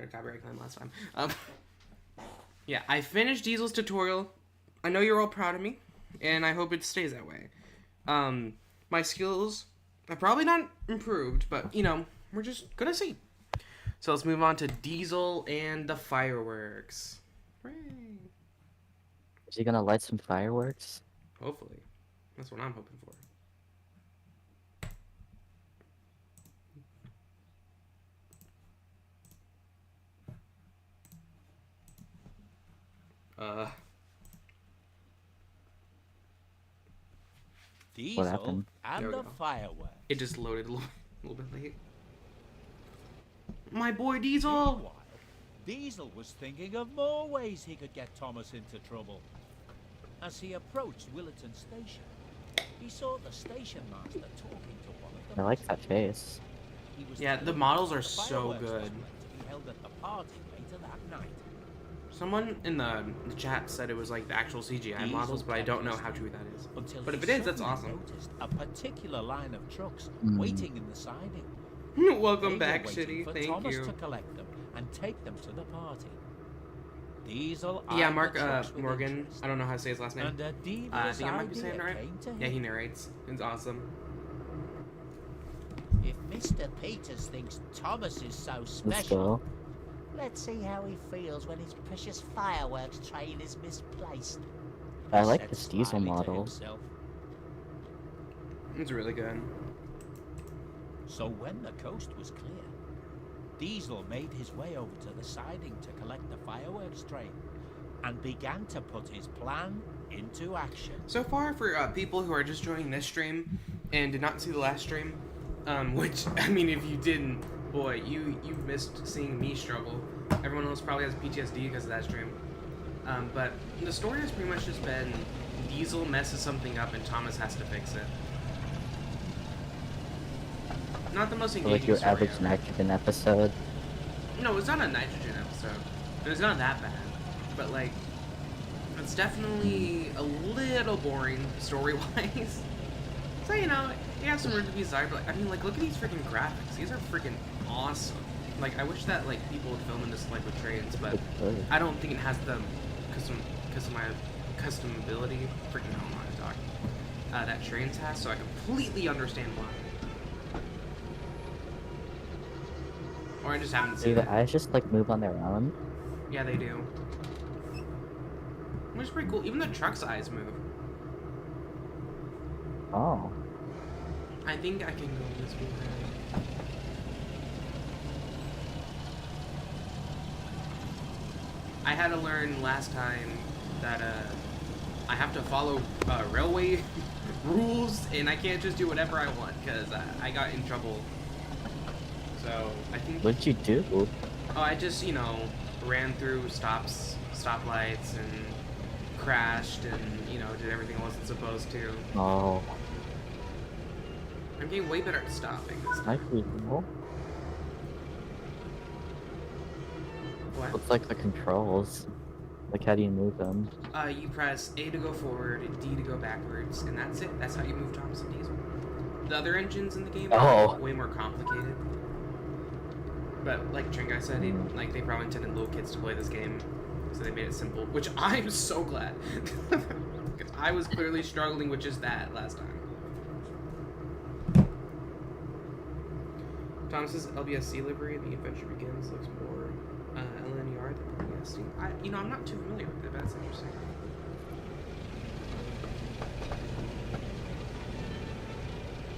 Got a copyright claim last time. Yeah, I finished Diesel's tutorial. I know you're all proud of me, and I hope it stays that way. My skills are probably not improved, but, you know, we're just gonna see. So let's move on to Diesel and the fireworks. Hooray. Is he gonna light some fireworks? Hopefully. That's what I'm hoping for. Diesel happened? and There we the go. fireworks. It just loaded a little bit late. My boy Diesel! Meanwhile, Diesel was thinking of more ways he could get Thomas into trouble. As he approached Willerton Station, he saw the station master talking to one of the I like that face. He was Yeah, telling the him models that are the so fireworks was good. meant to be held at the party later that night. Someone in the chat said it was like the actual CGI Diesel models, but I kept don't know listening how true that is. Until But he if it is, that's suddenly awesome. noticed a particular line of trucks Mm. waiting in the siding. Welcome They were back, waiting Shitty. for Thank Thomas you. to collect them and take them to the party. Diesel Yeah, eyed Mark the trucks with Morgan. interest, I don't know how to say his last name. and a devious I think I might be idea saying it right. came to Yeah, him. he narrates. It's awesome. If Mr. Peters thinks Thomas is so Let's special, go. let's see how he feels when his precious fireworks train is misplaced. I he like said this Diesel slyly to model. himself. It's really good. So when the coast was clear, Diesel made his way over to the siding to collect the fireworks train and began to put his plan into action. So far, for people who are just joining this stream and did not see the last stream, which, I mean, if you didn't, boy, you missed seeing me struggle. Everyone else probably has PTSD because of that stream. But the story has pretty much just been Diesel messes something up and Thomas has to fix it. Not the most engaging Like your story average ever. nitrogen episode. No, it's not a nitrogen episode. It was not that bad. But, like, it's definitely a little boring story-wise. So, you know, it has some room to be desired, but, like, I mean, like, look at these freaking graphics. These are freaking awesome. Like, I wish that, like, people would film in this, like, with trains, but I don't think it has the customability. Freaking hell, I'm not talking. That trains has, so I completely understand why. Or I just haven't Do seen the it. eyes just like move on their own? Yeah, they do. Which is pretty cool. Even the truck's eyes move. Oh. I think I can go this way. I had to learn last time that I have to follow railway rules, and I can't just do whatever I want because I got in trouble. So I think. What'd you do? Oh, I just, you know, ran through stoplights and crashed and, you know, did everything I wasn't supposed to. Oh. I'm getting way better at stopping this time. Might be cool. What? Looks like the controls. Like how do you move them? You press A to go forward, D to go backwards, and that's it. That's how you move Thomas and Diesel. The other engines in the game are Oh. way more complicated. But like Train Guy said, like they probably intended little kids to play this game, so they made it simple. Which I'm so glad, because I was clearly struggling with just that last time. Thomas's LBSC livery, the adventure begins, looks more LNER than LBSC. I'm not too familiar with it, but that's interesting.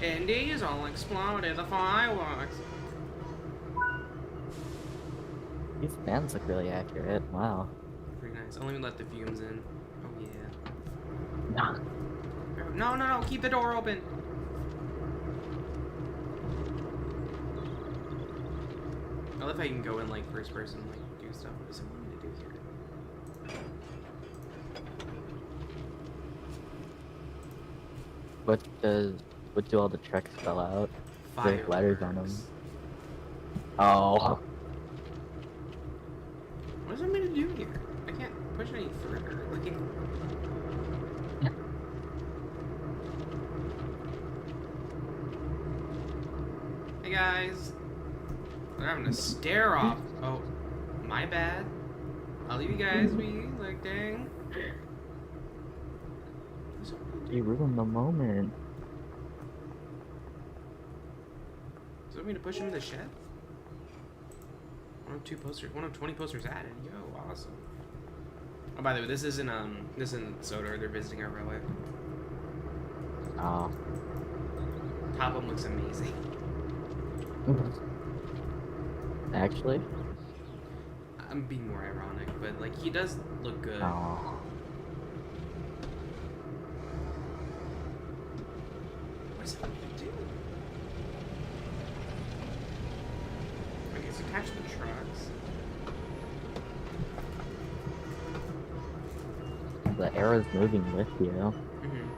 And Diesel exploded the fireworks. These fans look really accurate. Wow. Pretty nice. I'll let me let the fumes in. Oh yeah. Nah. No, keep the door open. I love how you can go in like first person, like do stuff. What does it want me to do here? What do all the trucks spell out? There's letters on them. Fireworks. Oh. What does it want me to do here? I can't push any further. Like, hey guys. They're having a stare off. Oh, My bad. I'll leave you guys be. Like, dang. You ruined the moment. Does that mean to push him in the shed? One of 20 posters added. Yo, awesome. Oh, by the way, this isn't Sodor. They're visiting our relic. Oh. Topham looks amazing. Actually? I'm being more ironic, but like he does look good. Oh. What's that do? Okay, so catch the trucks. The arrow's moving with you. Mm-hmm.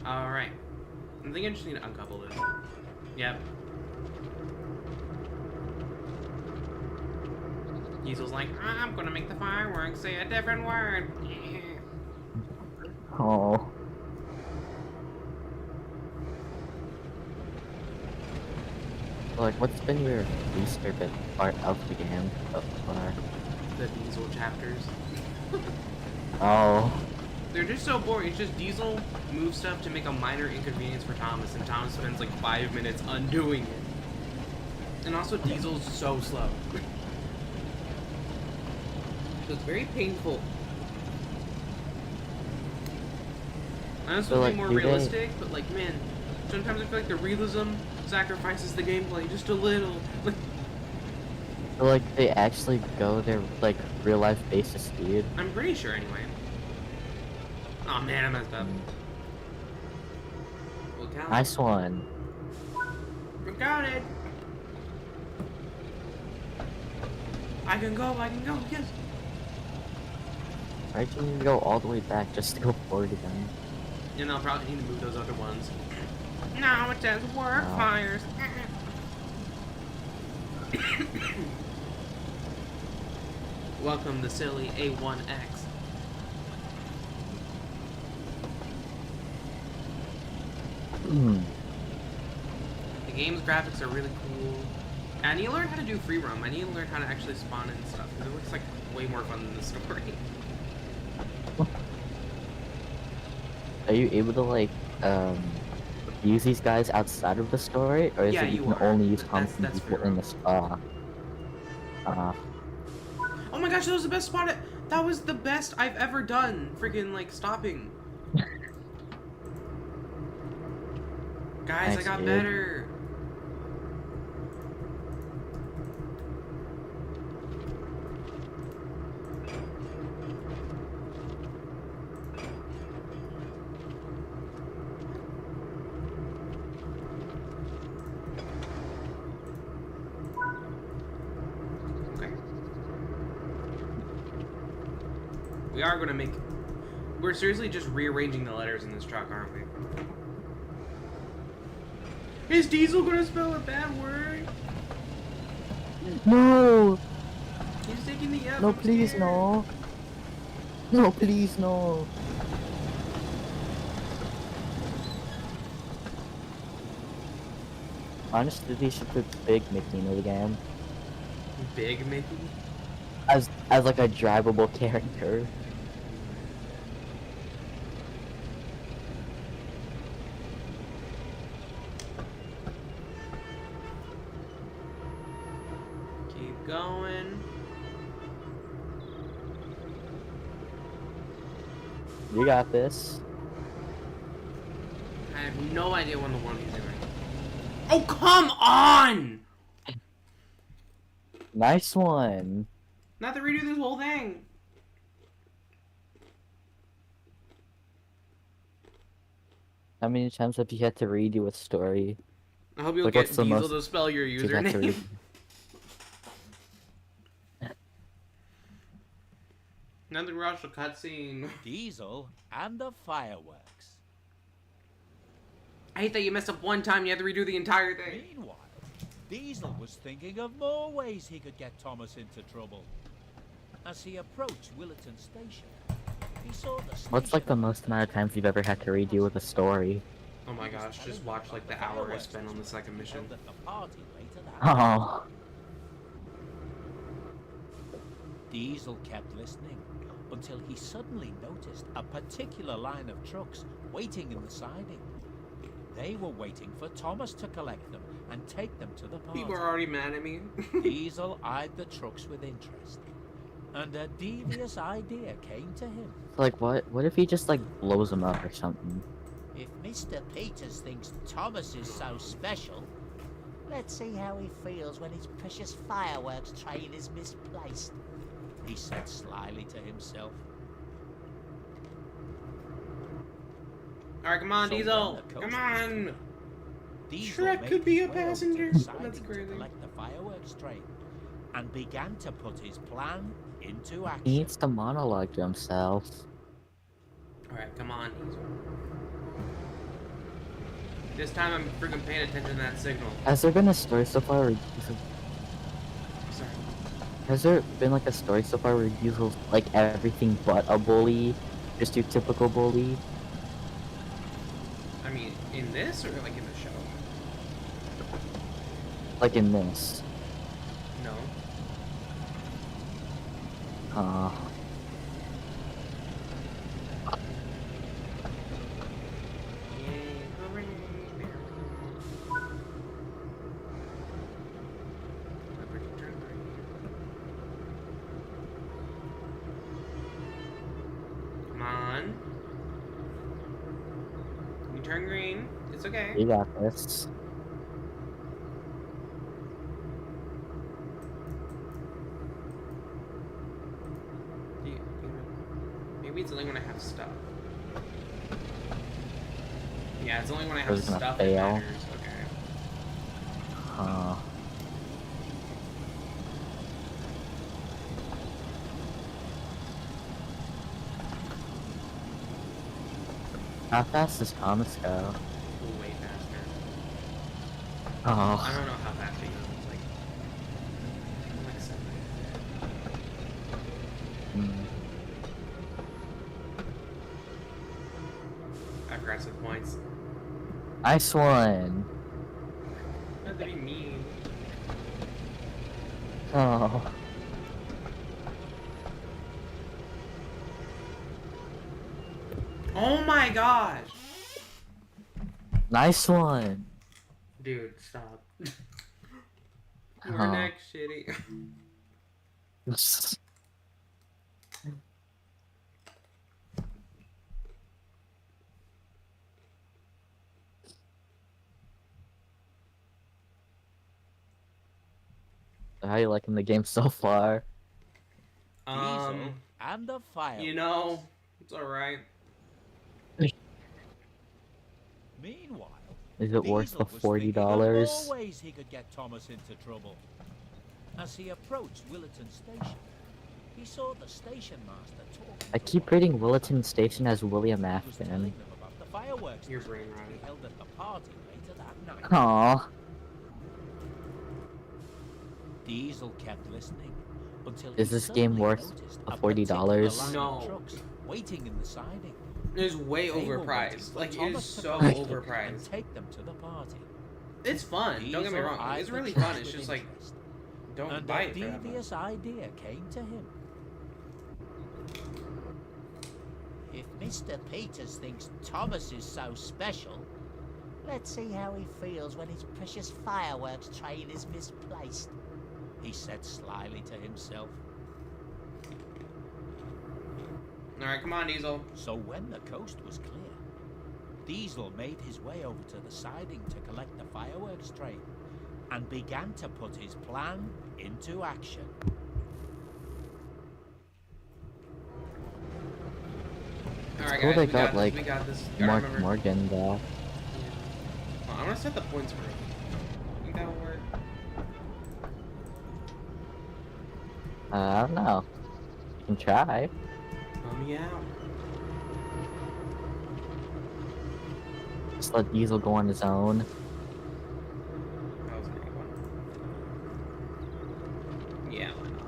Alright. I think I just need to uncouple this. Yep. Diesel's like, I'm gonna make the fireworks say a different word. Oh. Like, what's been your least favorite part of the game so far? The Diesel chapters. Oh. They're just so boring. It's just Diesel moves stuff to make a minor inconvenience for Thomas, and Thomas spends like 5 minutes undoing it. And also, Diesel's so slow. So it's very painful. I was So, supposed to be like, more realistic, but like, man, sometimes I feel like the realism sacrifices the gameplay just a little. Like, So, like, they actually go their, like, real-life basis speed? I'm pretty sure anyway. Oh man, I messed up. Well, count. Nice one. We got it. I can go, yes. Right, you need to go all the way back just to go forward again. And I'll probably need to move those other ones. No, it says work No. fires. Welcome to silly A1X. The game's graphics are really cool. And I need to learn how to do free roam. I need to learn how to actually spawn in stuff, because it looks like way more fun than the story. Are you able to, like, use these guys outside of the story? Or is Yeah, it you you can are. only use That's constant free people in roam. the spa? Oh my gosh, that was the best spot. That was the best I've ever done. Freaking like stopping. Guys, I Thanks, got dude. better. Okay. We are gonna make. We're seriously just rearranging the letters in this truck, aren't we? Is Diesel gonna spell a bad word? No! He's taking the F. No, I'm please, scared. no! No, please, no! Honestly, they should put Big Mickey in the game Big Mickey. as like a drivable character. Keep going. You got this. I have no idea what in the world he's doing. Oh, come on! Nice one. Not to redo this whole thing. How many times have you had to redo a story? I hope you'll Like, get what's the Diesel most to spell your you had to username. read? Nothing rush a cutscene. Diesel and the fireworks. I hate that you messed up one time and you have to redo the entire thing. Meanwhile, Diesel was thinking of more ways he could get Thomas into trouble. As he approached Willerton Station, He saw the What's like the station most amount of times you've ever had to redeal with a story? Oh my gosh, just watch like the hour I spent on the second mission. held at the party later that night. Oh. Diesel kept listening until he suddenly noticed a particular line of trucks waiting in the siding. They were waiting for Thomas to collect them and take them to the party. People are already mad at me. Diesel eyed the trucks with interest, and a devious idea came to him. Like what if he just like blows them up or something? If Mr. Peters thinks Thomas is so special, let's see how he feels when his precious fireworks train is misplaced, he said slyly to himself. Alright, come on, So Diesel! when the coast Come was on! clear, Diesel Shrek made could be his a way over to passenger. the siding That's to crazy. collect the fireworks train and began to put his plan into He action. needs to monologue to himself. Alright, come on, Diesel. This time I'm freaking paying attention to that signal. Has there been a story so far where Sorry. Has there been like a story so far where Diesel's like everything but a bully? Just your typical bully? I mean, in this or like in the show? Like in this? No. Yay, hooray, there. If I can turn right here. Come on. You turn green. It's okay. You got this. Maybe it's only when I have stuff. Yeah, it's only when I Or have is it gonna stuff that fail? matters. Okay. Huh. How fast does Thomas go? Way faster. I Oh. don't know how fast he goes. Like a second. Hmm. I forgot some points. Nice one. What did he mean? Oh. Oh my gosh! Nice one. Dude, stop. We're Huh. next shitty. How you liking the game so far? Diesel and the fireworks. You know, it's alright. Meanwhile, Is it worth Diesel the was thinking of $40? more ways he could get Thomas into trouble. As he approached Willerton Station, he saw the station master talking. I to keep one reading of the Willerton Station as William He was telling Afton. them about the fireworks Your display brain to be rotted. held at the party later that night. Aww. Diesel kept listening until Is he this game suddenly worth noticed the a $40? particular line of No. trucks waiting in the siding. It's way They were waiting overpriced. for Like, it is Thomas to so collect them and overpriced. take them to the party. It's fun, don't get me Diesel wrong. eyed It's the really trucks fun. It's with just like, interest, don't and buy a it for that much. devious idea came to him. If Mr. Peters thinks Thomas is so special, let's see how he feels when his precious fireworks train is misplaced, he said slyly to himself. Alright, come on, Diesel. So when the coast was clear, Diesel made his way over to the siding to collect the fireworks train and began to put his plan into action. Alright, Cool guys, they we got, got like, this. We got this. Gotta Mark remember. Morgan back. Well, I'm gonna set the points for it. Think that will work? I don't know. You can try. Help me out. Just let Diesel go on his own. That was a good one. Yeah, why not?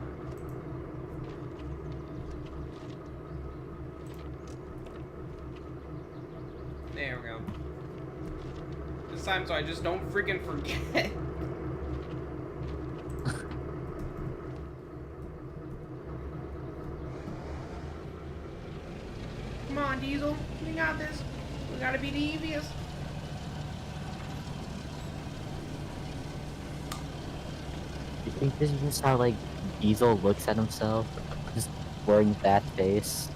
There we go. This time so I just don't freaking forget. Come on, Diesel. We got this. We gotta be devious. You think this is just how like Diesel looks at himself? Just wearing that face.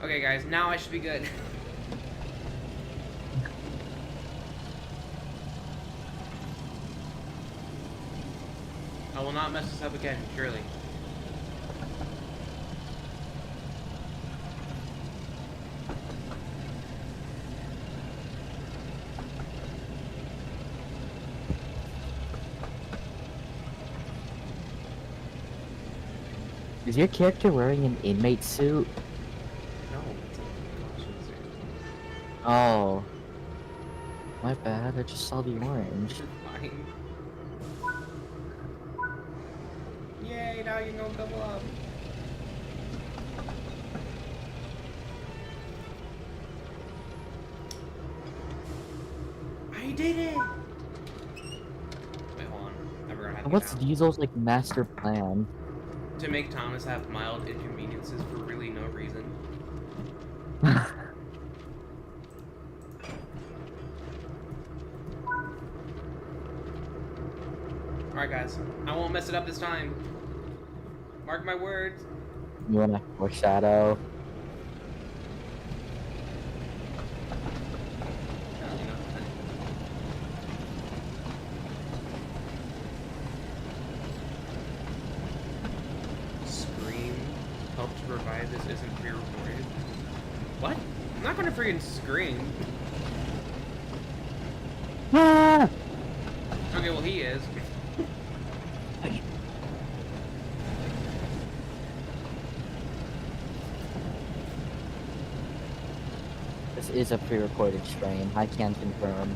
Okay, guys, now I should be good. I will not mess this up again, surely. Is your character wearing an inmate suit? No, it's a caution suit. Oh. My bad, I just saw the orange. Fine. Yay, now you know double up. I did it! Wait, hold on. Never gonna have to What's get out. Diesel's like master plan? To make Thomas have mild inconveniences for really no reason. Alright guys, I won't mess it up this time. Mark my words. You wanna foreshadow? Scream help to provide this isn't pre-recorded. What? I'm not gonna freaking scream. Ah! Okay, well he is. This is a pre-recorded stream, I can confirm.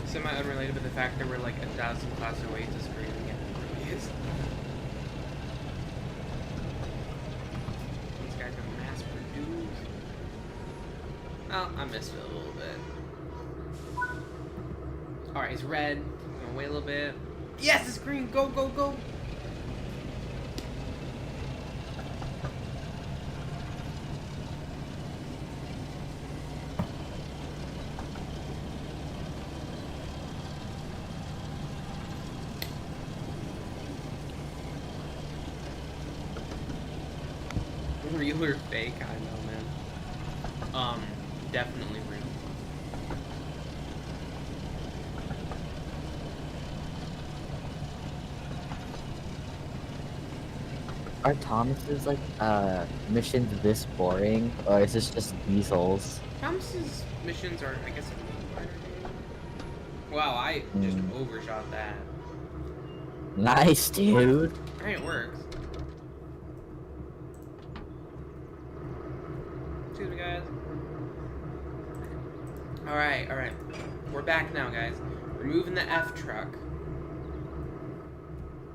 Semi-unrelated, but the fact that we're like 1,000 class away to scream again. It really is. These guys are mass produced. Oh, I missed it a little bit. Alright, it's red. I'm gonna wait a little bit. Yes, it's green! Go, go, go! Real or fake? I know, man. Definitely real. Are Thomas's like missions this boring, or is this just Diesel's? Thomas's missions are, I guess, a little lighter. Wow, I just overshot that. Nice, dude. Alright, it works. Excuse me, guys. Alright, alright. We're back now, guys. We're moving the F truck.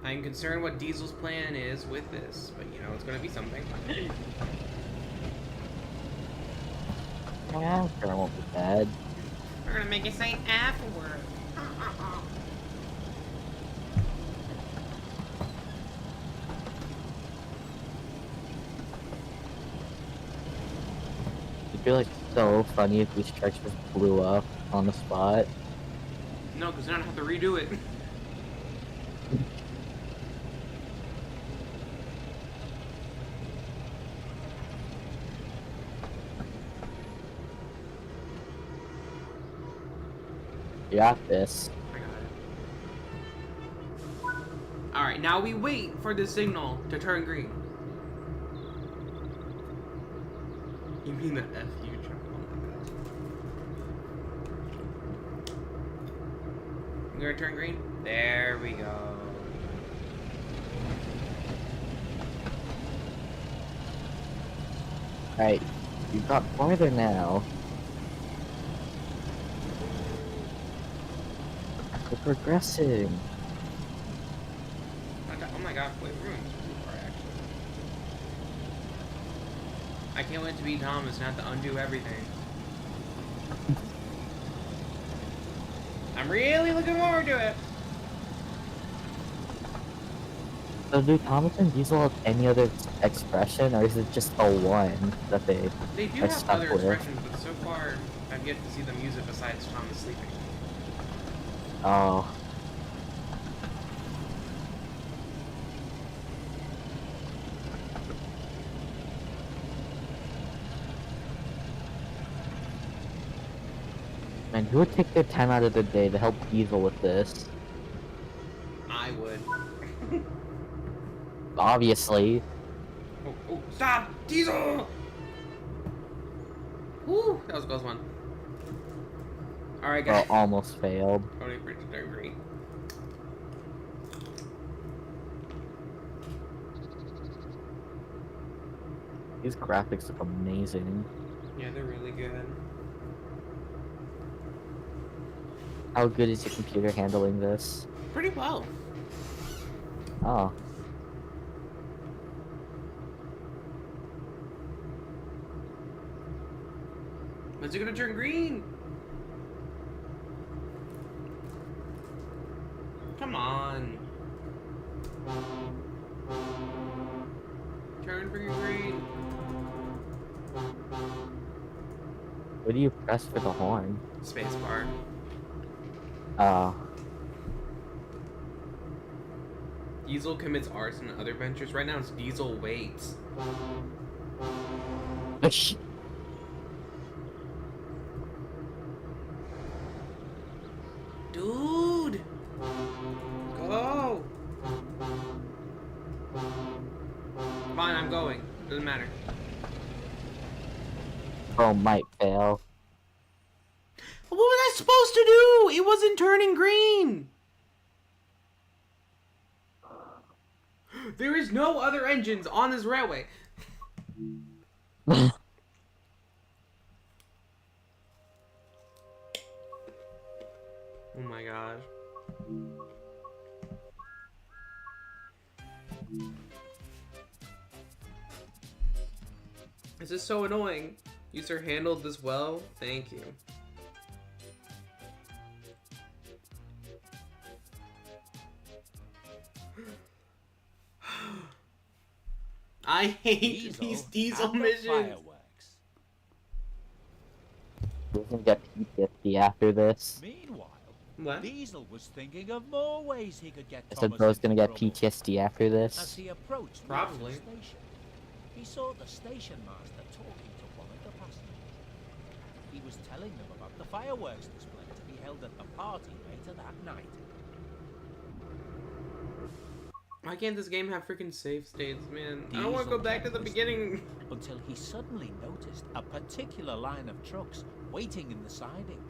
I'm concerned what Diesel's plan is with this, but you know, it's gonna be something. Yeah, sure, it won't be bad. We're gonna make it say F word. It'd be like so funny if these trucks just blew up on the spot. No, because then I don't have to redo it. You got this. I got it. Alright, now we wait for the signal to turn green. You mean the FU truck? Oh my god. You gonna turn green? There we go. Alright, you got farther now. We're progressing. Oh my god, wait, we're going too far, actually. I can't wait to be Thomas and have to undo everything. I'm really looking forward to it. So do Thomas and Diesel have any other expression, or is it just a one that they They do are have stuck other with? expressions, but so far, I've yet to see them use it besides Thomas sleeping. Oh. Man, who would take their time out of the day to help Diesel with this? I would. Obviously. Oh, stop! Diesel! Woo! That was a close one. Alright, Well, guys. almost failed. Only for it to turn green. These graphics look amazing. Yeah, they're really good. How good is your computer handling this? Pretty well. Oh. When's it gonna turn green? Come on. Turn freaking green. What do you press for the horn? Space bar. Oh. Diesel commits arson and other ventures. Right now it's Diesel waits. Dude! Go! Fine, I'm going. Doesn't matter. Bro might fail. What was I supposed to do? It wasn't turning green! There is no other engines on this railway. Oh my gosh. This is so annoying. You sir handled this well. Thank you. I hate these diesel and the missions. fireworks. We're gonna get PTSD after this. Meanwhile, What? Diesel was thinking of more ways he could get I said Thomas bro's into gonna get trouble. PTSD after As this. he approached Probably. the station, he saw the station master talking to one of the passengers. He was telling them about the fireworks display to be held at the party later that night. Why can't this game have freaking save states, man? I don't want to Diesel go back to the kept beginning. Until he suddenly noticed a particular line of trucks waiting in the siding.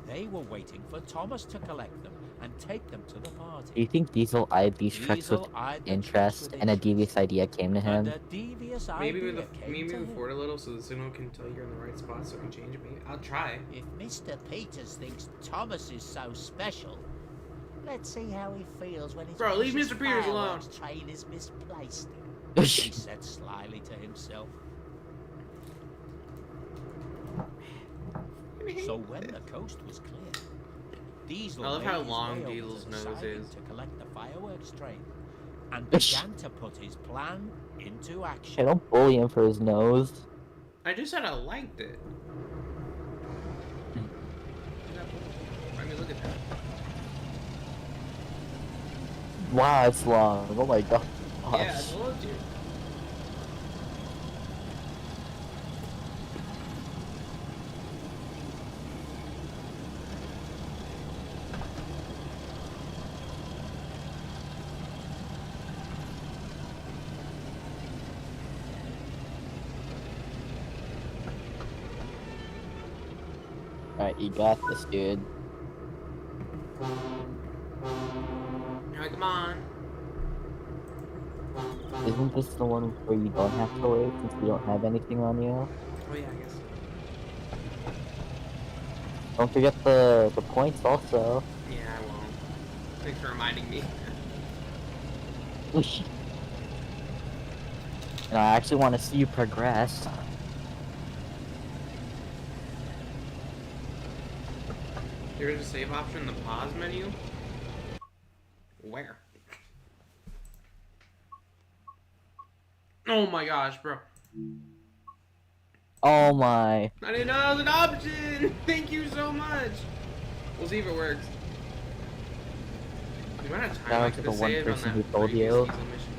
They were waiting for Thomas to collect them and take them to the Do party. you think Diesel eyed these trucks with Diesel eyed the trucks interest with and a interest. devious idea came to him? And a devious Maybe idea came maybe to move him. forward a little so the signal can tell you're in the right spot so it can change it. Maybe I'll try. If Mr. Peters thinks Thomas is so special, let's see how he feels when his Bro, leave precious Mr. Peters alone. fireworks train is misplaced. He said slyly to himself. So when the coast was clear, Diesel I love made how his long way over Diesel's to the nose siding is. to collect the fireworks train and began to put his plan into Hey, action. don't bully him for his nose. I just said I liked it. I mean, look at that. Wow, it's long. Oh my god. Yeah, I told you. Alright, you got this, dude. Alright, come on. Isn't this the one where you don't have to wait since you don't have anything on you? Oh yeah, I guess. Don't forget the points also. Yeah, I won't. Thanks for reminding me. And I actually want to see you progress. There's a save option in the pause menu. Where? Oh my gosh, bro. Oh my. I didn't know that was an option! Thank you so much! We'll see if it works. The amount of time Shout I out to could the have one saved on person that who told previous you. Diesel mission.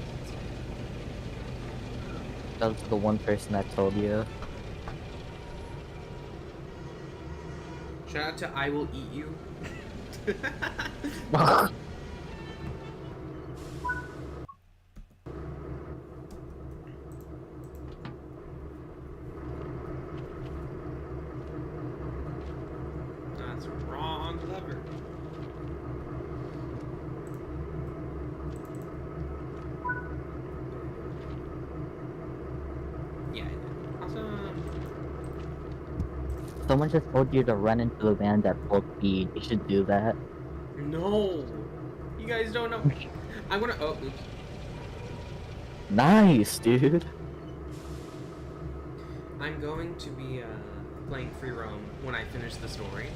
That was the one person that told you. Shout out to I Will Eat You. That's a wrong lever. Yeah, I did. Awesome. Someone just told you to run into the van at full speed. You should do that. No! You guys don't know. I'm gonna. Oh, oops. Nice, dude. I'm going to be playing free roam when I finish the story.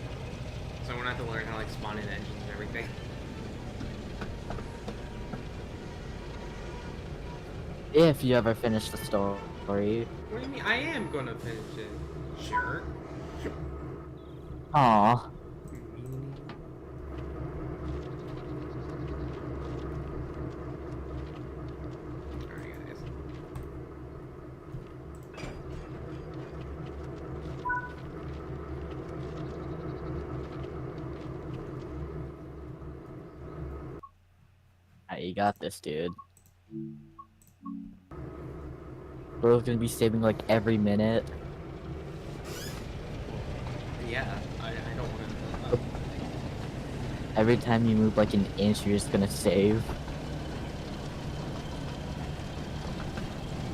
So I'm gonna have to learn how to like spawn in engines and everything. If you ever finish the story. What do you mean? I am gonna finish it. Sure. Aw. Alright, guys. Alright, you got this, dude. Bro's gonna be saving like every minute. Yeah, I don't want to. Every time you move like an inch, you're just gonna save.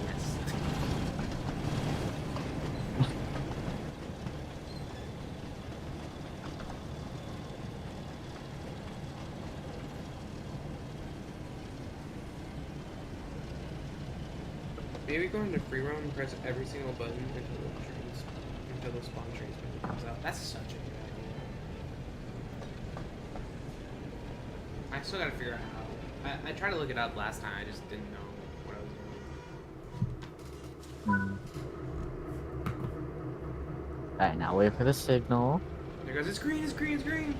Yes. Maybe go into free roam and press every single button until the spawn trains comes out. That's such a good idea. I still gotta figure out how. I tried to look it up last time. I just didn't know what I was doing. Alright, now wait for the signal. There goes. It's green. It's green. It's green.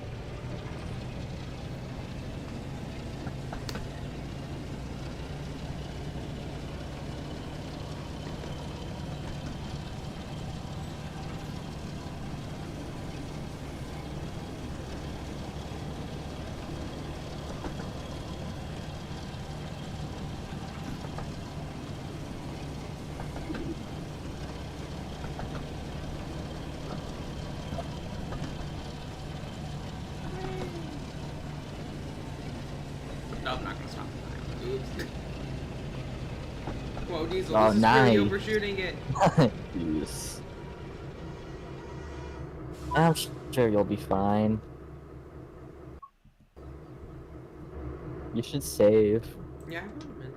Nope, not gonna stop. Oops. Whoa, Diesel, Oh, this is nice. really overshooting it. Yes. I'm sure you'll be fine. You should save. Yeah, I will, man.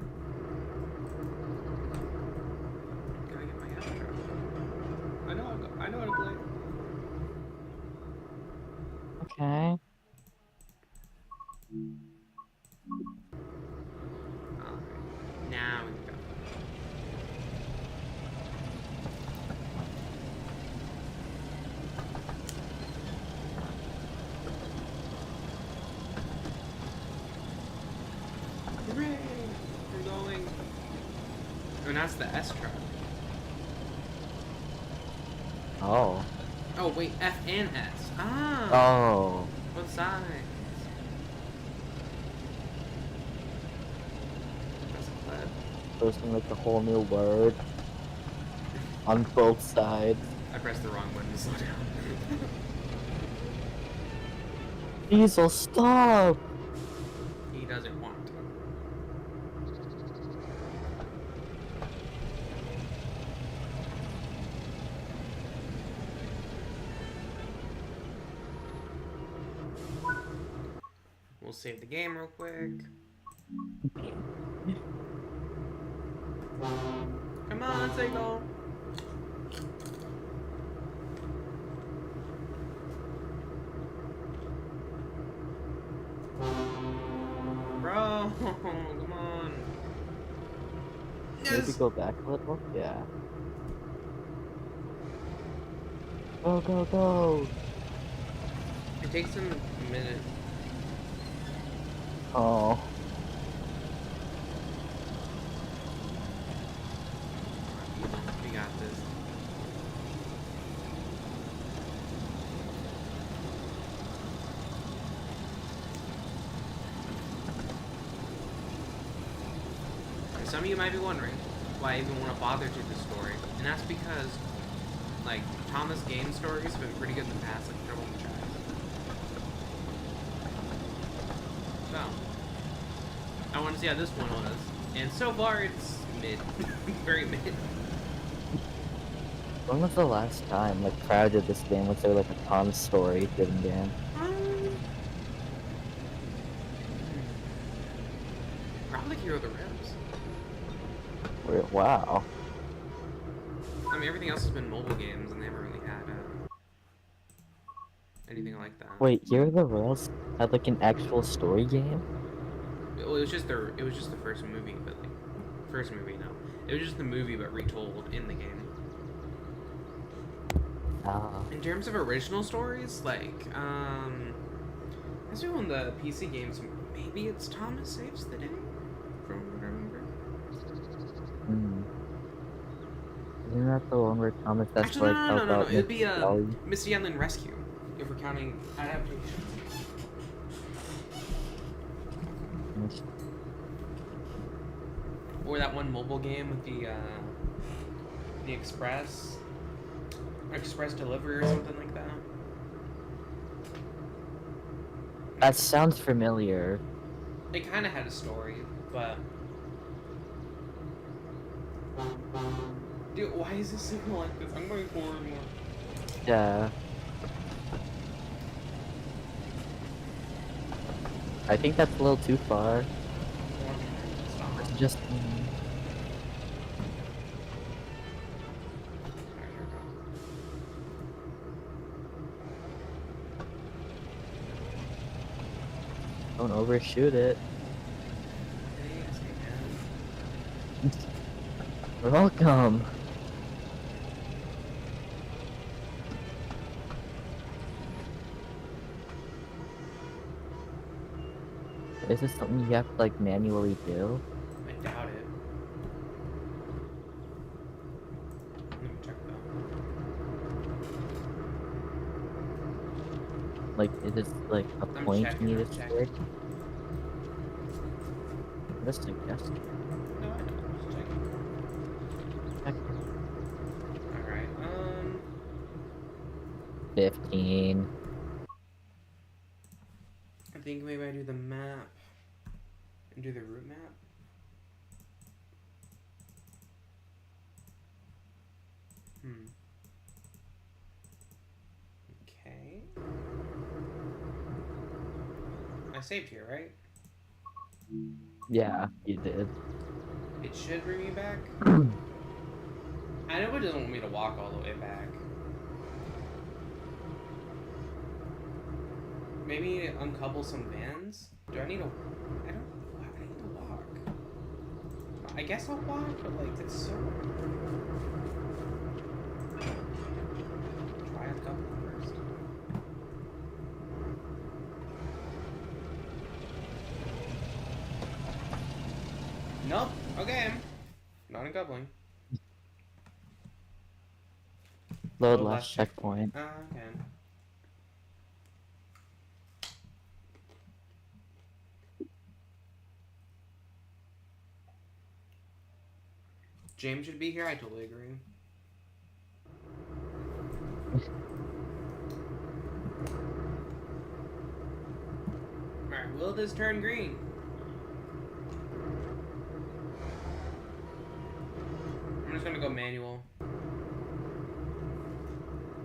Gotta get my outro. I know how to play. Okay. Alright, now we can go. Hooray! We're going. Oh, and that's the S truck. Oh. Oh, wait, F and S. Ah! Oh. Both sides. That's clever. Posting like a whole new word. On both sides. I pressed the wrong button to slow down. Diesel, stop! He doesn't want to. We'll save the game real quick. Come on, Seagull. Bro, come on. Maybe Yes. go back a little? Yeah. Go, go, go! It takes him a minute. Oh. We got this. And some of you might be wondering why I even want to bother to this story, and that's because, like, Thomas game stories have been pretty good in the past, like Trouble in the Tracks. So, I want to see how this one was, and so far it's mid, very mid. When was the last time, like, prior to this game, was there like a Tom story driven game? Probably Hero of the Rims. Wow. I mean, everything else has been mobile games, and they haven't really had anything like that. Wait, Here Are the Rails had like an actual story game? Well, it was just the first movie, but like, first movie, no, it was just the movie but retold in the game. Ah. In terms of original stories, like, as we on the PC games, maybe it's Thomas Saves the Day, from what I remember. Hmm. Isn't that the one where Thomas has to Actually, like no, help out it'd be Mr. Dolly? Misty Island Rescue, if we're counting adaptations. Yes. Or that one mobile game with the Express Delivery or something like that. That sounds familiar. It kind of had a story, but... Dude, why is this signal like this? I'm going forward more. Yeah. I think that's a little too far. Stop. Just... Alright, here we go. Don't overshoot it. Yes, I can. Welcome. Is this something you have to like manually do? I doubt it. Let me check that. Like, is this like a I'm point checking, you need I'm to checking. stick? Just suggest. No, I know. I'm just checking. Alright, 15. I think maybe I do the map and do the route map. Okay. I saved here, right? Yeah, you did. It should bring me back. I know it doesn't want me to walk all the way back. Maybe uncouple some vans? Do I need to... I need to walk. I guess I'll walk, but like, it's so... Try uncouple first. Nope. Okay. Not uncoupling. Load Oh, last checkpoint. Okay. James should be here, I totally agree. Alright, will this turn green? I'm just gonna go manual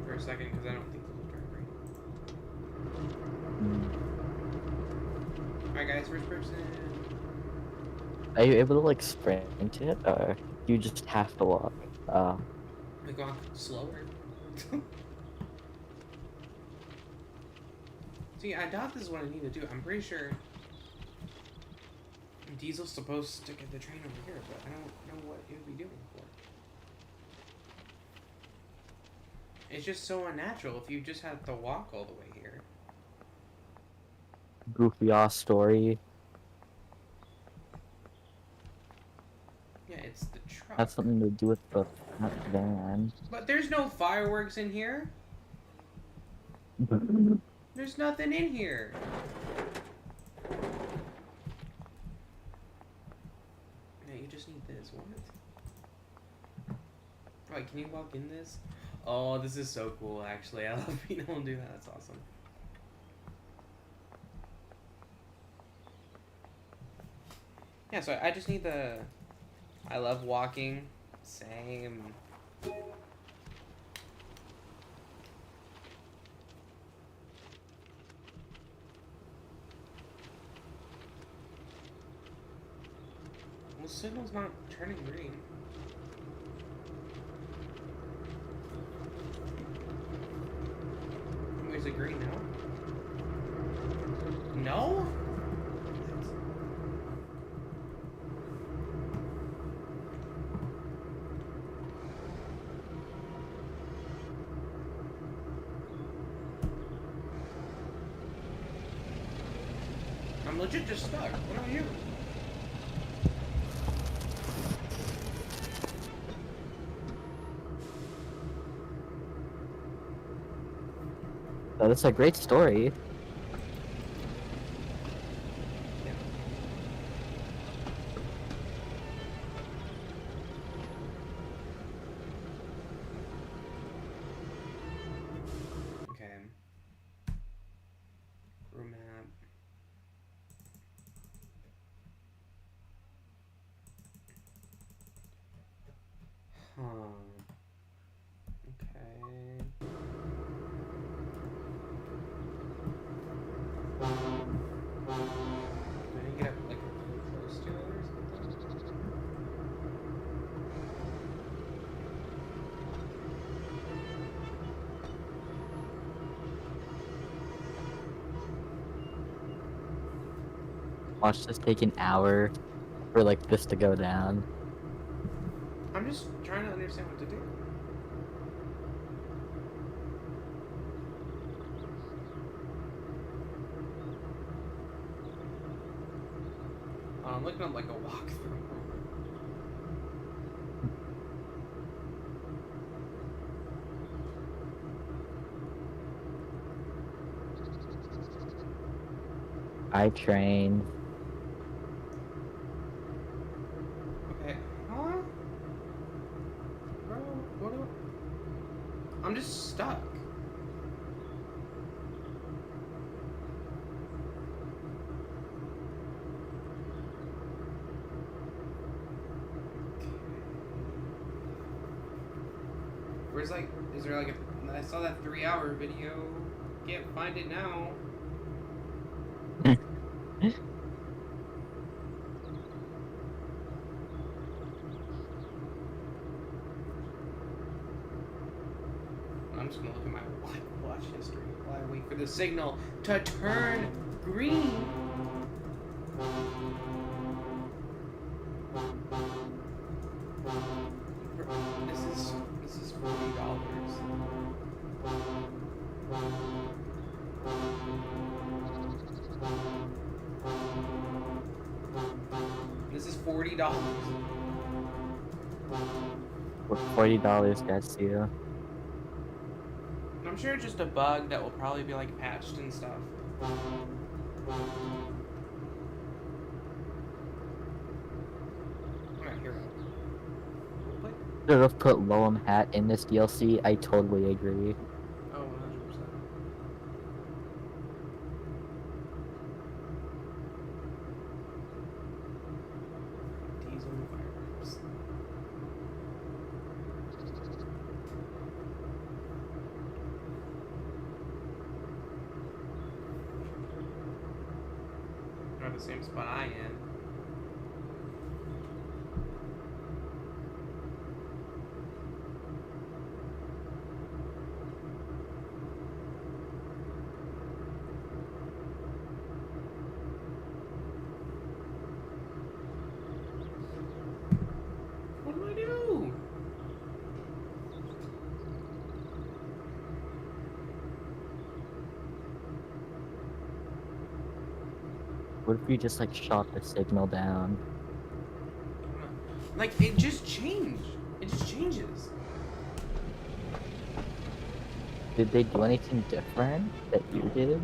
for a second because I don't think this will turn green. Alright, guys, first person. Are you able to like sprint it, or you just have to walk? We go slower. See, I doubt this is what I need to do. I'm pretty sure Diesel's supposed to get the train over here, but I don't know what it would be doing for. It's just so unnatural if you just have to walk all the way here. Goofy ass story. Yeah, it's the truck. Has something to do with the van. But there's no fireworks in here. There's nothing in here. Yeah, you just need this. What? Wait, can you walk in this? Oh, this is so cool, actually. I love being able to do that. That's awesome. Yeah, so I just need the... I love walking. Same. Well, signal's not turning green. Wait, is it green now? No? I'm legit just stuck. What are you? Oh, that's a great story. Yeah. Okay. Room map. Huh. Okay. Do I need to get up like really close to it or something? Watch this take an hour for like this to go down. I'm just trying to understand what to do. I'm looking at like a walkthrough. I train. Okay. Huh? Bro, what do I'm just stuck. Where's like, is there like a, I saw that 3-hour video. Can't find it now. I'm just gonna look at my watch history while I wait for the signal to turn green. This is $40. This is $40. What $40 gets you? I'm sure it's just a bug that will probably be like patched and stuff. Alright, here we go. What? Should have put Lowem Hat in this DLC. I totally agree. Oh, 100%. Diesel fireworks. the same spot I am. What do I do? What if you just like shot the signal down? Like, it just changed. It just changes. Did they do anything different that you did?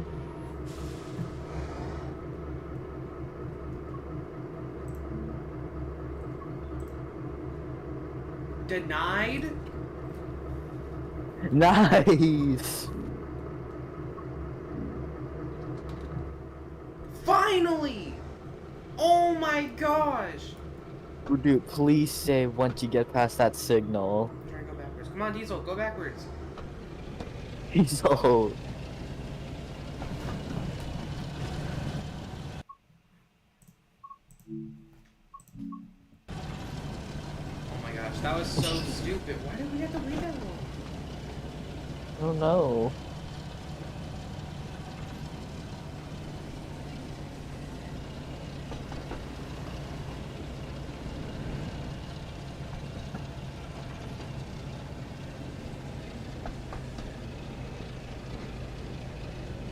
Denied? Nice! Finally! Oh my gosh! Dude, please save once you get past that signal. Try to go backwards. Come on, Diesel, go backwards. He's so... Oh my gosh, that was so stupid. Why did we have to wait that long? I don't know.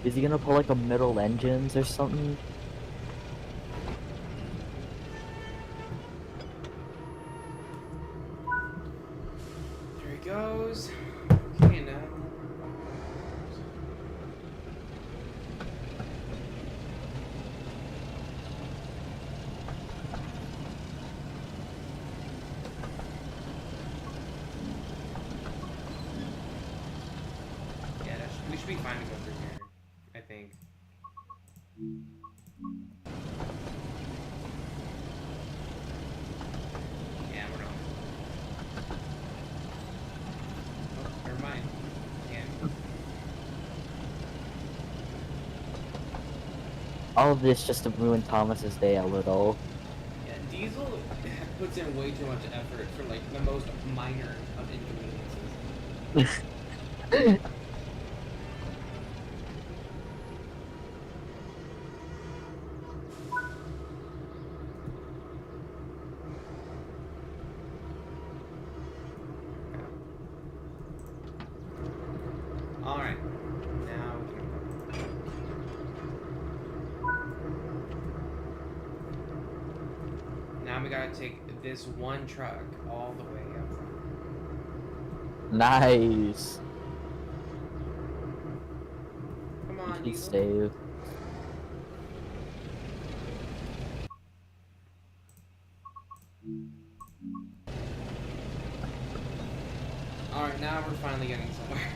Is he gonna pull like a middle engines or something? There he goes. Okay, now. Yeah, we should be fine to go through here, I think. Yeah, we're not. Oh, never mind. Yeah. All of this just to ruin Thomas's day a little. Yeah, Diesel puts in way too much effort for like the most minor of inconveniences. Alright. Now we can go. Now we gotta take this one truck all the way up front. Nice. Come on, Please Diesel. save. Alright, now we're finally getting somewhere.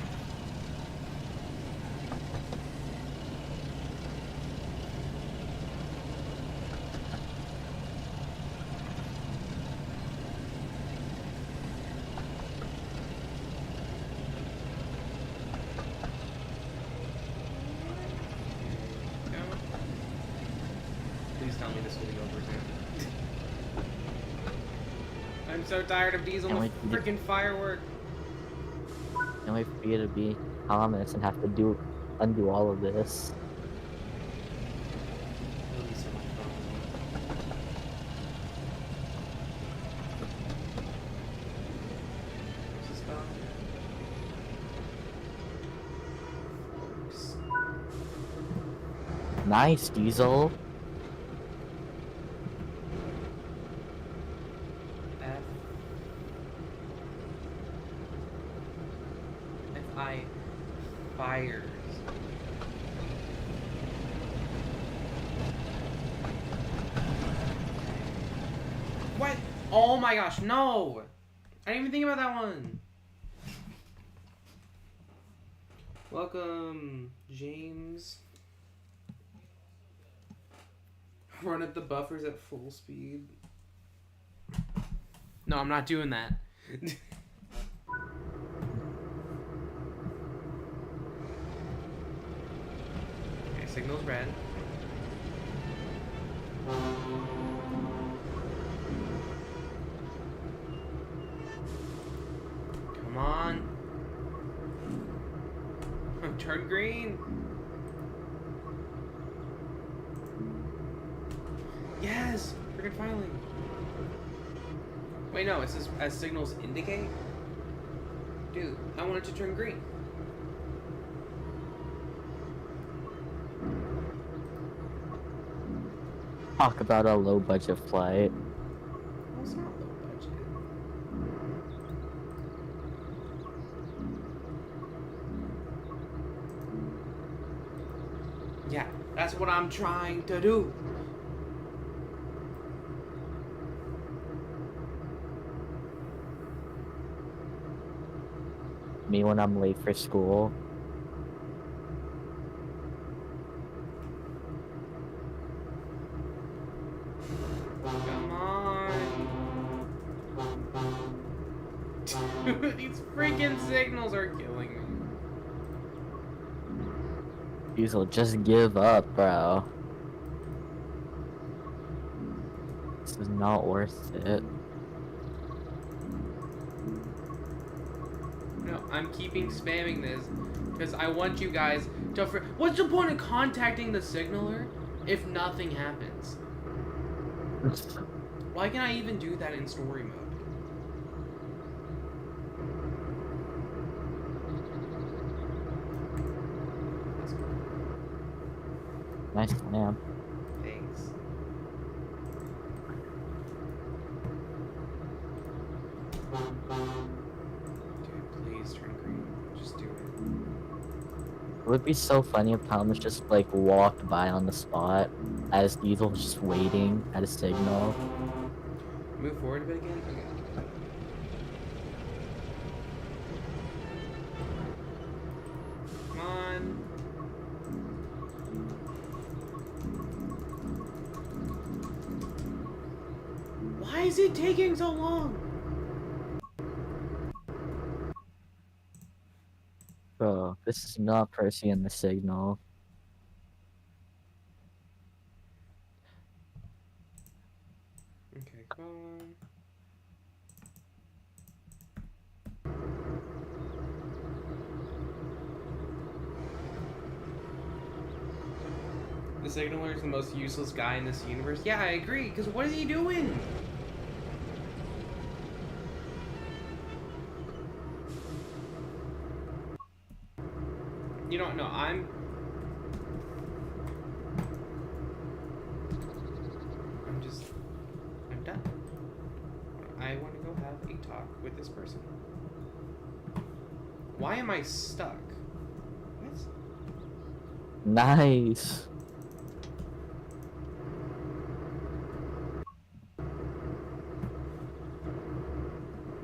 Go. Please tell me this will be over soon. I'm so tired of Diesel Can't and wait the to freaking firework. Can't wait for you to be Thomas and have to undo all of this. It'll be so much fun. What's this spell? Forks. Nice, Diesel. F. F-I. Fires. What? Oh my gosh, no! I didn't even think about that one. Welcome, James. Run at the buffers at full speed. No, I'm not doing that. Okay, signal's red. Come on. Turn green. Yes! Freaking finally. Wait, no, it says as signals indicate? Dude, I want it to turn green. Talk about a low budget flight. Well, it's not low budget. Yeah, that's what I'm trying to do. Me when I'm late for school. Come on. Dude, these freaking signals are killing me. Diesel, just give up, bro. This is not worth it. No, I'm keeping spamming this because I want you guys to. What's the point of contacting the signaler if nothing happens? Why can I even do that in story mode? Let's go. Nice lamp. Thanks. Dude, please turn green. Just do it. It would be so funny if Thomas just like walked by on the spot as Diesel was just waiting at a signal. Move forward a bit again? Okay. Come on. Why is it taking so long? Bro, this is not Percy and the signal. Okay, come on. The signaler is the most useless guy in this universe. Yeah, I agree, because what is he doing? You don't know, I'm done. I want to go have a talk with this person. Why am I stuck? What? Nice.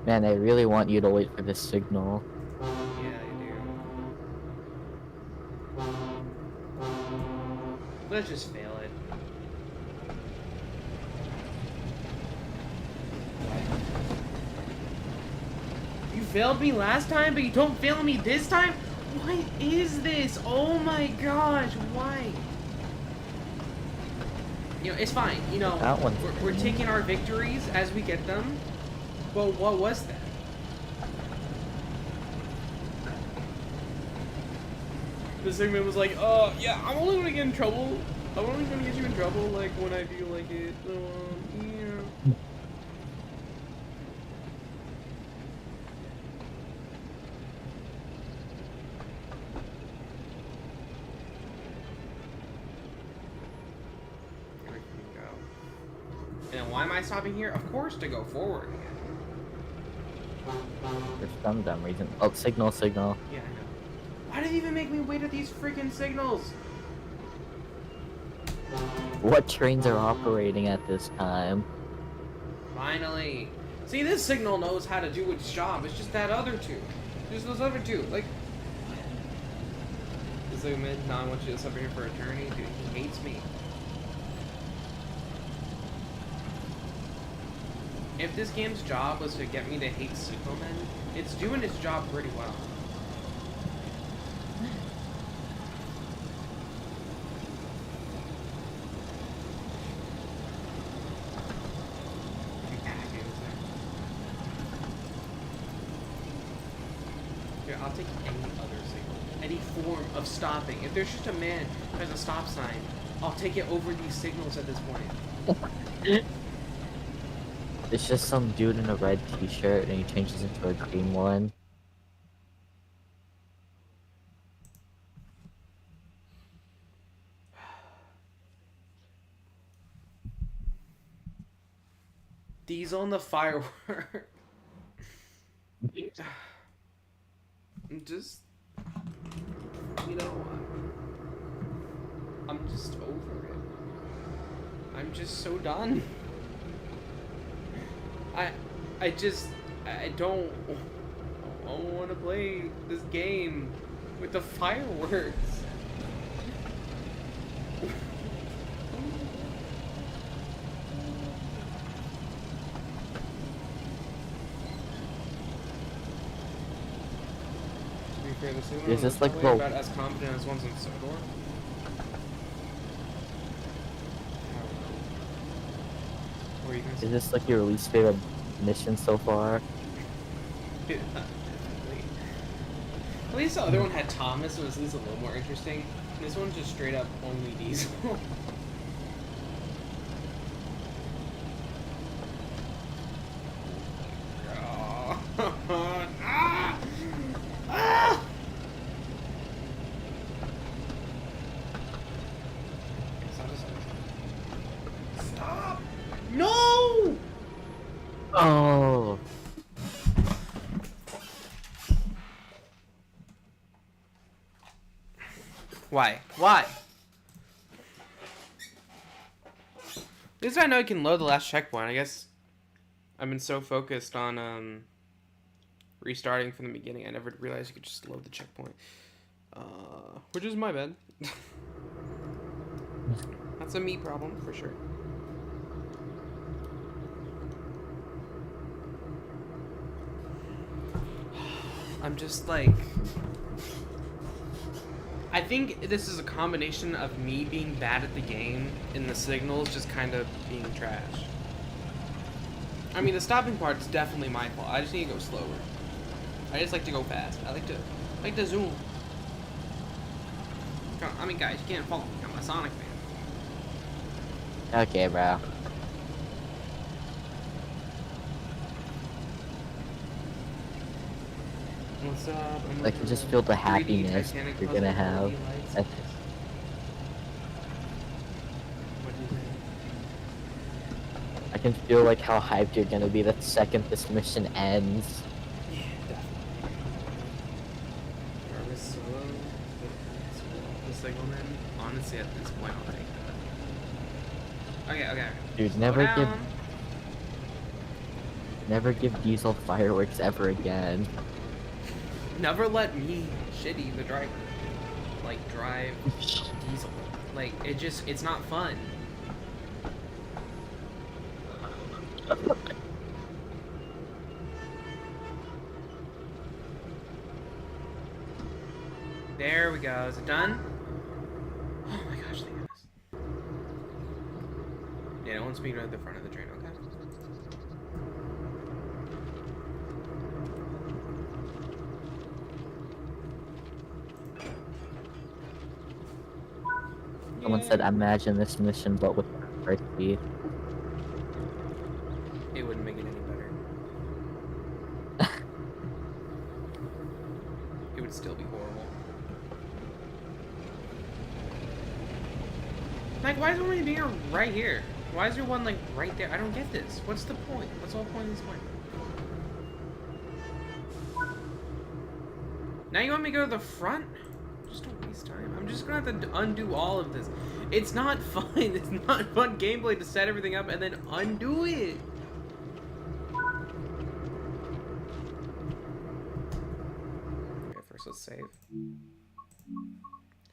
Man, I really want you to wait for this signal. Yeah, I do. Let's just fail it. You failed me last time, but you don't fail me this time? What is this? Oh my gosh, why? You know, it's fine. You know, That one's we're green. taking our victories as we get them. Well, what was that? The segment was like, yeah, I'm only gonna get in trouble. I'm only gonna get you in trouble, like, when I feel like it. So, yeah. Here we go. And then why am I stopping here? Of course, to go forward again. For some dumb reason. Oh, signal, signal. Yeah, I know. Why did they even make me wait at these freaking signals? What trains are operating at this time? Finally. See, this signal knows how to do its job. It's just that other two. Just those other two. Like, zoom in. No, I want you to suffer here for eternity. Dude, he hates me. If this game's job was to get me to hate signalmen, it's doing its job pretty well. I'll take any other signal, any form of stopping. If there's just a man who has a stop sign, I'll take it over these signals at this point. It's just some dude in a red t-shirt and he changes into a green one. Diesel and the firework. I'm just, you know, I'm just over it. I'm just so done. I don't want to play this game with the fireworks. To be fair, the signal Is this like probably the- about as confident as ones in Sodor. What are you gonna say? Is this like your least favorite mission so far? Yeah, definitely. At least the other one had Thomas, so it was at least a little more interesting. This one's just straight up only Diesel. Ah! Ah! Stop! No! Oh! Why? Why? At least I know I can load the last checkpoint. I guess I've been so focused on restarting from the beginning, I never realized you could just load the checkpoint. Which is my bad. That's a me problem for sure. I'm just like, I think this is a combination of me being bad at the game and the signals just kind of being trash. I mean, the stopping part's definitely my fault. I just need to go slower. I just like to go fast. I like to zoom. I mean, guys, you can't fault me. I'm a Sonic fan. Okay, bro. What's up? I can just feel the happiness you're gonna have. What do you think? I can feel like how hyped you're gonna be the second this mission ends. Yeah, definitely. Jarvis solo. The signalman. Honestly, at this point, I'll take that. Okay. Dude, Slow never down. give Diesel fireworks ever again. Never let me, Shitty, the driver, like, drive Diesel. Like, it's not fun. There we go. Is it done? Oh my gosh, thank goodness. Yeah, no one's speaking at the front of the train, okay? Someone said, imagine this mission but with first speed. It wouldn't make it any better. It would still be horrible. Like, why is there only being right here? Why is there one, like, right there? I don't get this. What's the point? What's the whole point of this point? Now you want me to go to the front? Just don't waste time. I'm just gonna have to undo all of this. It's not fun. It's not fun gameplay to set everything up and then undo it. Okay, first let's save.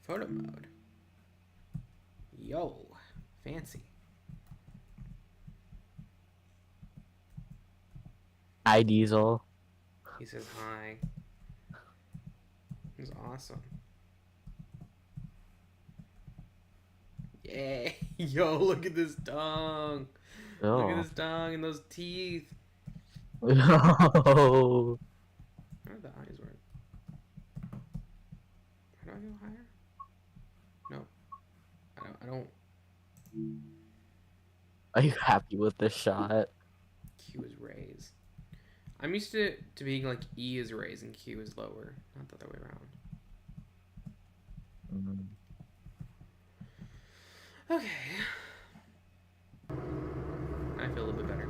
Photo mode. Yo, fancy. Hi, Diesel. He says hi. It's awesome. Yeah. Yo, look at this tongue. Look at Oh. this tongue and those teeth. No. How do the eyes work? go higher? No. I don't. Are you happy with this shot? Q is raise. I'm used to being like E is raise and Q is lower, not the other way around. Mm. Okay. I feel a little bit better.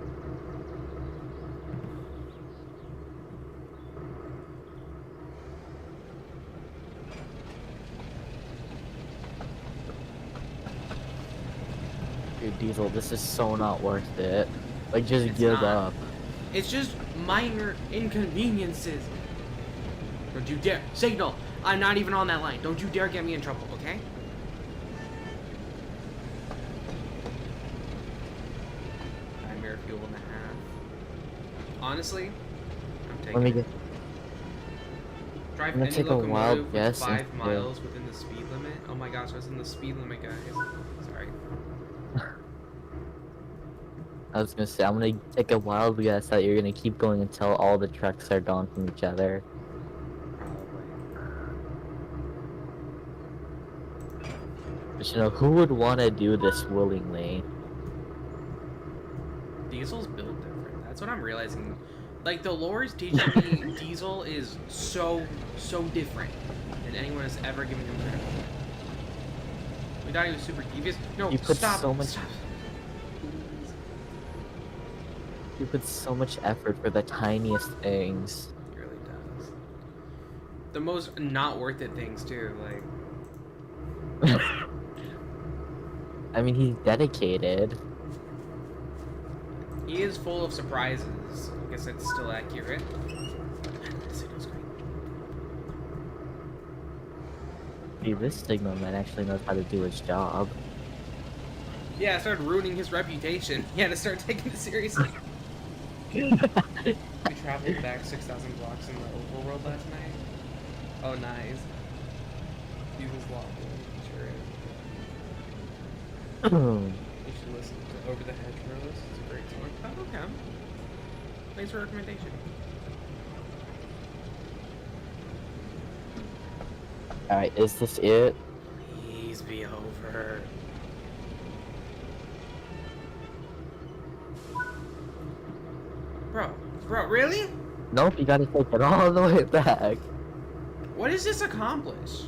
Dude, Diesel, this is so not worth it. Like, just It's give not. up. It's just minor inconveniences. Don't you dare signal. I'm not even on that line. Don't you dare get me in trouble, okay? Mirror fuel and a half. Honestly, I'm taking Let me it. get. Drive I'm gonna any take a wild locomotive with guess 5 and- miles within the speed limit. Oh my gosh, I was in the speed limit, guys. Sorry. I was gonna say, I'm gonna take a wild guess that you're gonna keep going until all the trucks are gone from each other. Probably. But you know, who would want to do this willingly? Diesel's built different. That's what I'm realizing. Like, the lore is teaching me Diesel is so different than anyone has ever given him credit for. We thought he was super devious. No, You put stop. so much- Stop. You put so much effort for the tiniest things. It really does. The most not worth it things, too. Like, I mean, he's dedicated. he is full of surprises. I guess it's still accurate. Signal's great. Dude, this signal man actually knows how to do his job. Yeah, I started ruining his reputation. He had to start taking it seriously. We traveled back 6,000 blocks in the overworld last night. Oh, nice. He was locked in. Sure is. You should listen to Over the Hedgerows. It's a great song. Oh, okay. Thanks for the recommendation. Alright, is this it? Please be over. Bro, really? Nope, you gotta take it all the way back. What does this accomplish?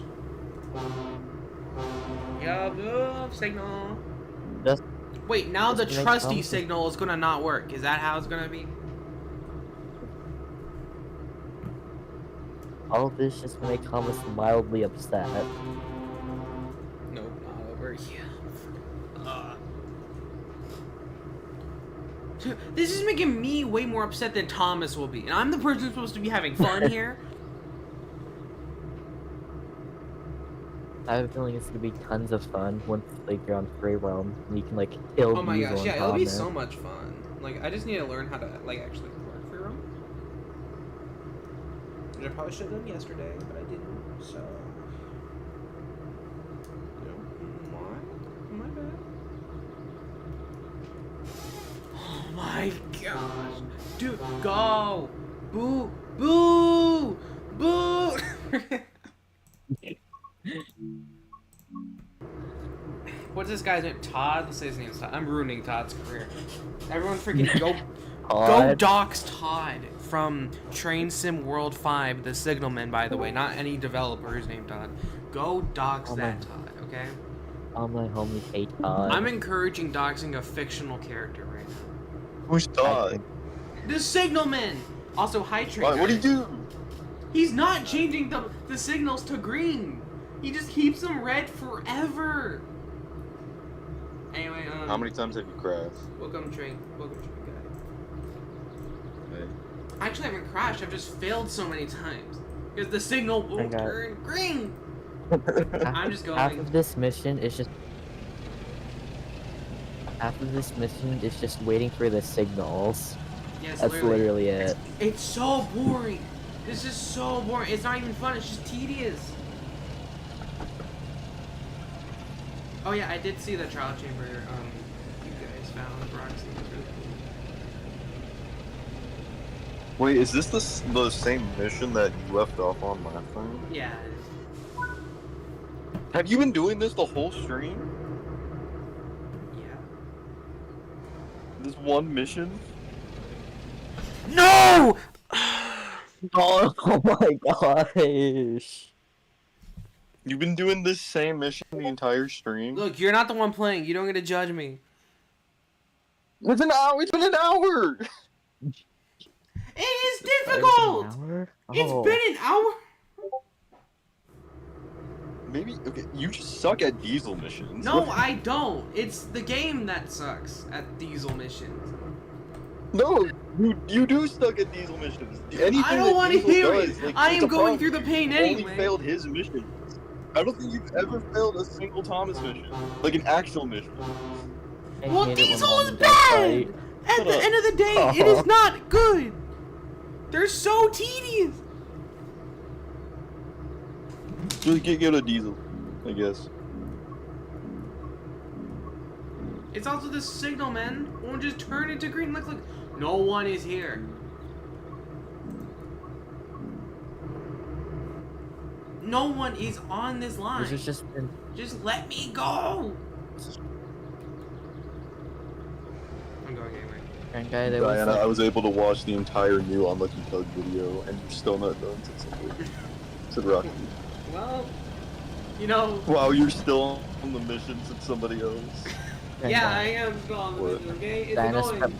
Yeah, signal. Just Wait, now the Just make trusty something. signal is gonna not work. Is that how it's gonna be? all of this just to make Thomas mildly upset. Nope, not over here. This is making me way more upset than Thomas will be. And I'm the person who's supposed to be having fun here. I have a feeling it's gonna be tons of fun once like you're on free roam and you can like kill Oh my Diesel gosh, and yeah, it'll be Thomas. so much fun. Like, I just need to learn how to, like, actually work free roam. Which I probably should have done yesterday, but I didn't, so... You know, my bad. Oh my gosh. Dude, go! Boo! Boo! Boo! What's this guy's name? Todd? Let's say his name's Todd. I'm ruining Todd's career. Everyone freaking go Todd? dox Todd from Train Sim World 5, the signalman, by the way, not any developer who's named Todd. Go dox Oh that my- Todd, okay? All my homies hate Todd. I'm encouraging doxing a fictional character right now. Who's Todd? The signalman! Also, hi Train. What do you do? He's not changing the signals to green. He just keeps them red forever. Anyway, How many times have you crashed? Welcome train guy. Hey. I actually haven't crashed. I've just failed so many times because the signal won't got- turn green. I'm just Half going. of this mission is just. Half of this mission is just waiting for the signals. Yes, That's literally it. It's so boring. This is so boring. It's not even fun. It's just tedious. Oh yeah, I did see the trial chamber. You guys found Roxy. It was really cool. Wait, is this the same mission that you left off on last time? Yeah. It is. Have you been doing this the whole stream? Yeah. This one mission? No! Oh my gosh. You've been doing this same mission the entire stream? Look, you're not the one playing. You don't get to judge me. It's an hour! It's been an hour! It is An difficult! hour? It's Oh. been an hour? Maybe, okay, you just suck at diesel missions. No, I don't. It's the game that sucks at diesel missions. No, you do suck at diesel missions. Anything I don't want to hear it. I am going through the pain You've only anyway. failed his missions. I don't think you've ever failed a single Thomas mission. Like an actual mission. I Well, hate it when diesel mom is and dad bad! fight. At Shut the up. end of the day, it is not good. They're so tedious. Just get a diesel, I guess. It's also the signal, man. Won't just turn into green. Look, no one is here. No one is on this line. This has just been. Just let me go. I'm going anyway. And guy, there was Diana, like, I was able to watch the entire new Unlucky Tug video, and you're still not done, said Rocky. Well, you know. Wow, you're still on the mission since somebody else. Yeah, I am still on the What? mission, okay? It's Diana annoying.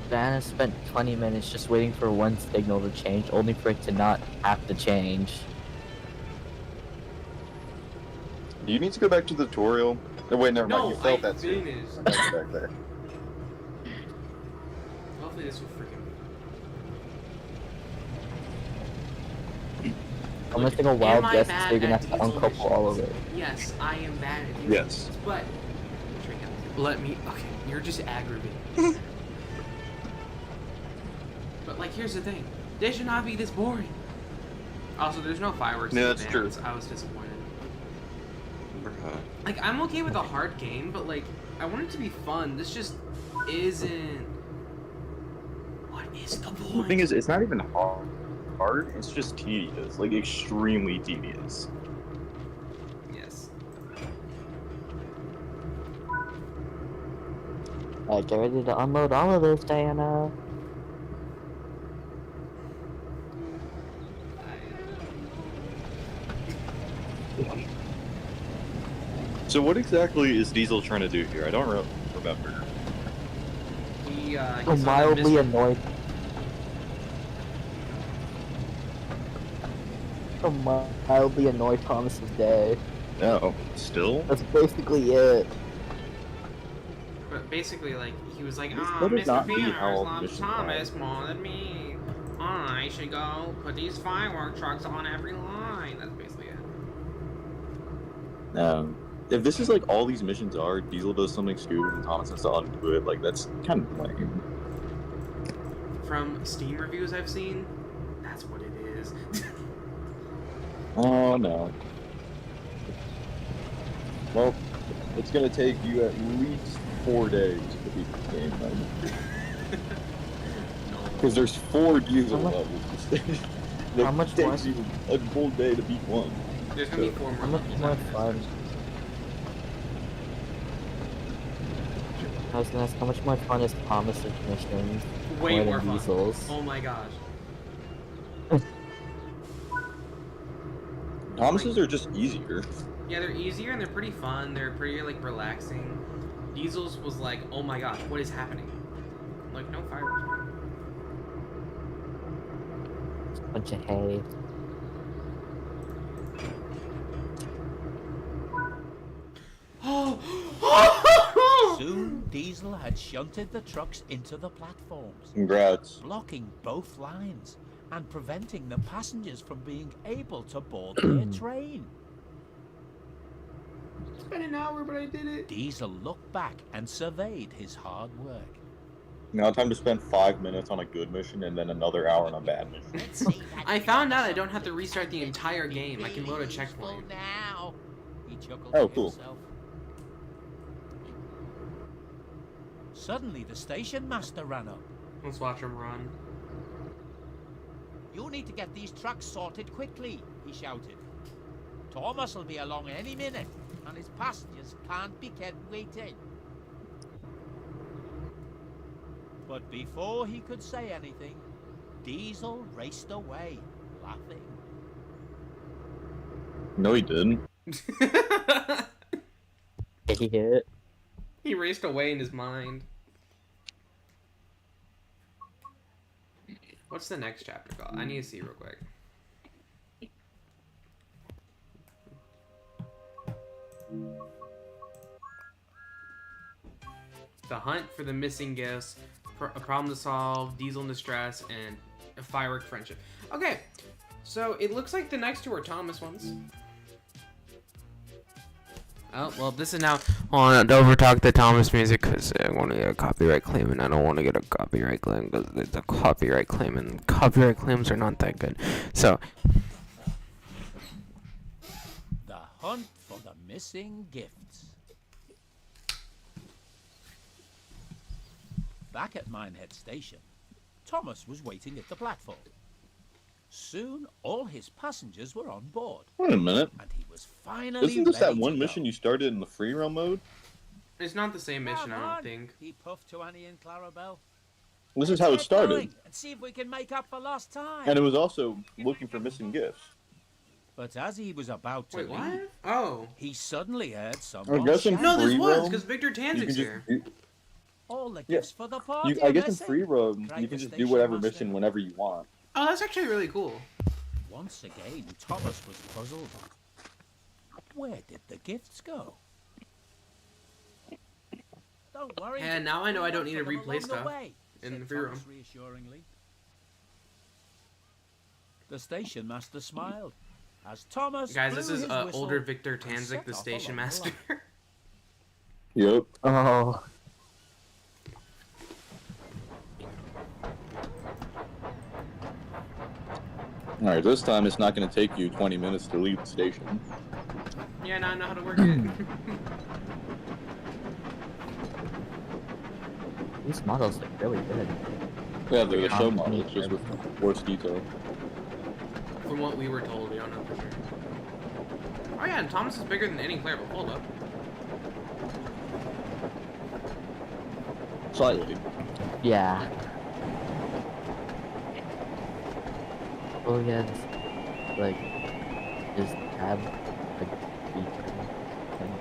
Diana spent 20 minutes just waiting for one signal to change, only for it to not have to change. Do you need to go back to the tutorial? No, wait, never mind. No, You failed I that too. finished. Back there. Hopefully this will freaking. I'm gonna take a wild Am I guess bad so you're gonna at have to diesel uncouple all of it. missions? Yes, I am bad at diesel Yes. missions, but let me. Okay, you're just aggravating. But like, here's the thing: they should not be this boring. Also, there's no fireworks. Yeah, in that's true. advance. I was disappointed. Like, I'm okay with a hard game, but like, I want it to be fun. This just isn't. What is the point? The thing is, it's not even hard. It's just tedious, like extremely tedious. Yes. Alright, get ready to unload all of this, Diana. So what exactly is Diesel trying to do here? I don't remember. He's I'm on the mildly mission. annoyed. I'm mildly annoyed Thomas's day. No, still? That's basically it. But basically, like, he was like, This ah, better Mr. not be Peters how loves missions Thomas more than me. I should go put these firework trucks on every line. That's basically it. If this is like all these missions are, Diesel does something stupid and Thomas has to undo it, like that's kind of lame. From Steam reviews I've seen, that's what it is. Oh no. Well, it's gonna take you at least 4 days to beat this game, right? Because there's 4 Diesel How much- levels. how much It takes more- you a full day to beat one. There's gonna be 4 more How much levels more after this. fun? I was gonna ask how much more fun is Thomas's missions? Way more more than fun. Diesel's? Oh my gosh. Thomas's are just easier. Yeah, they're easier and they're pretty fun. They're pretty, like, relaxing. Diesel's was like, oh my gosh, what is happening? Like, no fireworks. Bunch of hay. Soon, Diesel had shunted the trucks into the platforms, Congrats. blocking both lines and preventing the passengers from being able to board their train. It's been an hour, but I did it. Diesel looked back and surveyed his hard work. Now time to spend 5 minutes on a good mission and then another hour on a bad mission. I found out I don't have to restart the entire game. I can load a checkpoint. Now. He chuckled Oh, to cool. himself. Suddenly, the station master ran up. Let's watch him run. You need to get these trucks sorted quickly, he shouted. Thomas will be along any minute, and his passengers can't be kept waiting. But before he could say anything, Diesel raced away, laughing. No, he didn't. Did he hear it? He raced away in his mind. What's the next chapter called? I need to see real quick. The hunt for the missing gifts, a problem to solve, Diesel in distress, and a firework friendship. Okay, so it looks like the next two are Thomas ones. Oh, well, this is now on Don't Overtalk the Thomas music because I want to get a copyright claim and I don't want to get a copyright claim because it's a copyright claim and copyright claims are not that good. So, The hunt for the missing gifts. Back at Minehead Station, Thomas was waiting at the platform. Soon, all his passengers were on board, Wait a minute. and he was finally Isn't this that ready one to mission go. you started in the free roam mode? it's not the same mission, Come I on, don't think. he puffed to Annie and Clarabelle. This is how it Get started. going and see if we can make up for lost time. And it was also looking for missing gifts. But as he was about to Wait, leave, what? Oh. he suddenly heard some I guess in No, this free was roam, because Victor you Tanzik's can here. just, all the Yeah. gifts for the party. I guess in missing. free roam, Cried you the can just do station whatever master. mission whenever you want. Oh, that's actually really cool. Once again, Thomas was puzzled. Where did the gifts go? Don't worry. And now I know I don't need to we'll look for replay them along stuff the way, in said the free Thomas reassuringly. The station master smiled as Thomas Guys, this blew is his whistle older Victor and Tanzik, set the off station along the master. line. Yep. Oh. Alright, this time it's not going to take you 20 minutes to leave the station. Yeah, now I know how to work it. These models look really good. Yeah, they're the show Um, models, just with worse detail. From what we were told, we don't know for sure. Oh yeah, and Thomas is bigger than any player, but hold up. Slightly. Yeah. Oh yeah, like, is tab like feature thing?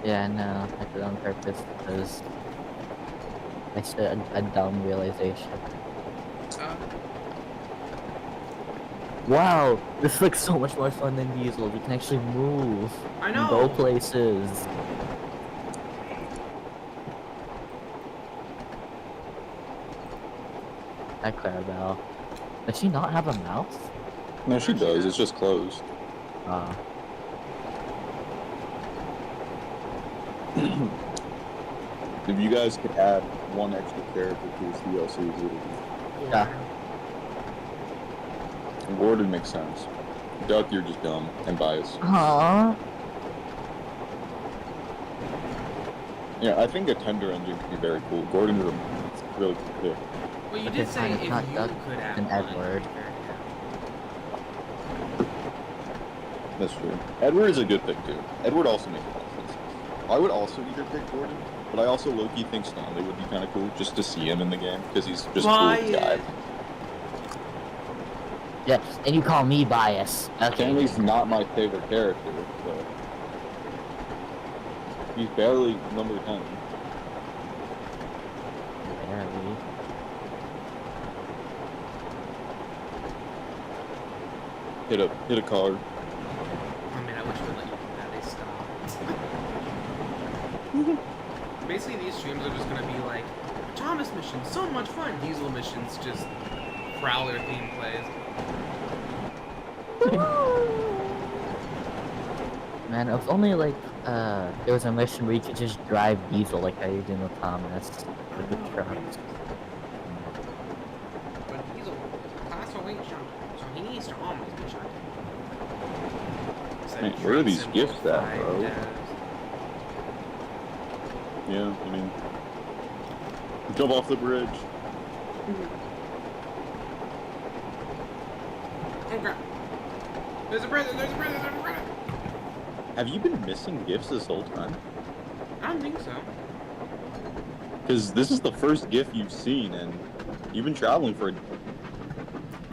Yeah, no, I did it on purpose because I said a dumb realization. Wow, this looks so much more fun than Diesel. You can actually move I and know. go places. That Clarabelle. Does she not have a mouth? No, she does, it's just closed. If you guys could add one extra character to this DLC, it would be. Yeah. Gordon makes sense. Duck, you're just dumb and biased. Aww. Yeah, I think a tender engine could be very cool. Gordon is a really cool pick. Well, you Okay, did say fine, if it's you not Duck could have and one. Edward. That's true. Edward is a good pick too. Edward also makes a lot of sense. I would also either pick Gordon, but I also low-key think Stanley would be kind of cool just to see him in the game because he's just a cool guy. Yeah, and you call me bias. Okay. Stanley's not my favorite character, but he's barely number 10. Barely. Hit a card. I mean, I wish we'd let you do that. They stopped. Basically, these streams are just gonna be like Thomas missions, so much fun. Diesel missions, just Prowler themed plays. Man, if only like there was a mission where you could just drive Diesel like how you're doing with Thomas with the trucks. But Diesel is a class of weight shunter, so he needs to always be shunting. Man, where are these gifts at, bro? Yeah, I mean, jump off the bridge. Oh crap. There's a prison, there's a prison, there's a prison! Have you been missing gifts this whole time? I don't think so. Because this is the first gift you've seen, and you've been traveling for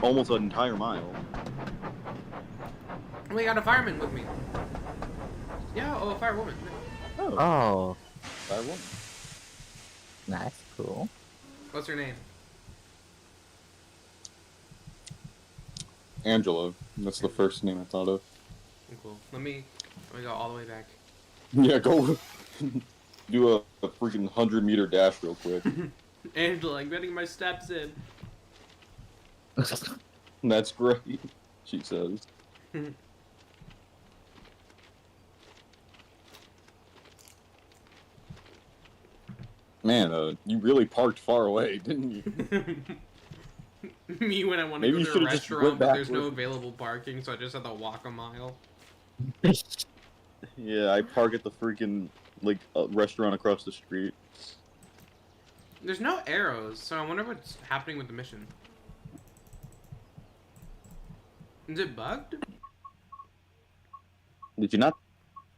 almost an entire mile. We got a fireman with me. Yeah, oh, a firewoman. Oh, Firewoman. that's cool. What's her name? Angela. That's the first name I thought of. Oh, cool. Let me go all the way back. Yeah, go do a freaking 100-meter dash real quick. Angela, I'm getting my steps in. That's great, she says. Man, you really parked far away, didn't you? Me when I want to Maybe go you to a should've just restaurant, went but there's no backwards. available parking, so I just have to walk a mile. Yeah, I park at the freaking, like, restaurant across the street. There's no arrows, so I wonder what's happening with the mission. Is it bugged? Did you not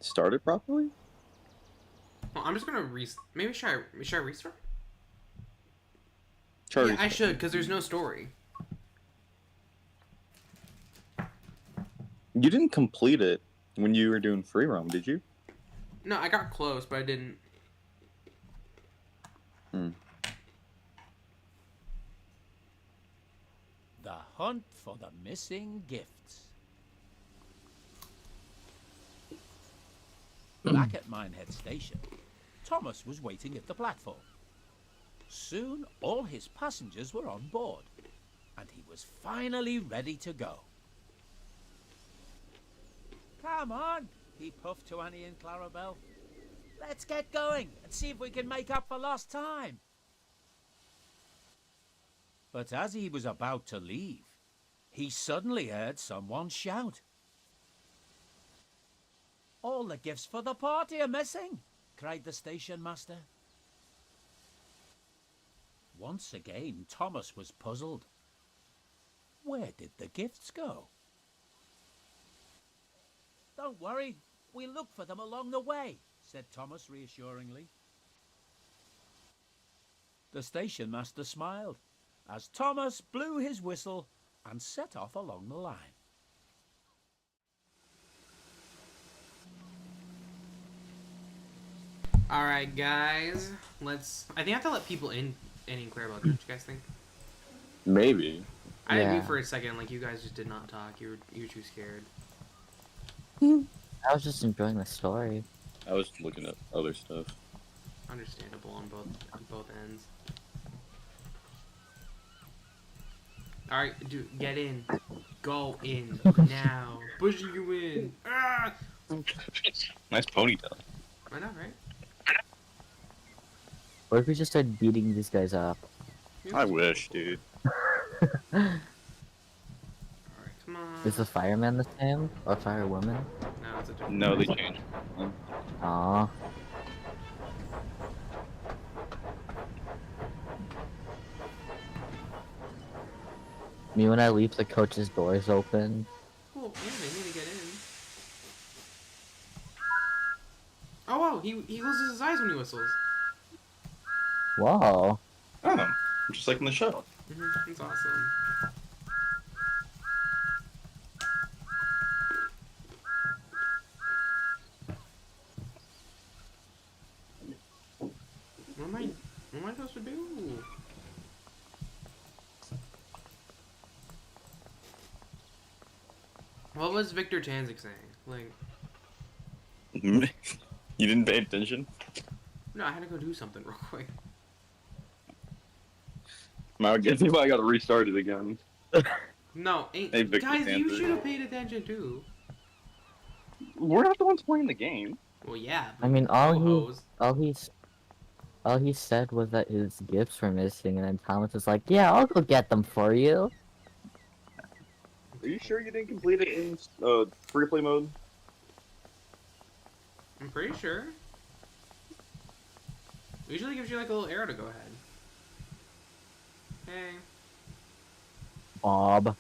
start it properly? Well, I'm just gonna maybe should I restart? Try Yeah, I restart. should, because there's no story. You didn't complete it when you were doing free roam, did you? No, I got close, but I didn't. The hunt for the missing gifts. Back at Minehead Station, Thomas was waiting at the platform. Soon, all his passengers were on board, and he was finally ready to go. Come on, he puffed to Annie and Clarabelle. Let's get going and see if we can make up for lost time. But as he was about to leave, he suddenly heard someone shout. All the gifts for the party are missing, cried the station master. Once again, Thomas was puzzled. Where did the gifts go? Don't worry, we'll look for them along the way, said Thomas reassuringly. The station master smiled as Thomas blew his whistle and set off along the line. Alright, guys. I think I have to let people in Annie and Clarabelle. Don't you guys think? Maybe. I didn't Yeah. mute for a second, like you guys just did not talk. You were too scared. I was just enjoying the story. I was looking at other stuff. Understandable on both ends. Alright, dude, get in. Go in now. Pushing you in. Ah! Nice ponytail. I know, right? What if we just started beating these guys up? I wish, dude. Alright, come on. Is the fireman the same? Or firewoman? No, it's a different No, they person. changed. Aww. Me when I leave the coach's doors open. Cool, yeah, they need to get in. Oh wow, he closes his eyes when he whistles. Whoa. Oh, just like in the show. That's awesome. What am I supposed to do? What was Victor Tanzik saying? Like, You didn't pay attention? no, I had to go do something real quick. I guess I gotta restart it again. No, Hey, Victor guys, you Tanzik. should have paid attention too. We're not the ones playing the game. Well, yeah. I mean, all ho-hos. he said was that his gifts were missing, and then Thomas was like, "Yeah, I'll go get them for you." Are you sure you didn't complete it in free play mode? I'm pretty sure. Usually gives you like a little arrow to go ahead. Hey. Bob.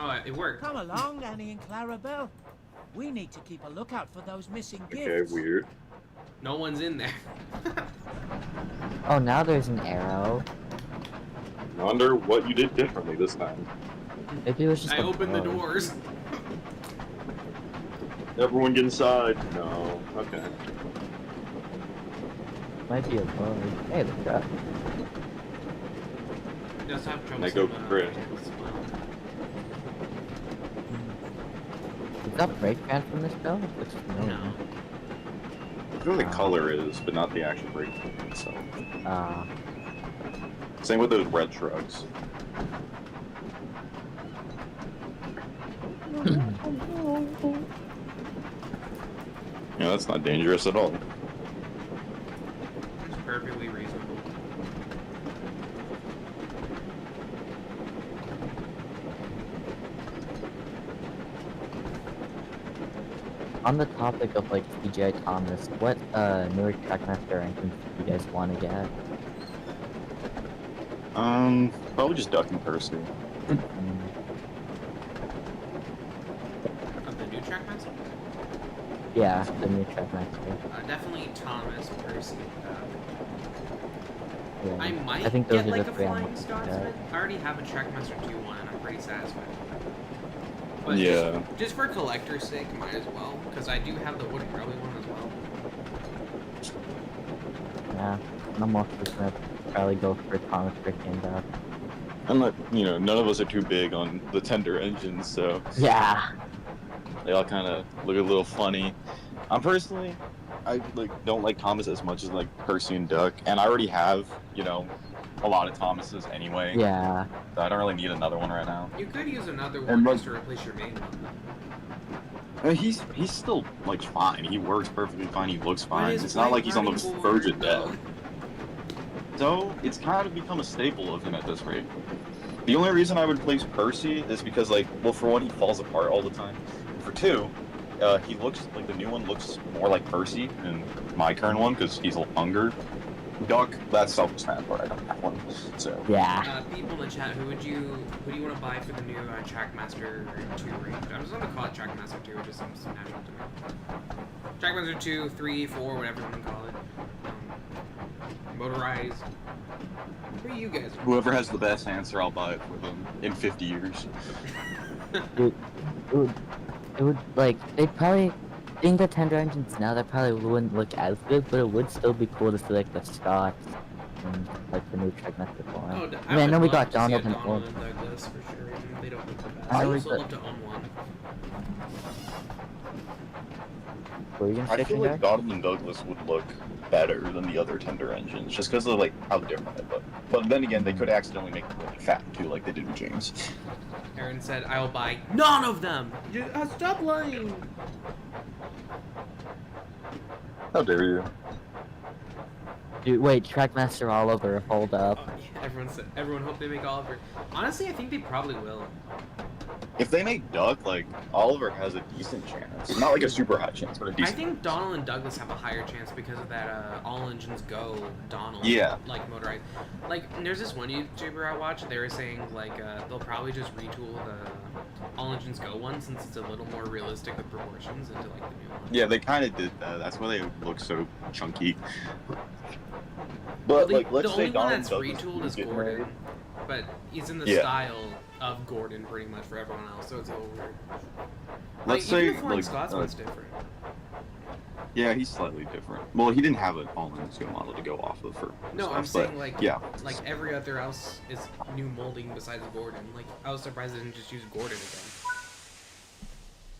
Oh, it worked. Come along, Annie and Clarabelle. We need to keep a lookout for those missing Okay, gifts. weird. No one's in there. Oh, now there's an arrow. I wonder what you did differently this time. Maybe it was just I a opened the bug. doors. Everyone get inside. No. Okay. Might be a bug. Hey, look at that. Just have trouble. I go seeing, Chris. as well. Is that break band from this show? Looks familiar. No. I know the color is, but not the actual break itself. Ah. Same with those red trucks. Yeah, that's not dangerous at all. It's perfectly reasonable. On the topic of like CGI Thomas, what newer Trackmaster rankings do you guys want to get? Probably just Duck and Percy. Of the new Trackmaster? Yeah, the new Trackmaster. Definitely Thomas, Percy. Yeah. I might I think those get are like the a three I'm Flying looking Scotsman. at. I already have a Trackmaster 2 one, and I'm pretty satisfied with that. But Yeah. just for collector's sake, might as well, because I do have the Wooden Railway one as well. Yeah, I'm also gonna probably go for Thomas, Ricky, and Duck. I'm not, none of us are too big on the tender engines, so Yeah. they all kind of look a little funny. I'm personally, I don't like Thomas as much as like Percy and Duck, and I already have, a lot of Thomases anyway. Yeah. So I don't really need another one right now. You could use another one And just to replace your main one. I mean, he's still fine. He works perfectly fine. He looks fine. his It's not like he's on the white running verge of board, though. death. So it's kind of become a staple of him at this rate. The only reason I would place Percy is because, for one, he falls apart all the time. And for two, he looks like the new one looks more like Percy than my current one because he's longer. Duck, that's self-explanatory. I don't have one. So Yeah. People in the chat, who do you want to buy for the new Trackmaster 2 range? I'm just gonna call it Trackmaster 2. It just seems natural to me. Trackmaster 2, 3, 4, whatever you want to call it. Motorized. Who are you guys? whoever has the best answer, I'll buy it for them in 50 years. Dude, it would they probably, being the tender engines now, that probably wouldn't look as good, but it would still be cool to see like the Scots and like the new Trackmaster form. Oh, I mean, I know we would got love to see a Donald and Donald and Douglas for sure. Even if they don't look the best. I I would- also love to own one. Were you gonna I say feel Jack? like Donald and Douglas would look better than the other tender engines, just because of how different it looked. But then again, they could accidentally make them really fat too, like they did with James. Aaron said, "I'll buy none of them." Stop lying. How dare you? Dude, wait, Trackmaster Oliver, hold up. Oh, yeah, everyone hope they make Oliver. Honestly, I think they probably will. If they make Duck, Oliver has a decent chance. Not like a super high chance, but a I decent. think Donald and Douglas have a higher chance because of that all engines go Donald. Yeah. Motorized. There's this one YouTuber I watch. They were saying they'll probably just retool the all engines go one since it's a little more realistic with proportions into the new one. Yeah, they kind of did that. That's why they look so chunky. But the let's only say one Donald that's Douglas retooled is get Gordon, married. but he's in the Yeah. style of Gordon pretty much for everyone else, so it's a little weird. Let's even say the Flying Scotsman's different. Yeah, he's slightly different. Well, he didn't have an all-in skill model to go off of for. No, stuff, I'm but saying yeah. every other else is new molding besides Gordon. I was surprised they didn't just use Gordon again.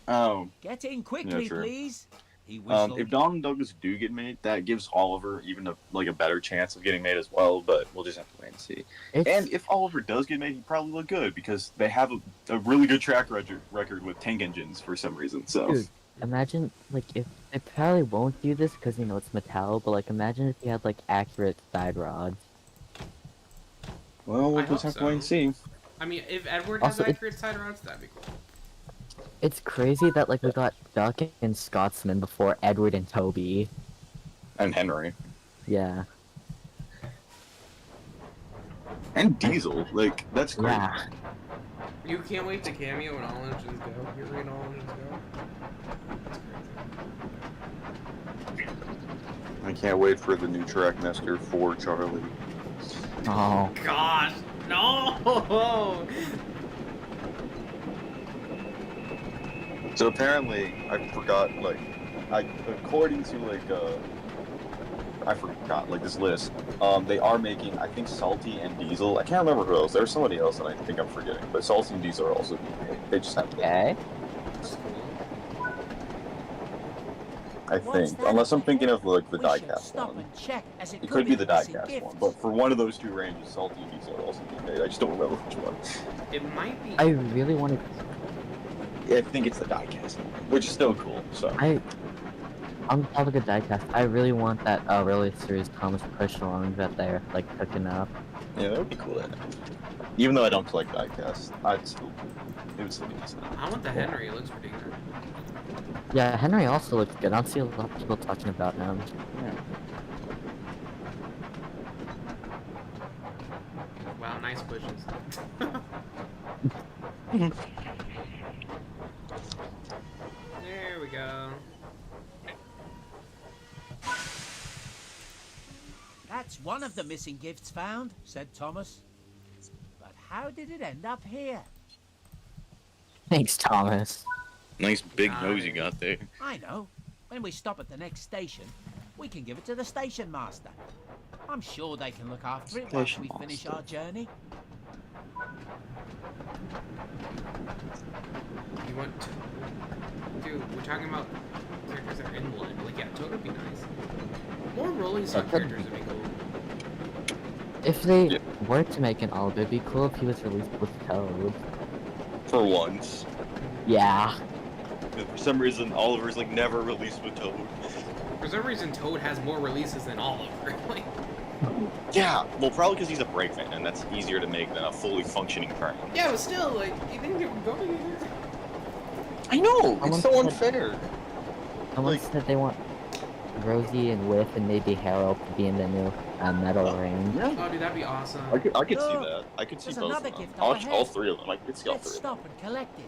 Oh, Get in quickly, Yeah, true. please. He whistled. if Donald and Douglas do get made, that gives Oliver even a better chance of getting made as well. But we'll just have to wait and see. It's, And if Oliver does get made, he probably look good because they have a really good track record with tank engines for some reason. So Dude, imagine, if they probably won't do this because, it's metal, but, imagine if you had, accurate side rods. well, we'll I just hope have to wait and so. see. I mean, if Edward has Also, accurate side rods, that'd be cool. It's crazy that, we got Duck and Scotsman before Edward and Toby. And Henry Yeah. and Diesel, that's crazy. Yeah. You can't wait to cameo when all engines go. You're reading all engines go. I can't wait for the new Trackmaster for Charlie. Oh. Gosh, no! So apparently, I forgot, like, according to, like, I forgot, like, this list, they are making, I think, Salty and Diesel. I can't remember who else. There's somebody else that I think I'm forgetting, but Salty and Diesel are also being made. They just have to. Okay. I What's think. that Unless I'm up thinking ahead? of, like, the We should diecast stop one. and check, as It could be the missing diecast gifts. one, but for one of those two ranges, Salty and Diesel are also being made. I just don't remember which one. It might be. I really wanted. I think it's the diecast one, which is still cool, so. On the topic of diecast, I really want that early series Thomas push along that they're like cooking up. Yeah, that would be cool. Even though I don't collect diecast, I'd still. It would still be nice. I want the Henry. It looks pretty good. Yeah, Henry also looks good. I don't see a lot of people talking about him. Wow, nice pushes. There we go. That's one of the missing gifts found, said Thomas. But how did it end up here? Thanks, Thomas. Nice big Got nose it. you got there. I know. When we stop at the next station, we can give it to the station master. I'm sure they can look after it once Station we finish master. our journey. You want to... Dude, we're talking about characters that are in one. Like, yeah, Toad would be nice. More rolling stock characters would be cool. If they Yeah. were to make an Oliver, it'd be cool if he was released with Toad. For once. Yeah. For some reason, Oliver's like never released with Toad. For some reason, Toad has more releases than Oliver. Like, Yeah, well, probably because he's a break fan, and that's easier to make than a fully functioning brand. yeah, but still, like, you think they're going either? I know, it's so unfair. Someone Like- said they want Rosie and Whiff and maybe Harold to be in the new metal range. Yeah, Oh, dude, that'd be awesome. I could see Look, that. I could see there's both another of them. gift All up ahead. three of them. I could see all Let's three of them. stop and collect it.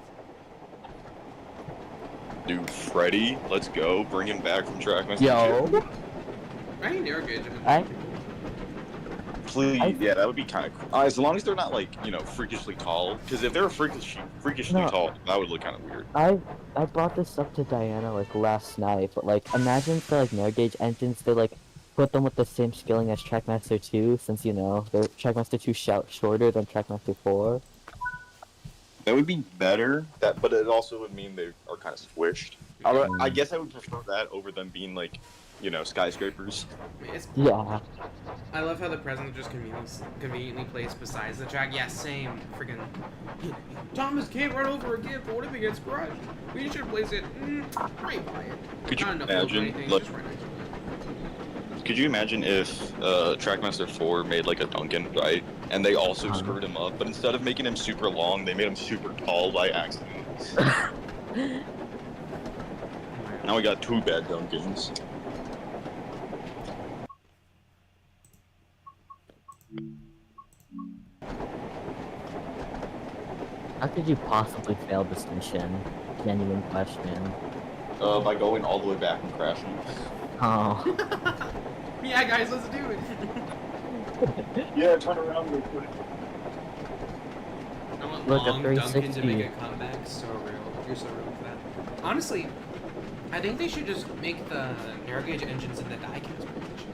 Dude, Freddy, let's go. Bring him back from Trackmaster. Yo. I need narrow gauge. Please, yeah, that would be kind of cool. As long as they're not like, freakishly tall. Because if they were freakishly No. tall, that would look kind of weird. I brought this up to Diana like last night, but like imagine for like narrow gauge engines they like put them with the same scaling as Trackmaster 2, since they're Trackmaster 2 shorter than Trackmaster 4. That would be better. But it also would mean they are kind of squished. I guess I would prefer that over them being like, skyscrapers. It's, Yeah. I love how the president just conveniently placed besides the track. Yeah, same. Friggin' Thomas can't run over a gift. What if it gets crushed? We should place it right by it. Could you Not enough load or imagine, anything, like- just right next to it. Could you imagine if Trackmaster 4 made like a Duncan, right? And they also screwed him up, but instead of making him super long, they made him super tall by accident. Now we got two bad Duncans. How could you possibly fail this mission? Genuine question. By going all the way back and crashing. Oh. Yeah, guys, let's do it. Yeah, turn around real quick. I want Look, a long Duncan to 360. make a comeback. So real. You're so real for that. Honestly, I think they should just make the narrow gauge engines in the diecast range.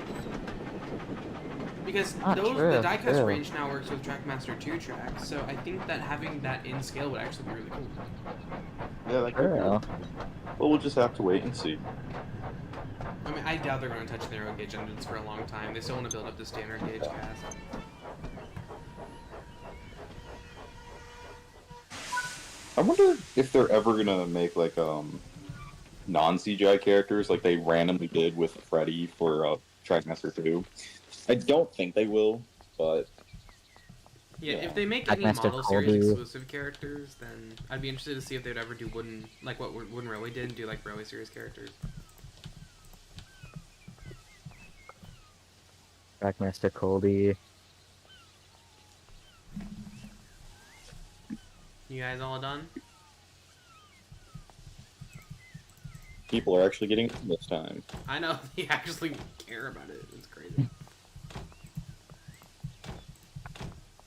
Because the diecast true. range now works with Trackmaster 2 tracks, so I think that having that in scale would actually be really cool. Yeah, that could be. Girl. Well, we'll just have to wait and see. I mean, I doubt they're going to touch narrow gauge engines for a long time. They still want to build up the standard gauge cast. I wonder if they're ever gonna make like non-CGI characters like they randomly did with Freddy for Trackmaster 2. I don't think they will, but Yeah, Yeah. if they make any Trackmaster model series Colby. exclusive characters, then I'd be interested to see if they'd ever do wooden, like what Wooden Railway did, and do like Railway series characters. Trackmaster Colby. You guys all done? People are actually getting it this time. I know they actually care about it. It's crazy.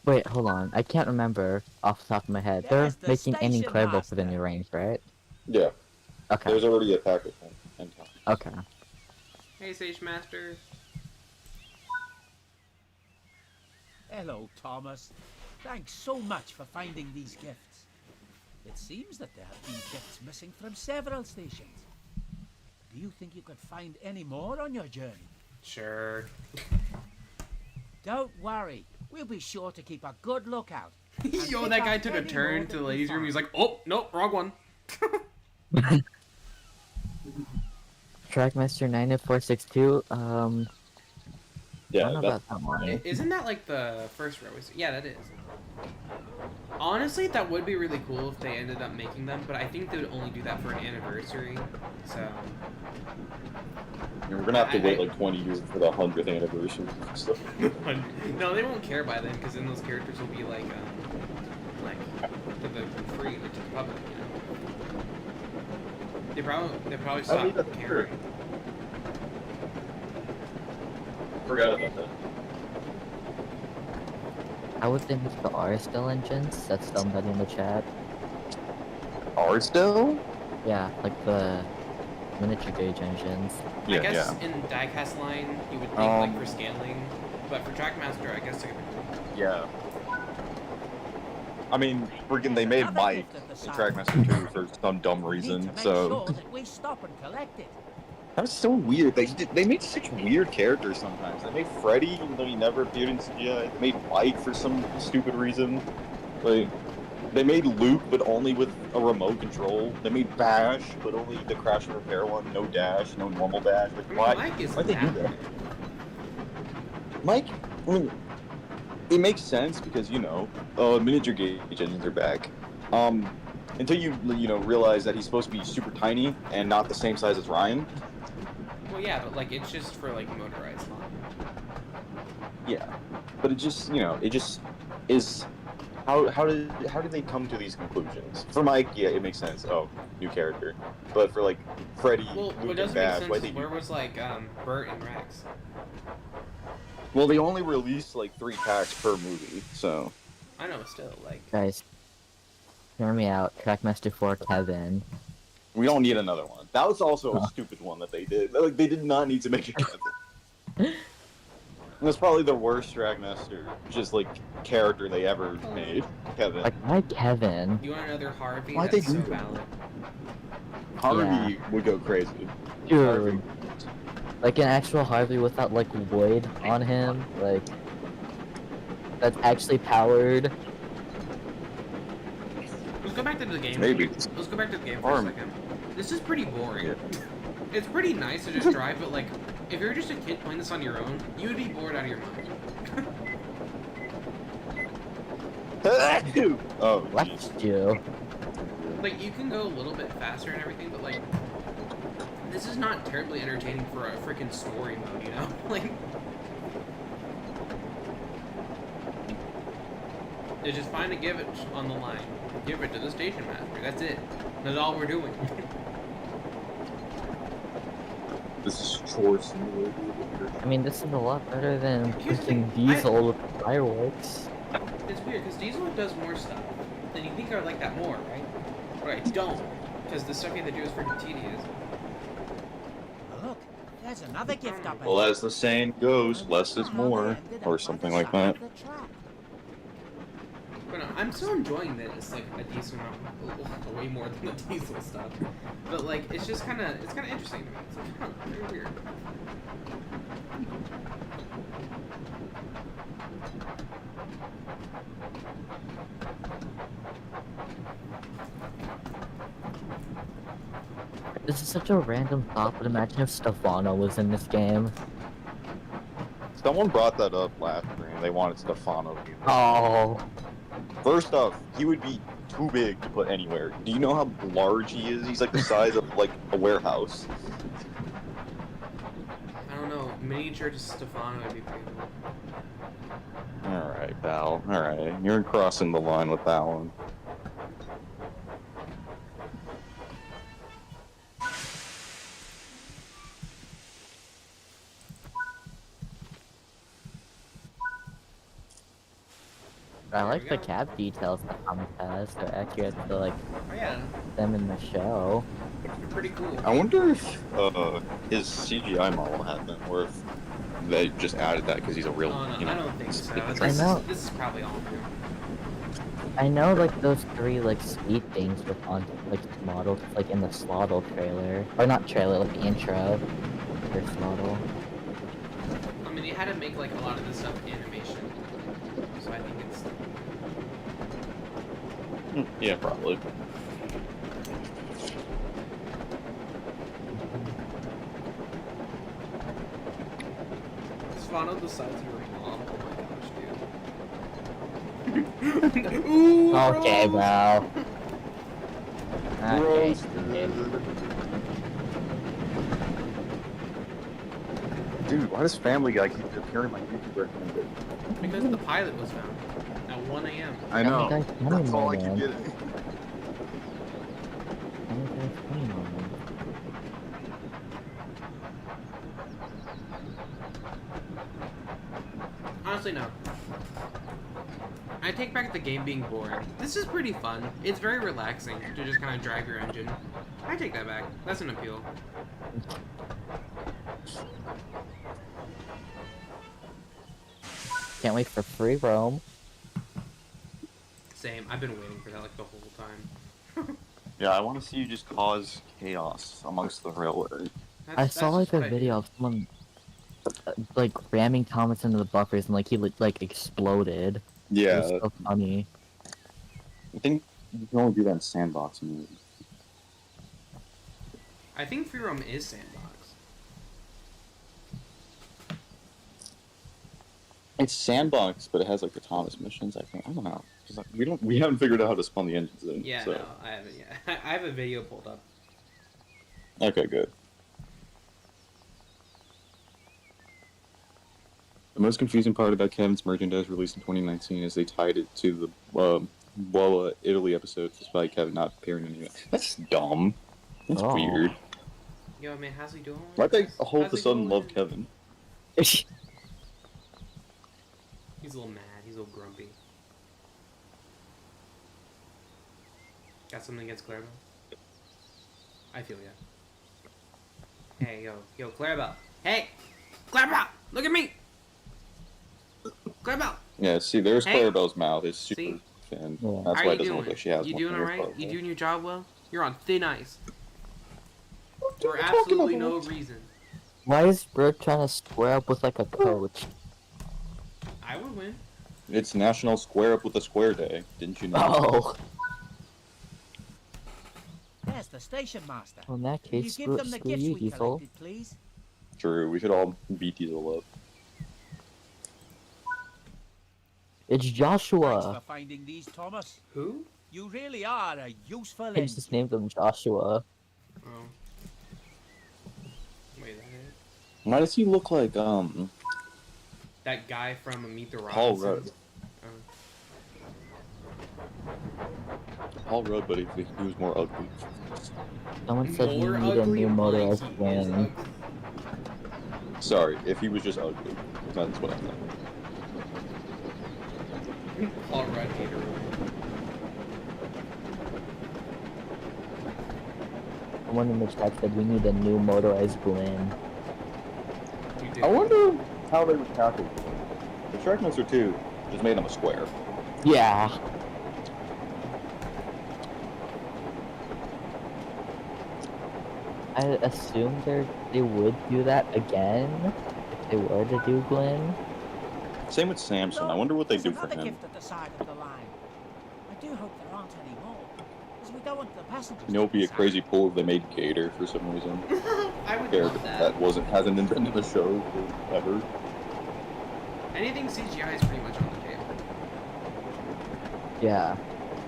Wait, hold on. I can't remember off the top of my head. They're Yes, the making any station playable master. within your range, right? Yeah, Okay. there's already a pack of them. Okay. Hey, Sage Master. Hello, Thomas. Thanks so much for finding these gifts. It seems that there have been gifts missing from several stations. Do you think you could find any more on your journey? Sure. Don't worry. We'll be sure to keep a good lookout. and Yo, pick that up guy took a any turn more to the that we ladies' room. find. He's like, oh, nope, wrong one. Trackmaster 90462. I Yeah, don't know that's about that one. Isn't that like the first row? Yeah, that is. Honestly, that would be really cool if they ended up making them, but I think they would only do that for an anniversary. So. We're gonna have to wait like 20 years for the 100th anniversary. So. No, they won't care by then, because then those characters will be like to the free to the public. You know? They probably stop that's caring. Forgot about that. I would think it's the R still engines. That's somebody in the chat. Are still? Yeah, like the miniature gauge engines. I guess in diecast line you would think like for scaling, but for Trackmaster, I guess. Yeah. I mean, freaking, they made Mike in Trackmaster 2 for some dumb We need reason, to make so... sure that we stop and collect it. That's so weird. They made such weird characters sometimes. They made Freddy, even though he never appeared in CGI. They made Mike for some stupid reason. Like, they made Luke, but only with a remote control. They made Bash, but only the crash and repair one. No dash, no normal dash. Like, why? Mike isn't Why'd they do that that? Mike, I mean, it makes sense because, you know, miniature gauge engines are back. Until you realize that he's supposed to be super tiny and not the same size as Ryan. Well, yeah, but like it's just for like motorized line. Yeah, but it just, it just is. How did they come to these conclusions? For Mike, yeah, it makes sense. Oh, new character. But for like Freddy, Well, Luke, what and doesn't make Bash, sense why is they? where was like Bert and Rex? Well, they only released like 3 packs per movie, so. I know, still like. Guys, hear me out. Trackmaster 4 Kevin. We don't need another one. That was also a stupid one that they did. Like, they did not need to make it. That's probably the worst Trackmaster, just like character they ever made. Kevin. Like, why Kevin? You want another Harvey? Why'd That's they so do that? valid. Harvey would go crazy. Dude. Like an actual Harvey without like wood on him. Like, that's actually powered. Let's go back to the game. Maybe. Let's go back to the game for a second. This is pretty boring. Yeah. It's pretty nice to just drive, but like, if you're just a kid playing this on your own, you would be bored out of your mind. Oh, jeez. Left you. Like, you can go a little bit faster and everything, but like, this is not terribly entertaining for a freaking story mode, you know? Like, it's just fine to give it on the line. Give it to the station master. That's it. That's all we're doing. This is chore simulator. I mean, this is a lot better than Here's the thing, freaking Diesel with fireworks. It's weird, because Diesel does more stuff. And you think I would like that more, right? But I don't. Because the stuff you have to do is freaking tedious. Look, there's another gift up Well, ahead. as the saying goes, less is more, or something like that. But no, I'm still enjoying this, like, a decent amount, way more than the Diesel stuff. But, like, it's just kind of, it's kind of interesting to me. It's like, huh, very weird. This is such a random thought, but imagine if Stefano was in this game. Someone brought that up last stream. They wanted Stefano to be there. Oh. First off, he would be too big to put anywhere. Do you know how large he is? He's like the size of like a warehouse. I don't know, miniature to Stefano would be pretty cool. Alright, pal. Alright. You're crossing the line with that one. I There like we the go. cab details the Thomas has. They're accurate to like Oh yeah, them in the show. they're pretty cool. I wonder if his CGI model had them, or if they just added that because he's a real, Oh no, you know. I don't think so. different I know. This is probably all new. I know like those 3 like speed things with on like models like in the Slottle trailer. Or not trailer, like the intro for Slottle. I mean, you had to make like a lot of this stuff animation, so I think it's. Yeah, probably. Svano decides you're a mom. Oh my gosh, dude. Ooh, Okay, Rose! bro. Okay. Dude, why does Family Guy keep appearing my YouTube recommendation? Because the pilot was found at 1 a.m. I Family know. Guy's funny, That's all I keep man. getting. Family Guy's funny, man. Honestly, no. I take back the game being boring. This is pretty fun. It's very relaxing to just kind of drive your engine. I take that back. That's an appeal. Can't wait for free roam. Same. I've been waiting for that like the whole time. Yeah, I want to see you just cause chaos amongst the railway. I saw like a video of someone like ramming Thomas into the buffers and like he like exploded. It Yeah, was so funny. I think you can only do that in sandbox mode. I think free roam is sandbox. It's sandbox, but it has like the Thomas missions. I think I don't know. 'Cause, like, we haven't figured out how to spawn the engines in. Yeah, so. no, I haven't yet. I have a video pulled up. Okay, good. The most confusing part about Kevin's merchandise released in 2019 is they tied it to the Italy episode, despite Kevin not appearing in it. That's dumb. That's Oh. weird. Yo, man, how's he doing? Why'd they all of How's a he sudden doing? love Kevin? He's a little mad. He's a little grumpy. Got something against Clarabelle? I feel ya. Hey, yo, Clarabelle. Hey! Clarabelle! Look at me! Clarabelle! Yeah, see, there's Hey. Clarabelle's mouth. It's super See? thin. Yeah. That's How why you it doesn't doing? look like she has You one. doing There's alright? You Clarabelle. doing your job well? You're on thin ice. For are you talking absolutely no about? reason. Why is Brooke trying to square up with like a coach? I would win. It's National Square Up with a Square Day. Didn't you know? Oh. There's the station master. Well, in that Can you case, give screw, them the screw gifts you, we Diesel. collected, please? True, we should all beat Diesel up. It's Thanks Joshua. for finding these, Thomas. Who? You really are a useful I engine. just named him Joshua. Oh. Wait, that it? Why does he look like, That guy from Meet the Paul Robinsons? Rudd? Paul Rudd, but if he was more ugly. Someone said he More needed a ugly? new motorized Like, he is wing. ugly. Sorry, if he was just ugly. That's what I meant. Paul Rudd hater. Someone in the chat said we need a new motorized Glen. You did. I wonder how they would tackle it. The Trackmaster 2 just made him a square. Yeah. I assume they would do that again if they were to do Glen. Same with Samson. I wonder what they There's do for another him. gift at the side of the line. I do hope there aren't any more, because we don't want the passengers. You know, it'd be a to crazy pull if they made Gator for some reason. I would Character love that. that hasn't been in the show ever. Anything CGI is pretty much on the table. Yeah.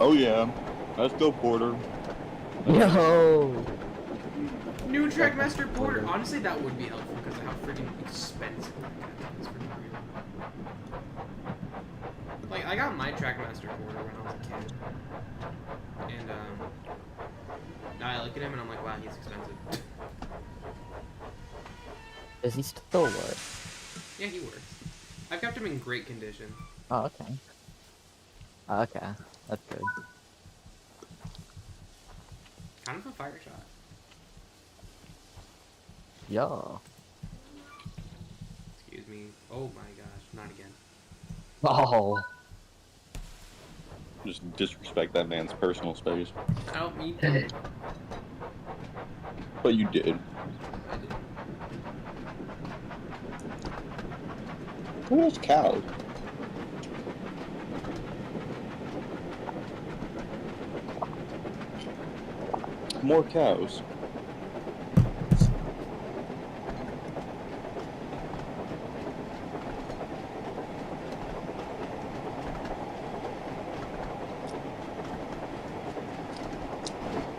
Oh yeah, let's go Porter. Yo. New Trackmaster Porter. Honestly, that would be helpful because of how freaking expensive that is for no reason. Like, I got my Trackmaster Porter when I was a kid. And, now I look at him and I'm like, wow, he's expensive. Does he still work? Yeah, he works. I've kept him in great condition. Oh, okay. Okay, that's good. Kind of a fire shot. Yo. Excuse me. Oh my gosh, not again. Oh. Just disrespect that man's personal space. I don't mean to. But you did. I did. Who has cows? More cows.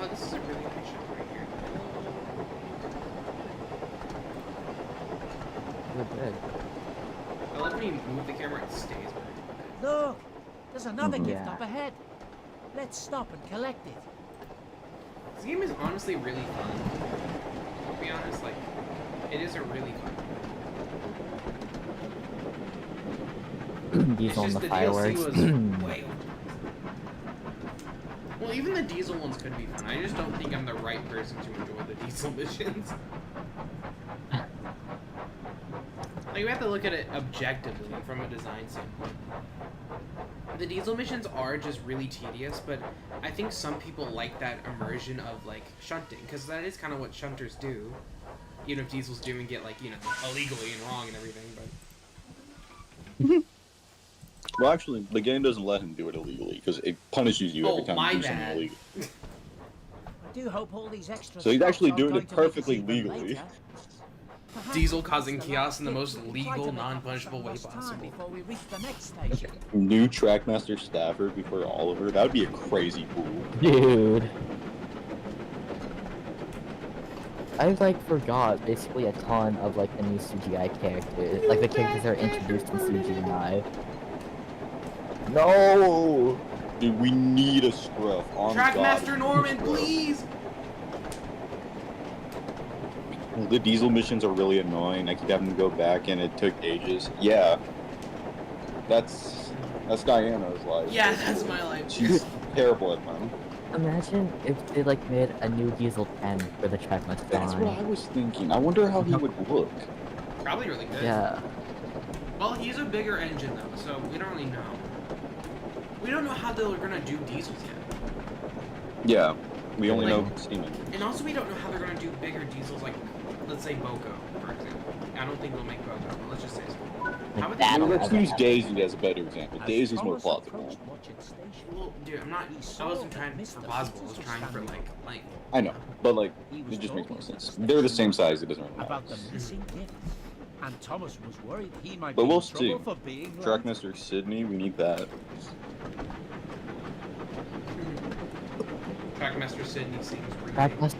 Oh, this is a really good shot right here. Good, good. I love when you move the camera, it stays back. Look, there's another Mhm. gift Yeah. up ahead. Let's stop and collect it. This game is honestly really fun. I'll be honest, like, it is a really fun game. These It's on just the the fireworks. DLC was way over. Well, even the diesel ones could be fun. I just don't think I'm the right person to enjoy the diesel missions. Like, we have to look at it objectively and from a design standpoint. The diesel missions are just really tedious, but I think some people like that immersion of, like, shunting, because that is kind of what shunters do. Even if diesels do and get, like, you know, illegally and wrong and everything, but... Well, actually, the game doesn't let him do it illegally because it punishes you every Oh, time my you do something bad. illegal. I do hope all these extra So he's stops actually aren't doing going it to make us perfectly even legally. later. Perhaps Diesel this causing is the chaos last in the hit most we can try legal, to make up for non-punishable some way lost time possible. Before we reach the next station. New Trackmaster Stafford before Oliver, that would be a crazy fool. Dude. I like forgot basically a ton of like the new CGI characters, like the characters that are introduced in CGI. No. Dude, we need a scruff. On Trackmaster God, Norman, scruff. please! The diesel missions are really annoying. I keep having to go back, and it took ages. Yeah, that's Diana's life. Yeah, that's my life. She's terrible at them. Imagine if they like made a new Diesel 10 for the Trackmaster That's what I line. was thinking. I wonder how he would look. Probably really good. Yeah. Well, he's a bigger engine, though, so we don't really know. We don't know how they're gonna do diesels yet. Yeah, we only Like- know steam engines. And also, we don't know how they're gonna do bigger diesels, like, let's say Boko, for example. I don't think they'll make Boko, but let's just say so. How would they that do or Let's other use apps. Daisy as a better example. As Daisy's more Thomas plausible. approached Watchet Station, Well, dude, I'm not. I wasn't trying for plausible. I was trying for like. I know, but like, he was it just makes more talking sense. They're the same size. It doesn't really matter. about the missing gift, and Thomas was worried he might But be we'll in trouble see. for being late. Trackmaster Sydney, we need that. Trackmaster Sydney seems really. Trackmaster.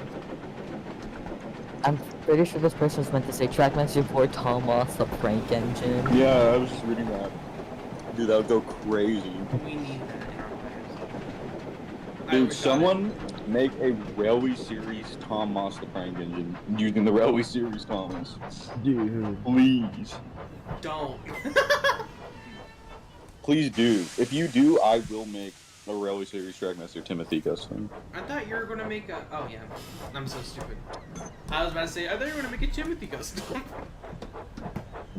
I'm pretty sure this person was meant to say Trackmaster 4 Thomas, the prank engine. Yeah, I was just reading that. Dude, that would go crazy. We need that in our lives. I Dude, wish I- someone make a Railway Series Tom Moss the prank engine using the Railway Series Thomas. Dude. Please. Don't. Please do. If you do, I will make a Railway Series Trackmaster Timothy custom. I thought you were gonna make a. Oh yeah, I'm so stupid. I was about to say I thought you were gonna make a Timothy custom.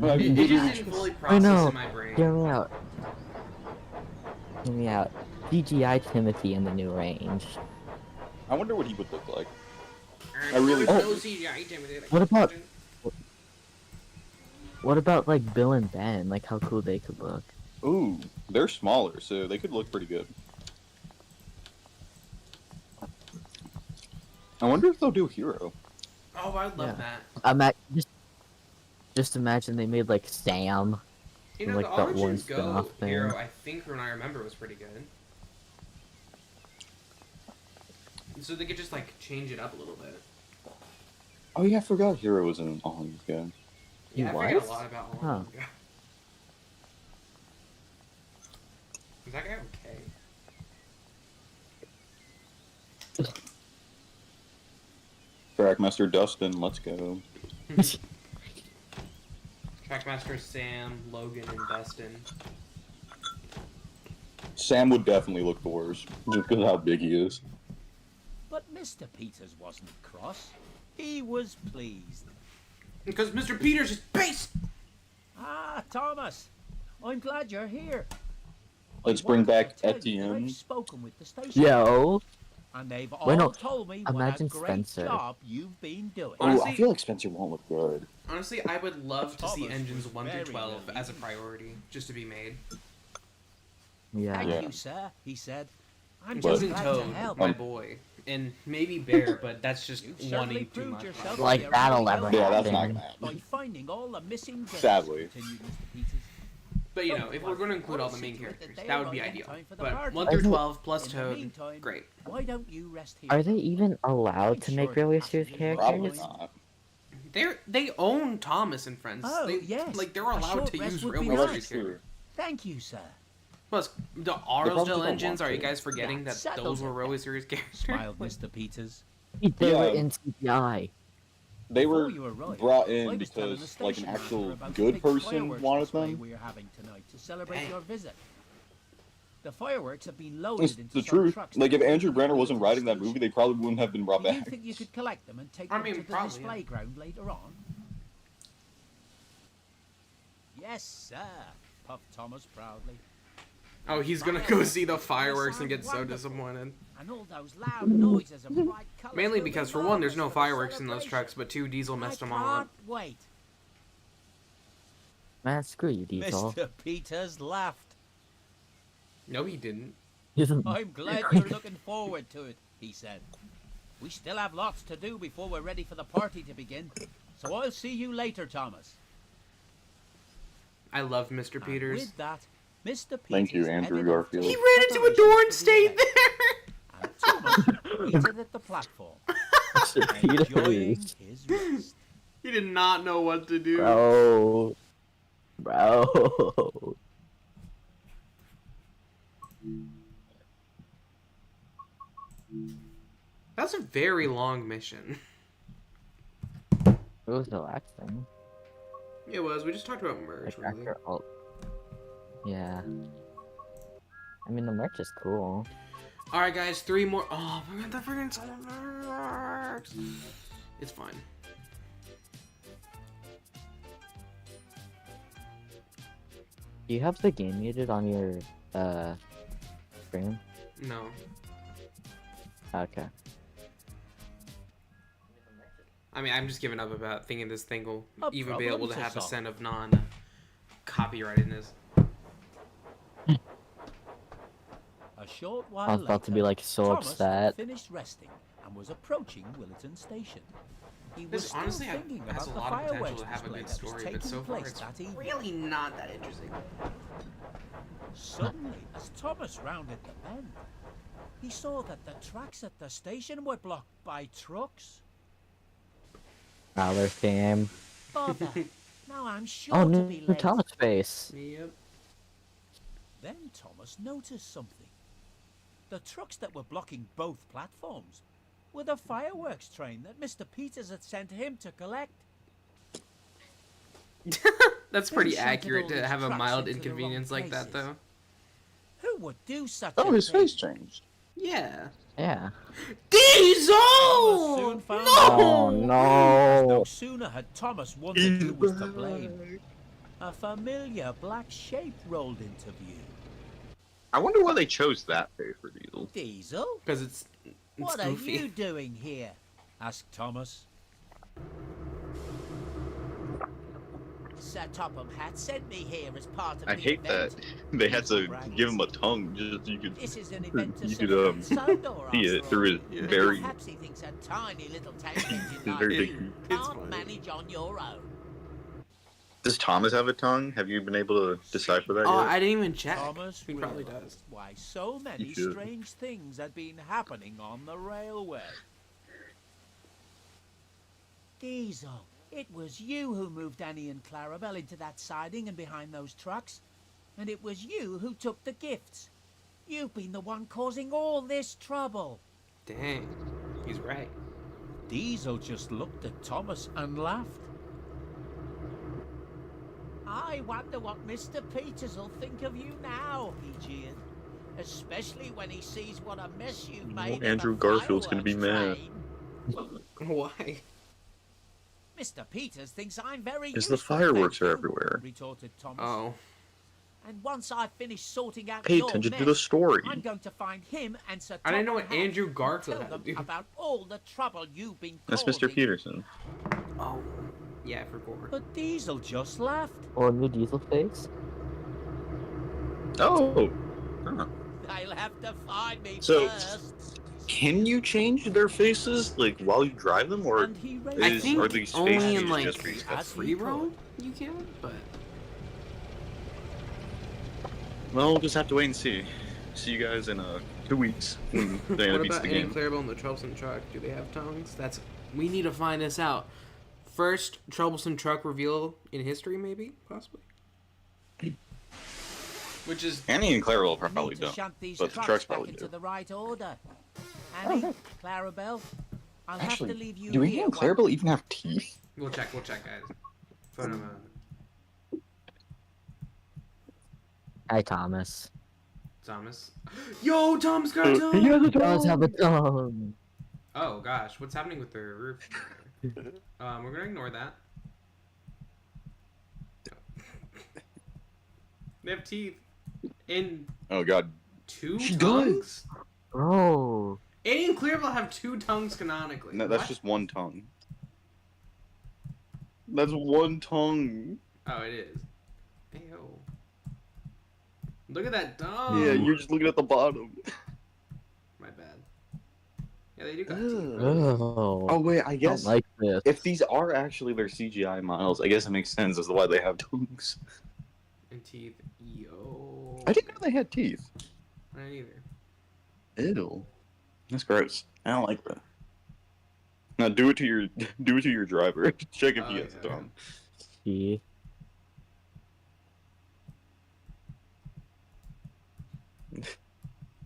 It just didn't fully I process know. in my brain. Hear me out. Hear me out. CGI Timothy in the new range. I wonder what he would look like. Alright, I really- there was Oh. no CGI Timothy. Like, What about- What about like Bill and Ben? Like how cool they could look. Ooh, they're smaller, so they could look pretty good. I wonder if they'll do Hero. Oh, I'd love Yeah. that. Just imagine they made like Sam. You know, like the that Origins one Go spin-off thing. hero, I think from what I remember, was pretty good. So they could just like change it up a little bit. Oh yeah, I forgot Hero was in All Hands Go. Yeah, I What? forget a lot about all Huh. of them. Is that guy okay? Trackmaster Dustin, let's go. Trackmaster Sam, Logan, and Dustin. Sam would definitely look the worst, just because of how big he is. But Mr. Peters wasn't cross. He was pleased. Because Mr. Peters is based. Ah, Thomas, I'm glad you're here. Let's I bring wanted back to tell you that Etienne. I've spoken with the station. Yo. And they've all Wait, no, told me what a imagine great Spencer. job you've been doing. Oh, I Honestly- feel like Spencer won't look good. Honestly, I would love to see Thomas engines was 1 through very 12 as a relieved. priority, just to be made. Yeah. Thank Yeah. you, sir, he said. I'm But- just Chosen glad Toad, to help. my boy. And maybe Bear, but that's just You've certainly wanting too proved much. yourself Like, to be a that'll really never well Yeah, that's happen. not gonna happen. by finding all the missing discs, Sadly. continued Mr. Peters. But you know, if we're going to include all the main characters, that would be ideal. But party. 1 through Isn't- 12 plus In the Toad, meantime, great. Why don't you rest here? Are they even allowed to I'm make sure Railway the Series passengers Probably characters? not. They own Thomas and Friends. Oh, they, yes. Like, they're A allowed short to rest use would be Railway Well, Series that's true. characters. Thank you, sir. Plus, the probably Aurosdale don't engines, want are you to. guys forgetting that That those settles were it. Railway Series characters? Smiled Mr. Peters. They were Yeah. in CPI. They were Before you arrived, brought I in was telling the because like an station master actual about the good big person fireworks wanted display them. we're having tonight to celebrate Dang. your visit. The fireworks have been loaded It's into the some truth. trucks Like to if take Andrew to the Brenner wasn't Bulletin writing that movie, station. they probably wouldn't have been brought Do you back. think you could collect them and take I them mean, to the probably, display yeah. ground later on? Yes, sir, puffed Thomas proudly. Oh, he's gonna go see the fireworks and get so disappointed. And all those loud noises and bright colours Mainly will be because, for one, there's no marvellous for the fireworks in those celebration. trucks, but two, Diesel messed them all I up. can't wait. Man, screw you, Diesel. Mr. Peters laughed. No, he didn't. I'm glad you're looking forward to it, he said. We still have lots to do before we're ready for the party to begin. So I'll see you later, Thomas. I love Mr. And Peters. with that, Mr. Peters Thank you, Andrew headed off to Garfield. He make ran into a door and preparations for the stayed event, there! And Thomas waited at the platform, enjoying Peters. his rest. He did not know what to do. Bro. That's a very long mission. It was relaxing. It was. We just talked about merch, Like really. after all. Yeah. I mean, the merch is cool. Alright, guys, 3 more. Oh, we got the freaking fireworks. It's fine. Do you have the game muted on your screen? No. Okay. I mean, I'm just giving up about thinking this thing will A even be problem able to to have a solve. scent of non-copyrightedness. A short while I was about to be later, like so Thomas had upset. finished resting and was approaching Willerton Station. He was This still honestly thinking has about a the lot of potential fireworks to have a display good that was story, taking but so far place it's that evening. really not that interesting. Suddenly, as Thomas rounded the bend, he saw that the tracks at the station were blocked by trucks. Prowler fam. Bother! Now I'm sure Oh, to no, be late. Thomas face. Yep. Then Thomas noticed something. The trucks that were blocking both platforms were the fireworks train that Mr. Peters had sent him to collect. That's Then pretty shunted accurate all to these have a trucks mild into the wrong inconvenience like that, places. though. Who would do such Oh, a his thing? face changed. Yeah. Yeah. Diesel! Soon found No! Oh No no. sooner had Thomas wondered who was to blame. A familiar black shape rolled into view. I wonder why they chose that pay for Diesel. Diesel? Because it's What goofy. are you doing here? Asked Thomas. Sir Topham Hatt sent me here as part of I the hate that event. they had to Bragged. give him a tongue just so you could This is an event to you could, celebrate Sundor, see after it through his all. Yeah. And very perhaps he thinks a tiny little tank engine his like very you big. It's can't funny. manage on your own. Does Thomas have a tongue? Have you been able to decipher that Oh, yet? I didn't even check. Thomas He probably realized does. why so many He should. strange things had been happening on the railway. Diesel, it was you who moved Annie and Clarabelle into that siding and behind those trucks. And it was you who took the gifts. You've been the one causing all this trouble. Dang. He's right. Diesel just looked at Thomas and laughed. I wonder what Mr. Peters will think of you now, he jeered. Especially when he sees what a mess you've Oh, made Andrew of the Garfield's gonna be fireworks mad. train. Why? Mr. Peters thinks I'm very Because useful. the fireworks thank are you," everywhere. retorted Thomas. Oh. And once I've finished sorting out Pay your attention mess, to the story. I'm going to find him and Sir I didn't know Topham what Hatt Andrew and Garfield tell had to them do. about all the trouble you've been That's causing. Mr. Peterson. Oh. Yeah, for four. But Diesel just left. Or new Diesel face. Oh. Huh. They'll have to find me So- first. Can you change their faces like while you drive them, or And he I is think are these only face in changes like just for you? as he free could. roam you can, but Well, we'll just have to wait and see. See you guys in 2 weeks when Diana what beats about the Annie game. Clarabelle and the Troublesome Truck? Do they have tongues? We need to find this out. First Troublesome Truck reveal in history, maybe, possibly. Which is Annie and Clarabelle We probably need to don't, shunt these but the trucks trucks back probably into do. the right order. Annie, Clarabelle, I'll have to leave you do Annie here and while- Clarabelle even have teeth? we'll check, guys. Put 'em Hi, Thomas. Thomas. Yo, Tom's got a tongue. has a Does have a tongue. Oh gosh, what's happening with the roof? We're gonna ignore that. They have teeth in Oh god. two She tongues. Bro. Annie and Clarabelle have two tongues canonically. No, that's What? just one tongue. That's one tongue. Oh, it is. Ew. Look at that tongue. Yeah, you're just looking at the bottom. My bad. Yeah, they do got teeth. Oh. Oh wait, I I don't guess like this. if these are actually their CGI models, I guess it makes sense as to why they have tongues. And teeth. Yo. I didn't know they had teeth. I don't either. Ew. That's gross. I don't like that. Now do it to your driver. Check if he Oh, has a yeah. tongue. She.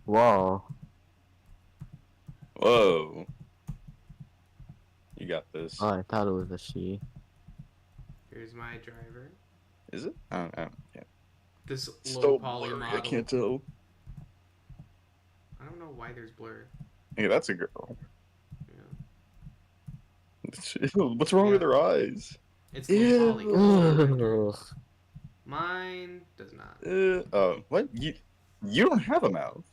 Whoa. Whoa. You got this. Oh, I thought it was a she. Here's my driver. Is it? I don't know. Yeah. This So low poly blurry, model. I can't tell. I don't know why there's blur. Hey, that's a girl. Yeah. What's wrong with Yeah. her eyes? It's low poly. Ugh. Mine does not. Oh, what? You don't have a mouth.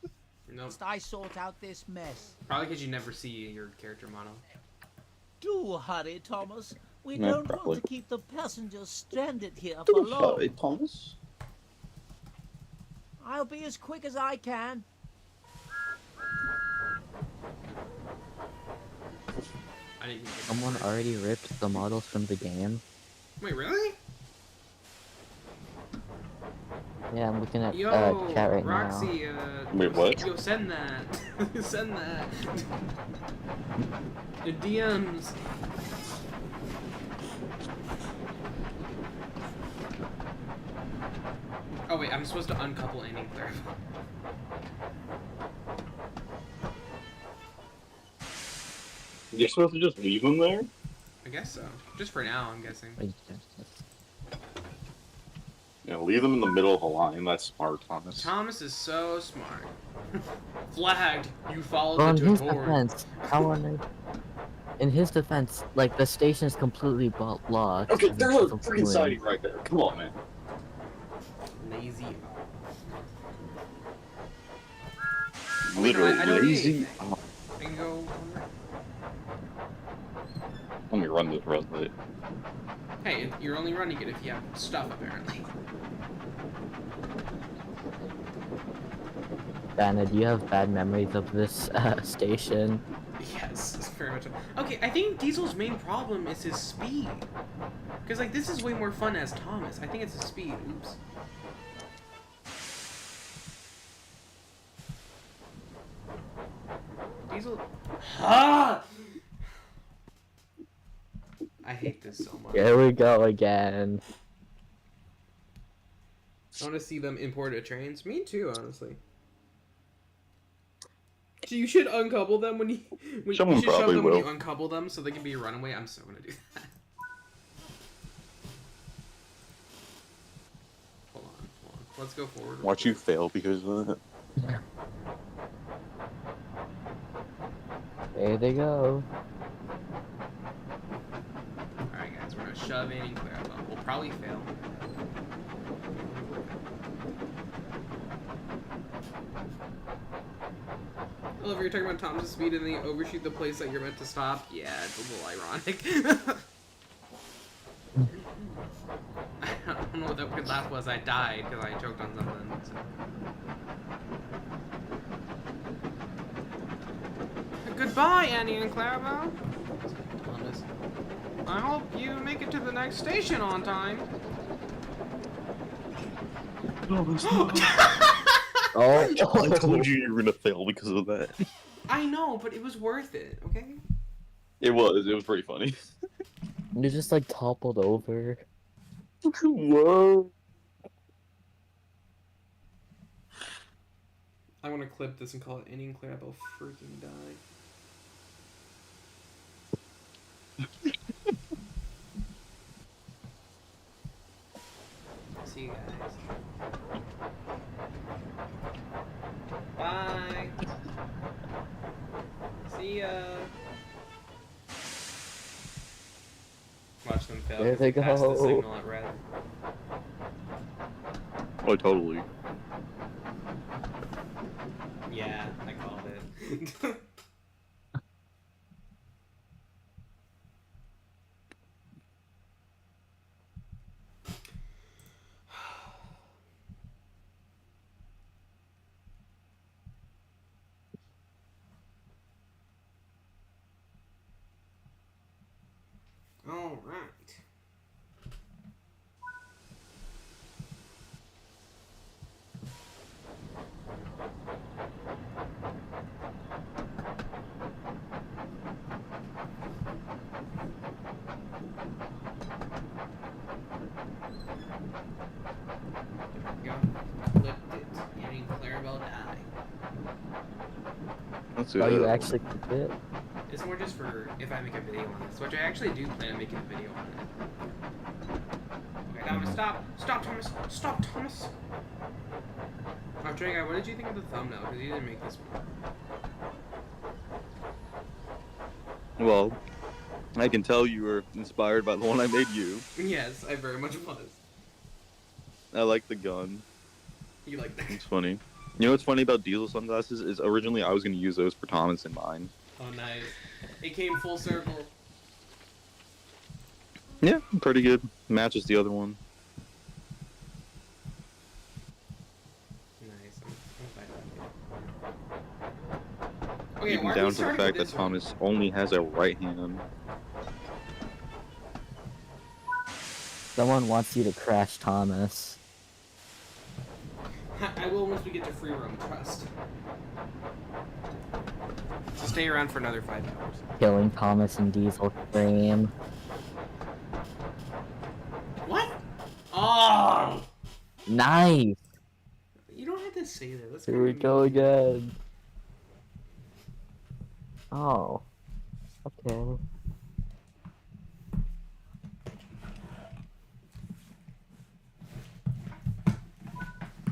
Nope. Must I sort out this mess? Probably because you never see your character model. Do hurry, Thomas. We Yeah, don't probably. want to keep the passengers stranded here for long. Thomas. I'll be as quick as I can. I didn't even get Someone already ripped the models from the game. Wait, really? Yeah, I'm looking at Yo, chat right Roxy, Wait, what? Yo, send that. Send that. The DMs. Oh wait, I'm supposed to uncouple Annie and Clarabelle. You're supposed to just leave them there? I guess so. Just for now, I'm guessing. now. Yeah, leave them in the middle of the line. That's smart, Thomas. Thomas is so smart. Flagged. You followed Well, in the his tutorial. defense, in his defense, like the station is completely blocked. Okay, and there's a it's freaking open. siding right there. Come on, man. Lazy. Literally I don't need lazy. anything. Oh, I can go one way. let me run this red light. Hey, you're only running it if you have stuff, apparently. Dana, do you have bad memories of this station? Yes, it's very much. Okay, I think Diesel's main problem is his speed. Because, like, this is way more fun as Thomas. I think it's his speed. Oops. Diesel. Ah! I hate this so much. Here we go again. I want to see them imported trains. Me too, honestly. So you should uncouple them when you. Someone you should shove probably them when you will. uncouple them so they can be a runaway. I'm so gonna do that. Hold on. Let's go forward. real Watch you quick. fail because of that. There they go. Alright, guys, we're gonna shove in and clear up. We'll probably fail. I love you're talking about Thomas's speed and then you overshoot the place that you're meant to stop. Yeah, it's a little ironic. I don't know what that weird laugh was. I died because I choked on something. So. Goodbye, Annie and Clarabelle. Thomas. I hope you make it to the next station on time. Oh, I told you were gonna fail because of that. I know, but it was worth it, okay? It was pretty funny. You just like toppled over. Whoa. I want to clip this and call it Annie and Clarabelle freaking die. See you guys. Bye. See ya. Watch them fail. There they Pass the go. signal at red. Oh, totally. Yeah, I called it. All right. There we go. Flipped it. Annie and Clarabelle die. That's Oh, you good. actually clipped it? It's more just for if I make a video on this, which I actually do plan on making a video on it. Okay, Thomas, stop! Stop, Thomas! Stop, Thomas! Oh, Trey Guy, what did you think of the thumbnail? Because you didn't make this one. Well, I can tell you were inspired by the one I made you. Yes, I very much was. I like the gun. You like that? It's funny. You know what's funny about Diesel sunglasses is originally I was gonna use those for Thomas in mine. Oh, nice. It came full circle. Yeah, pretty good. Matches the other one. Nice. I'm glad. Okay, Even why are down we to the starting fact with that this one? Thomas only has a right hand. Someone wants you to crash Thomas. I will once we get to free roam, trust. So stay around for another 5 hours. Killing Thomas and Diesel frame. What? Oh! Nice! You don't have to say that. That's Here we kinda go mean. again. Oh. Okay.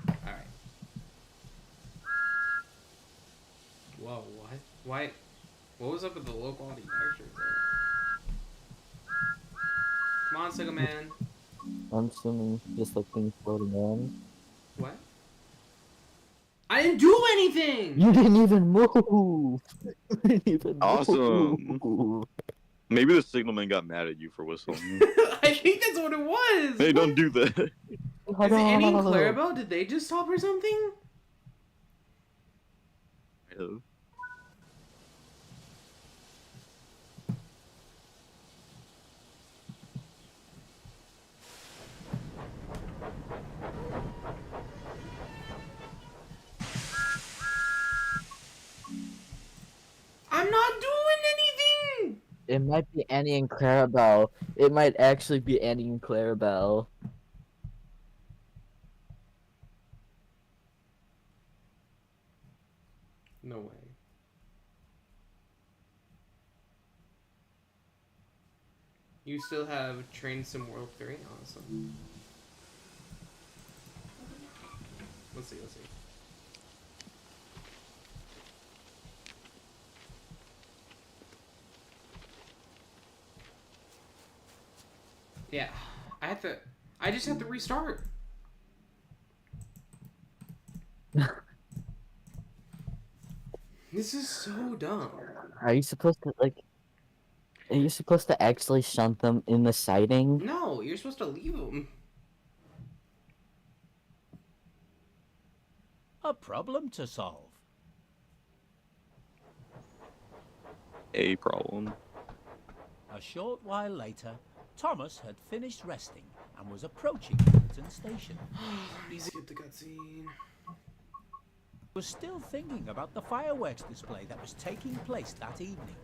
Alright. Whoa, what? Why? What was up with the low quality textures there? Come on, Sigma Man. I'm assuming just like things floating in. What? I didn't do anything! You didn't even move! You didn't even Awesome. move! Maybe the signalman got mad at you for whistling. I think that's what it was! Hey, don't do that. Is it Annie and Clarabelle? Did they just stop or something? I'm not doing anything! It might be Annie and Clarabelle. It might actually be Annie and Clarabelle. No way. You still have Train Sim World 3? Awesome. Let's see, let's see. Yeah, I just have to restart. This is so dumb. Are you supposed to Are you supposed to actually shunt them in the siding? No, you're supposed to leave them. A problem to solve. A problem. A short while later, Thomas had finished resting and was approaching Milton Station. Let me skip the cutscene. He was still thinking about the fireworks display that was taking place that evening.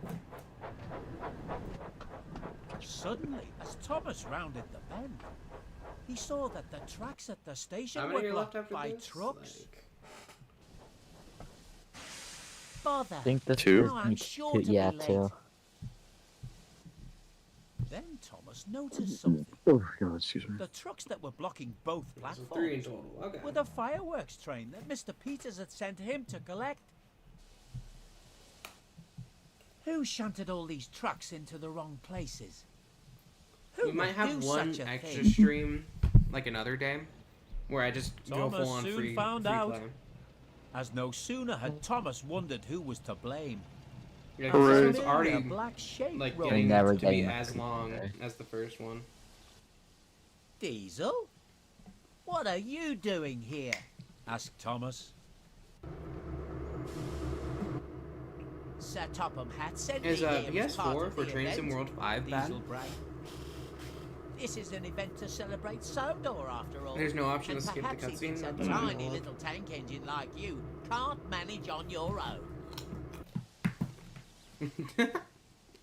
Suddenly, as Thomas rounded the bend, he saw that the tracks at the station How were many are left blocked after by this? trucks. Like... Bother! I think the Two? Now I'm sure to yeah, be late. two. Then Thomas noticed something. Oh God, excuse me. The trucks that were blocking both So 3 in platforms total. Okay. were the fireworks train that Mr. Peters had sent him to collect. Who shunted all these trucks into the wrong places? Who We might would have do one such a extra thing? stream, like another day, where I just go Thomas full on soon free found free out. play. As no sooner had Thomas wondered who was to blame. Yeah, A 'cause this Hooray. one's familiar already black shape like rolled getting never to be getting as long there. as the first one. Diesel? What are you doing here? Asked Thomas. Sir Topham had sent Is me here as part PS4 of for the Train Sim event. World 5 bad? Diesel bragged. This is an event to celebrate Sodor after all. There's no option and to skip the perhaps it thinks cutscene? a That's tiny odd. little tank engine like you can't manage on your own.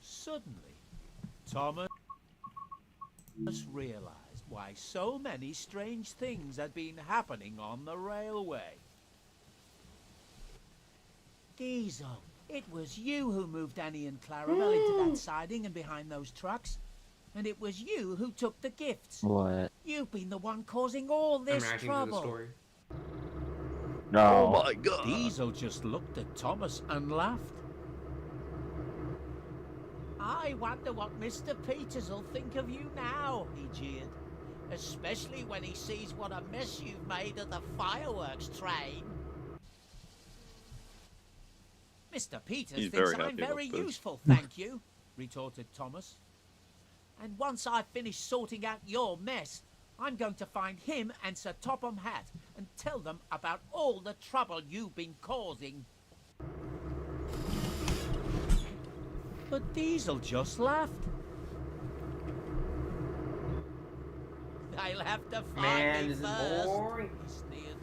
Suddenly, Thomas realized why so many strange things had been happening on the railway. Diesel, it was you who moved Annie and Clarabelle into that siding and behind those trucks. And it was you who took the gifts. What? You've been the one causing all I'm this reacting to the trouble. story. No. Oh my God. Diesel just looked at Thomas and laughed. I wonder what Mr. Peters will think of you now, he jeered. Especially when he sees what a mess you've made of the fireworks train. Mr. Peters He's thinks very I'm happy about very this. useful, thank you, retorted Thomas. And once I've finished sorting out your mess, I'm going to find him and Sir Topham Hatt and tell them about all the trouble you've been causing. But Diesel just laughed. I'll have to find Man, me this is first, boring. he sneered.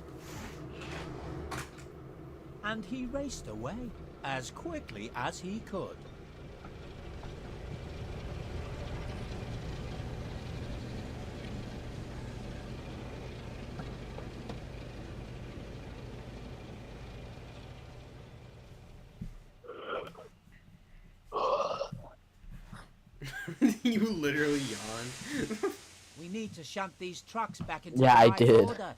And he raced away as quickly as he could. You literally yawned. We need to shunt these trucks back into Yeah, the I right did. order.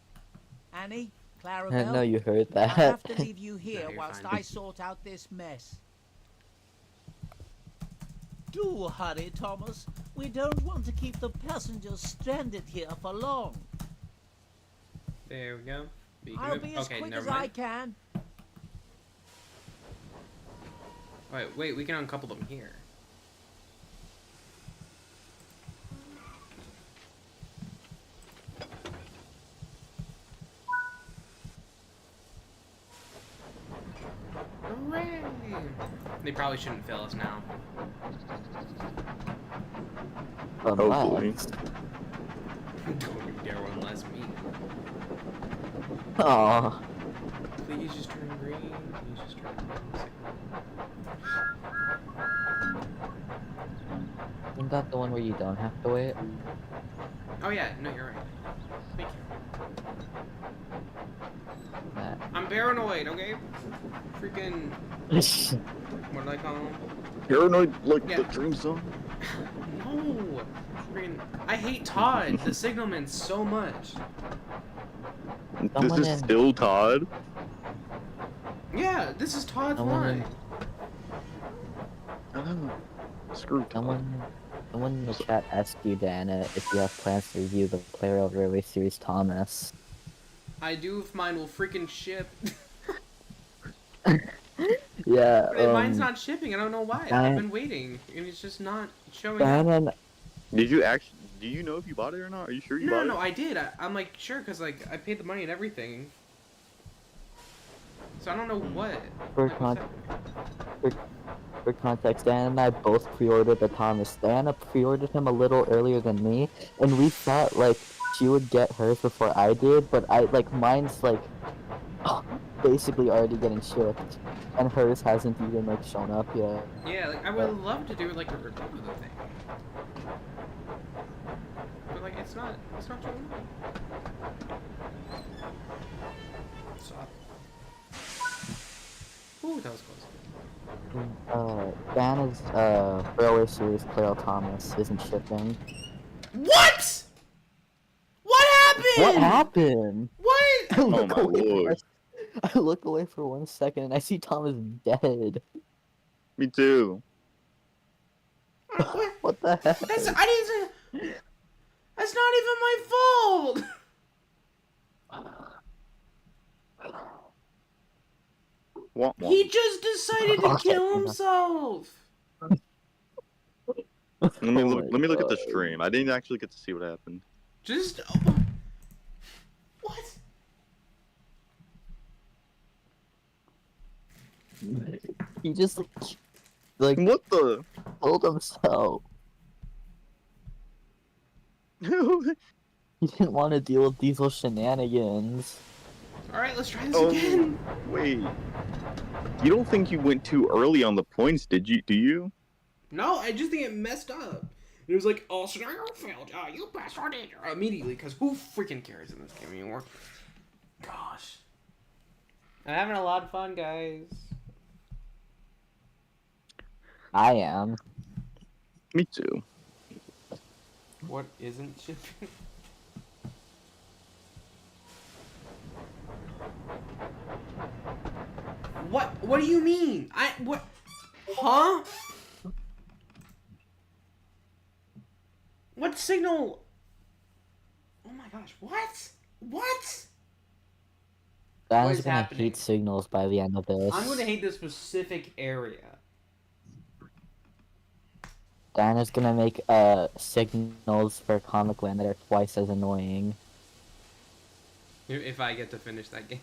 Annie, I Clarabelle, know you heard I'll have that. to leave you here No, you're whilst fine. I sort out this mess. Do hurry, Thomas. We don't want to keep the passengers stranded here for long. There we go. You can I'll move- be as okay, quick never as I mind. can. Wait, we can uncouple them here. Hooray! They probably shouldn't fail us now. Hopefully. Unless... Don't you dare one less me. Aw. Please just turn green. Please just turn green. Isn't that the one where you don't have to wait? Oh yeah, no, you're right. Thank you. That. I'm paranoid, okay? Freaking, what do I call them? Paranoid like Yeah. the dream zone? No! Freaking, I hate Todd, the signalman, so much. Someone This is in- still Todd? Yeah, this is Todd's Someone line. in- Oh, screw Todd. Someone Someone in the chat asked you, Dana, if you have plans to review the Player of Railway series Thomas. I do if mine will freaking ship. Yeah, But mine's not shipping. I don't know why. I've Dan- been waiting, and it's just not showing up. Dana, Did you actually? Do you know if you bought it or not? Are you sure you No, bought no, it? no, I did. I'm like, sure, because, like, I paid the money and everything. So I don't know what. for, Like, what's con- happening? for context, Dan and I both pre-ordered the Thomas. Diana pre-ordered him a little earlier than me, and we thought, like, she would get hers before I did, but mine's, like, basically already getting shipped, and hers hasn't even, like, shown up yet. Yeah, like, I would love to do, like, a review of the thing. But, like, it's not showing up. Stop. Ooh, that was close. Dana's, Railway Series Claire Thomas isn't shipping. What? What happened? What happened? What? I Oh look my away lord. I look away for 1 second and I see Thomas dead. Me too. What? What the heck? That's not even my fault. Womp womp. He just decided to kill himself. Let me Oh look. my Let me look at the God. stream. I didn't actually get to see what happened. Just what? He just like What the? killed himself. He didn't want to deal with Diesel shenanigans. All right, let's try this Oh, again. wait. You don't think you went too early on the points, did you? Do you? No, I just think it messed up. It was like, oh, scenario failed. You passed on it immediately, because who freaking cares in this game anymore? Gosh. I'm having a lot of fun, guys. I am. Me too. What isn't shipping? What do you mean? What? Huh? What signal? Oh my gosh, what? What? Dana's is gonna happening? hate signals by the end of this. I'm gonna hate this specific area. Dana's gonna make signals for Comic Land that are twice as annoying. If I get to finish that game.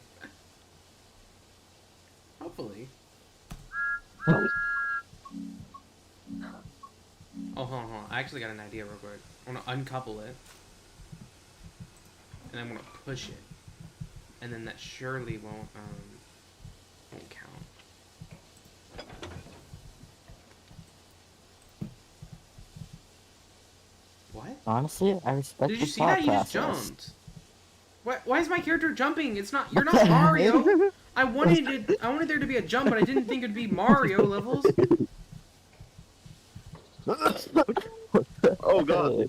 Hopefully. Oh, hold on. I actually got an idea real quick. I'm gonna uncouple it. And I'm gonna push it. And then that surely won't count. What? Honestly, I respect Did the you see thought that? You just process. jumped. Why is my character jumping? It's not. You're What not the Mario. heck? I wanted there to be a jump, but I didn't think it'd be Mario levels. What the Oh, God. heck?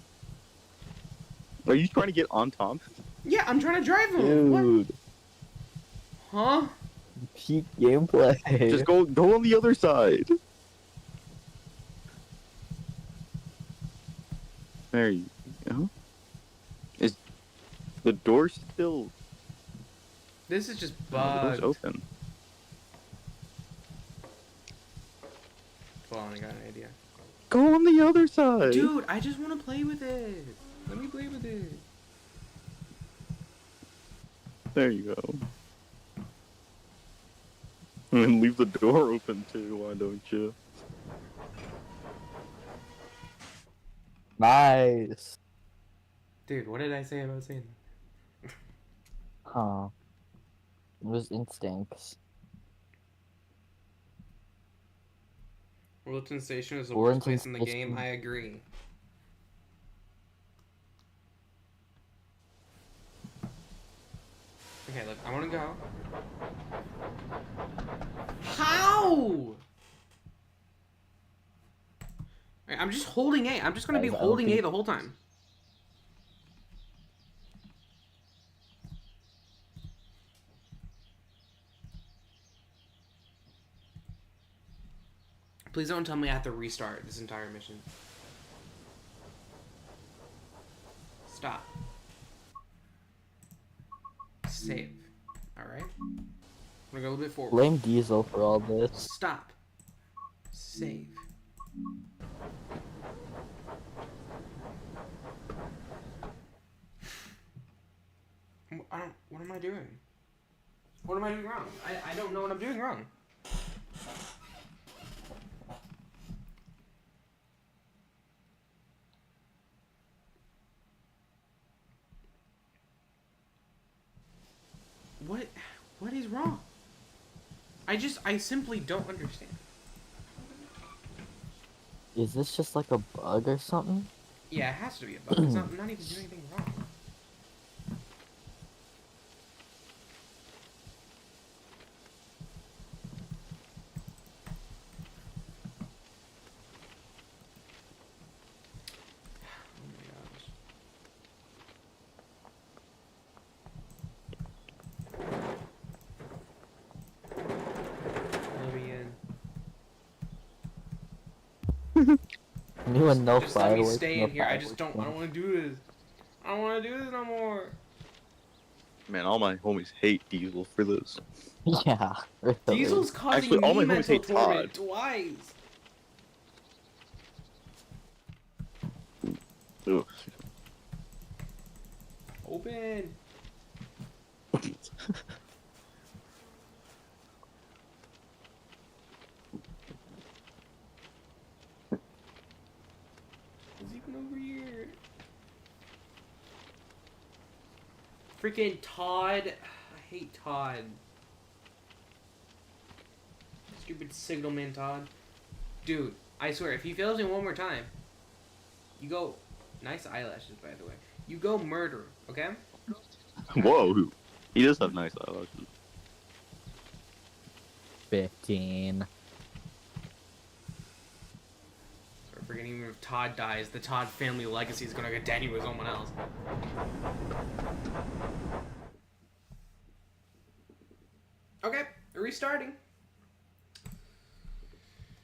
Are you trying to get on top? Yeah, I'm trying to drive him. What? Dude, Huh? peak gameplay. Just go on the other side. There you go. Is the door still? This is just Oh, the door's bugged. open. Hold on, I got an idea. Go on the other side. Dude, I just want to play with it. Let me play with it. There you go. And leave the door open too, why don't you? Nice. Dude, what did I say about saying that? Huh. It was instincts. Wilton Station is the Wilton worst place in the Station. game. I agree. Okay, look, I want to go. How? Alright, I'm just holding A. I'm just gonna be Guys, holding A LP. the whole time. Please don't tell me I have to restart this entire mission. save. Alright? I'm gonna go a little bit forward. Blame Diesel for all this. Stop. Save. What am I doing? What am I doing wrong? I don't know what I'm doing wrong. What is wrong? I simply don't understand. Is this just like a bug or something? Yeah, it has to be a bug. It's not even doing anything wrong. Oh my gosh. Let me in. New and no Just let me fireworks. stay no in here. I fireworks, don't want to do this. I don't want to do this no more. Man, all my homies hate Diesel for this. Yeah. Really. Diesel's causing Actually, all me my homies mental hate torment Todd. twice. Ugh. Open. Who's even over here? Freaking Todd. I hate Todd. Stupid signalman Todd. Dude, I swear, if he fails me one more time, you go... Nice eyelashes, by the way. You go murder him, okay? Whoa, he does have nice eyelashes. 15. So we're forgetting even if Todd dies, the Todd family legacy is gonna continue with someone else. Okay, restarting.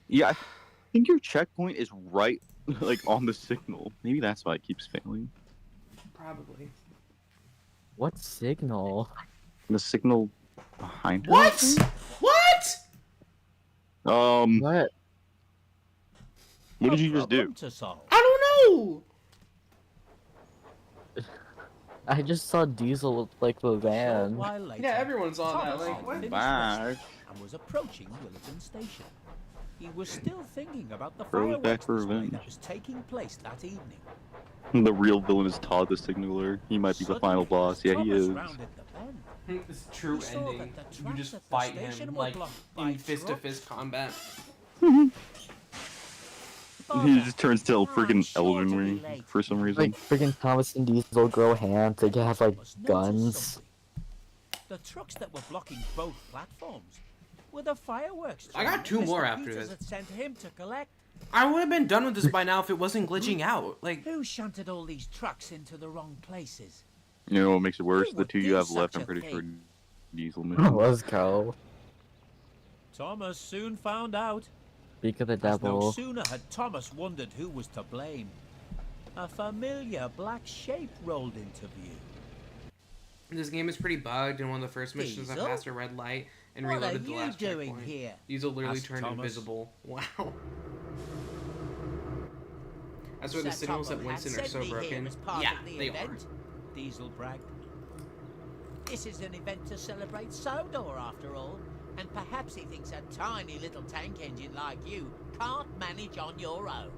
Yeah, I think your checkpoint is right, like, on the signal. Maybe that's why it keeps failing. Probably. What signal? The signal behind her? What? What? What? What did A you just do? problem to solve. I don't know. I just saw Diesel look like the Short van. while later, Yeah, everyone saw that. Thomas Like, had what? finished Back. resting and was approaching Williton Station. He was still thinking about the Throws back fireworks for display revenge. that was taking place that evening. The real villain is Todd the Signaler. He might be the final Suddenly, boss. as Yeah, he Thomas is. rounded the bend, This true He saw ending. that the You tracks just at the fight station him were like blocked by in fist-to-fist combat. He just turns to I'm freaking sure Elden to be Ring late. for some reason. Like freaking Thomas and Diesel grow hands. They have like Thomas noticed guns. something. The trucks that were blocking both platforms were the fireworks. I got train two that more Mr. after Peters this. had sent him to collect. I would have been done with this by now if it wasn't glitching out. Like, Who shunted all these trucks into the wrong places? You know what makes it worse? Who The would two do you have left, such I'm a pretty sure thing? Diesel mission. Let's go. Thomas soon found out. Speak of the As no devil. sooner had Thomas wondered who was to blame, a familiar black shape rolled into view. this game is pretty bugged. In one of the first missions, I Diesel? passed a red light and What are reloaded the you last doing checkpoint. here? Diesel literally asked turned Thomas. invisible. Wow. That's why the Sir signals at Topple had Winston are sent so me here broken. as part Yeah, of the they event, Diesel bragged. This is an event to celebrate Sodor, after all, and perhaps he thinks a tiny little tank engine like you can't manage on your own.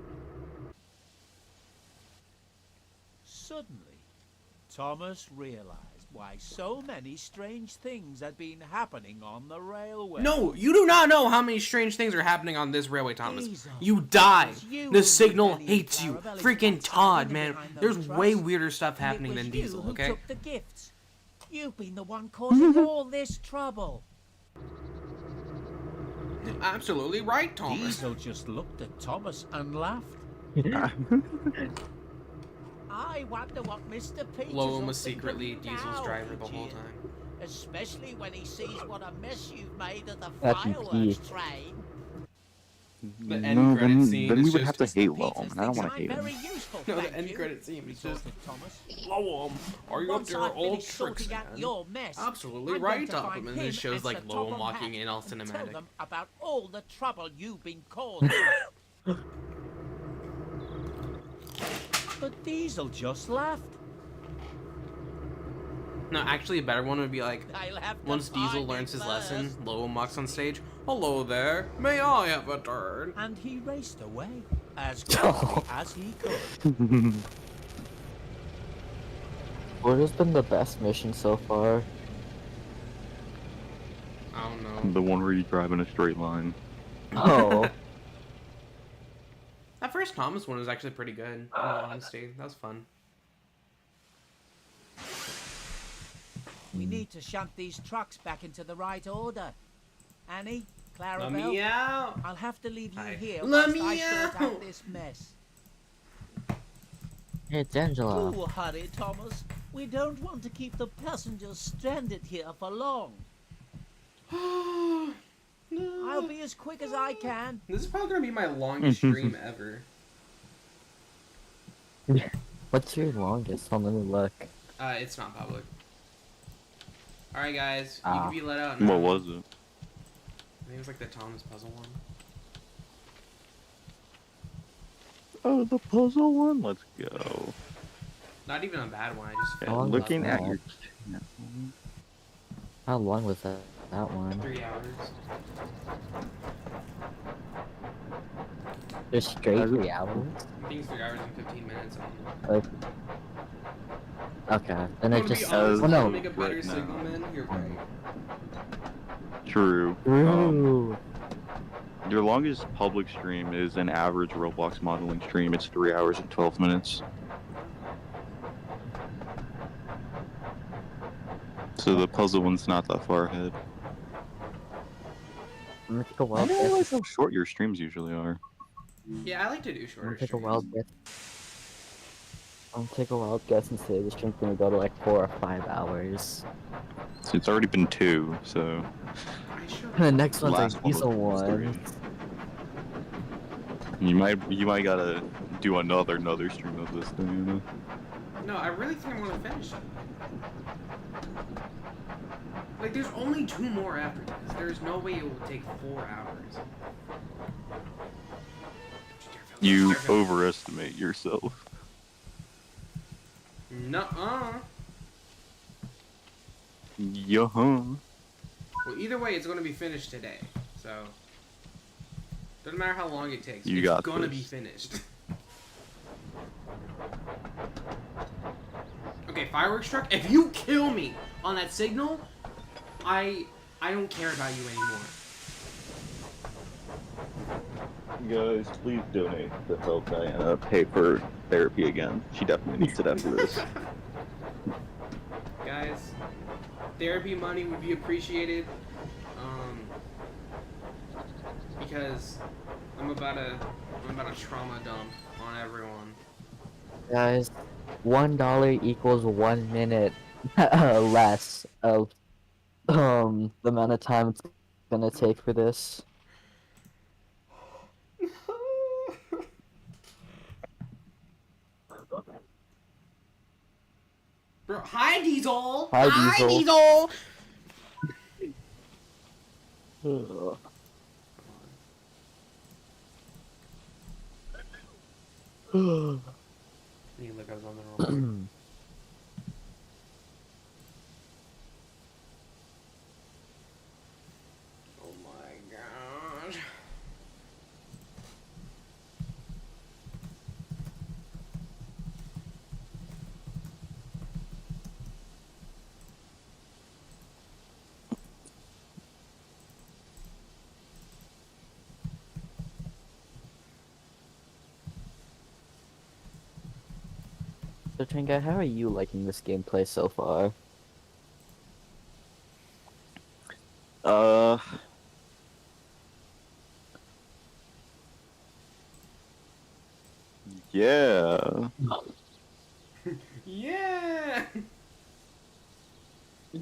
Suddenly, Thomas realized why so many strange things had been happening on the railway. No, you do not know how many strange things are happening on this railway, Thomas. Diesel, You die. it was you The who signal rebellious hates you. Clarabelli's Freaking got Todd, hidden man. behind There's those way trucks. weirder stuff And it happening was than you Diesel, who okay? took the gifts. You've been the one causing all this trouble. Absolutely right, Thomas. Diesel just looked at Thomas and laughed. I wonder what Mr. Peters Loam up was to secretly do Diesel's now, driver the whole Jim. time. Especially when he sees what a mess you've made of the That's fireworks key. train. The end No, credit then scene then is we would just have to Mr. hate Peters Loam, and I don't thinks want to I'm hate very him. useful, No, the thank end you, credit scene is just retorted Thomas. Loam. Are you up Once to your I've old finished tricks sorting out again? your mess, Absolutely I'm right, going to Topham. find And it him shows like and Sir Loam Topham walking Hatt in all and tell cinematic. them about all the trouble you've been causing. But Diesel just laughed. No, actually, a better one would be like, I'll have to once Diesel find learns him his lesson, first. Loam walks on stage. Hello there, may I have a turn? And he raced away as quickly as he could. What has been the best mission so far? I don't know. The one where you drive in a straight line. Oh, That first Thomas one was actually pretty good, in all honesty. That was fun. We need to shunt these trucks back into the right order. Annie, Let Clarabelle, me out! I'll have to leave you Hi. here Let whilst me I sort out. out this mess. hey, it's Angela. Do hurry, Thomas. We don't want to keep the passengers stranded here for long. I'll be as quick as I can. This is probably gonna be my longest stream ever. What's your longest? Hold on, let me look. It's not public. Alright, guys, you Ah. can be let out now. What was it? I think it was like the Thomas puzzle one. Oh, the puzzle one? Let's go. Not even a bad one, I just Yeah, felt looking love at that. your... How long was that one? 3 hours. Just straight Has it- 3 hours? I think it's 3 hours and 15 minutes. I don't know. Okay, then I'm it gonna be just honest, well, I'll no. make a better right now. signal, man. You're right. True. Ooh. Your longest public stream is an average Roblox modeling stream. It's 3 hours and 12 minutes. So the puzzle one's not that far ahead. I'm gonna take a I wild don't guess. realize how short your streams usually are. Yeah, I like to do I'm shorter gonna take a streams. wild guess. I'm gonna take a wild guess and say the stream's gonna go to like 4 or 5 hours. So it's already been 2, so... I sure. And the next one's Last like one diesel was one. 3. You might gotta do another stream of this thing, you know? No, I really think I'm gonna finish it. Like, there's only 2 more after this. There's no way it will take 4 hours. You overestimate yourself. Nuh-uh. Yeah. Well, either way, it's gonna be finished today. So, doesn't matter how long it takes. You It's got gonna this. be finished. Okay, fireworks truck. If you kill me on that signal, I don't care about you anymore. Guys, please donate to help Diana pay for therapy again. She definitely needs it after this. Guys, therapy money would be appreciated. Because I'm about to trauma dump on everyone. Guys, $1 equals 1 minute less of the amount of time it's gonna take for this. Bro, hi Diesel. Hi, Diesel. Diesel. Ugh. You look at us on the wrong. Oh my god. So, Train Guy, how are you liking this gameplay so far? Yeah. Yeah. Oh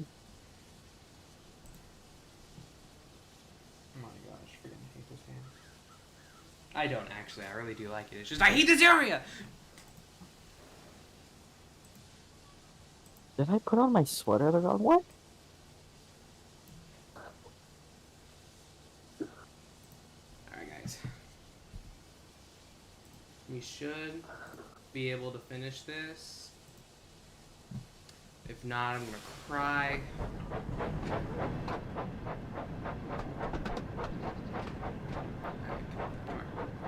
my gosh, freaking hate this game. I don't actually. I really do like it. It's just I hate this area. Did I put on my sweater the wrong way? Alright, guys. We should be able to finish this. If not, I'm gonna cry. Alright, come on.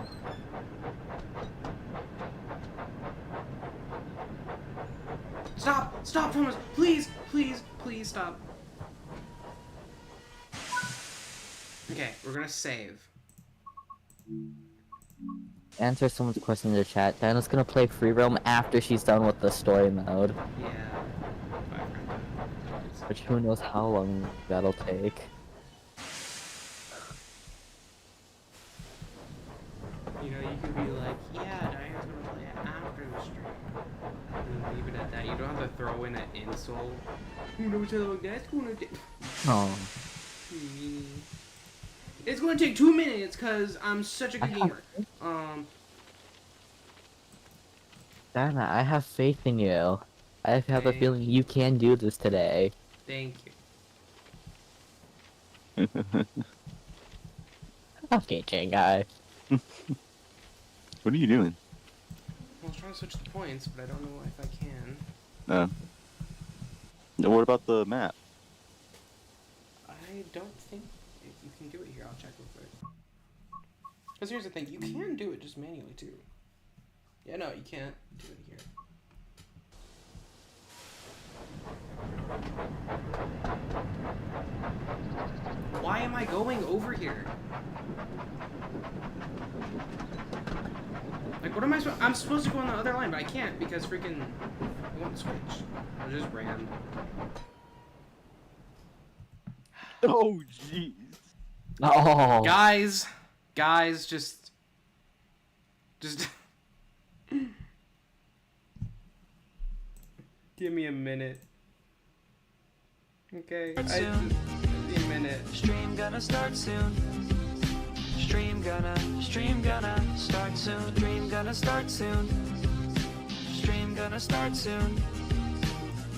Stop! Stop, Thomas! Please! Please! Please stop. Okay, we're gonna save. Answer someone's question in the chat. Diana's gonna play free roam after she's done with the story mode. Yeah. Which who knows how long that'll take. You know, you could be like, yeah, Diane's gonna play it after the stream. And then leave it at that. You don't have to throw in an insult. You know how long that's gonna take. Oh. It's gonna take 2 minutes because I'm such a good gamer. Diana, I have faith in you. I have a feeling you can do this today. Thank you. Okay, Jane guy. What are you doing? I was trying to switch the points, but I don't know if I can. What about the map? I don't think you can do it here. I'll check real quick. Because here's the thing, you can do it just manually too. Yeah, no, you can't do it here. Why am I going over here? Like, what am I supposed? I'm supposed to go on the other line, but I can't because freaking it won't switch. I just ran. Oh, jeez. Oh. Guys, just. Give me a minute. Okay, give me a minute. Stream gonna start soon. Stream gonna start soon. Stream gonna start soon. Stream gonna start soon.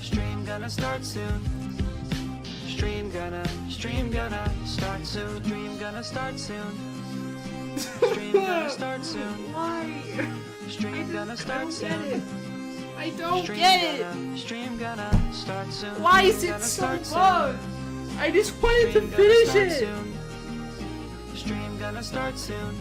Stream gonna start soon. Stream gonna start soon. Stream gonna start soon. Stream gonna start soon. Why? Stream gonna start soon. I don't get it. Stream gonna start soon. Why is it so long? I just wanted to finish it. Stream gonna start soon.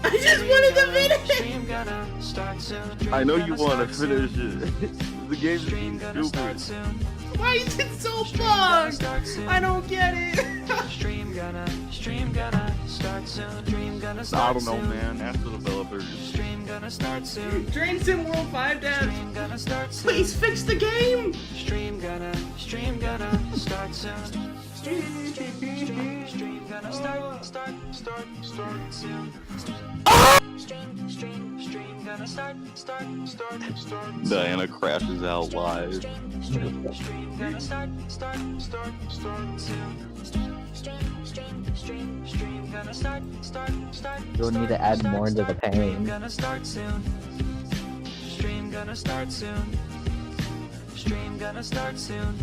I just wanted to finish it. Stream gonna start soon. I know you want to finish it. The game's Stream gonna start stupid. soon. Why is it so bugged? I don't get it. Stream gonna start soon. Stream gonna I start don't know, soon. man. Ask the developers. Stream gonna start soon. Train Sim World 5 Dad. Stream gonna start soon. Please fix the game. Stream gonna start soon. Stream gonna start soon. Stream gonna start soon. Diana crashes out live. Stream gonna start soon. Stream gonna start. You'll need to add more into the Stream pain. gonna start soon. Stream gonna start soon. Stream gonna start soon.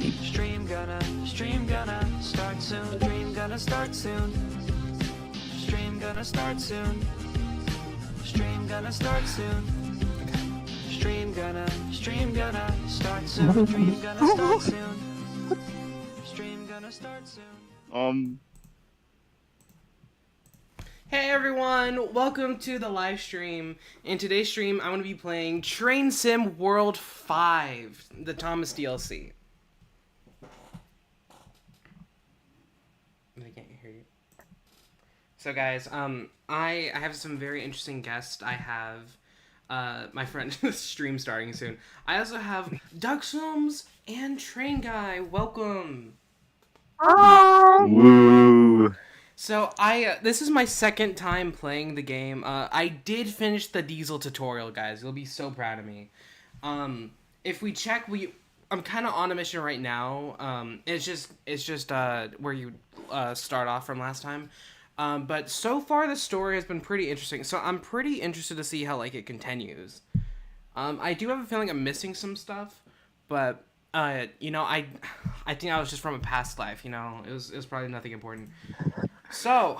Stream gonna start soon. Stream gonna start soon. Stream gonna start soon. Stream gonna start soon. Stream gonna start soon. Stream gonna start soon. Stream gonna start soon. Hey everyone, welcome to the live stream. In today's stream, I'm going to be playing Train Sim World 5, the Thomas DLC. I can't hear you. So guys, I have some very interesting guests. I have my friend stream starting soon. I also have Duxums and Train Guy. Welcome. Woo! So this is my second time playing the game. I did finish the Diesel tutorial, guys. You'll be so proud of me. If we check, I'm kind of on a mission right now. It's just where you start off from last time. But so far the story has been pretty interesting. So I'm pretty interested to see how like it continues. I do have a feeling I'm missing some stuff, but you know, I think I was just from a past life. You know, it was probably nothing important. So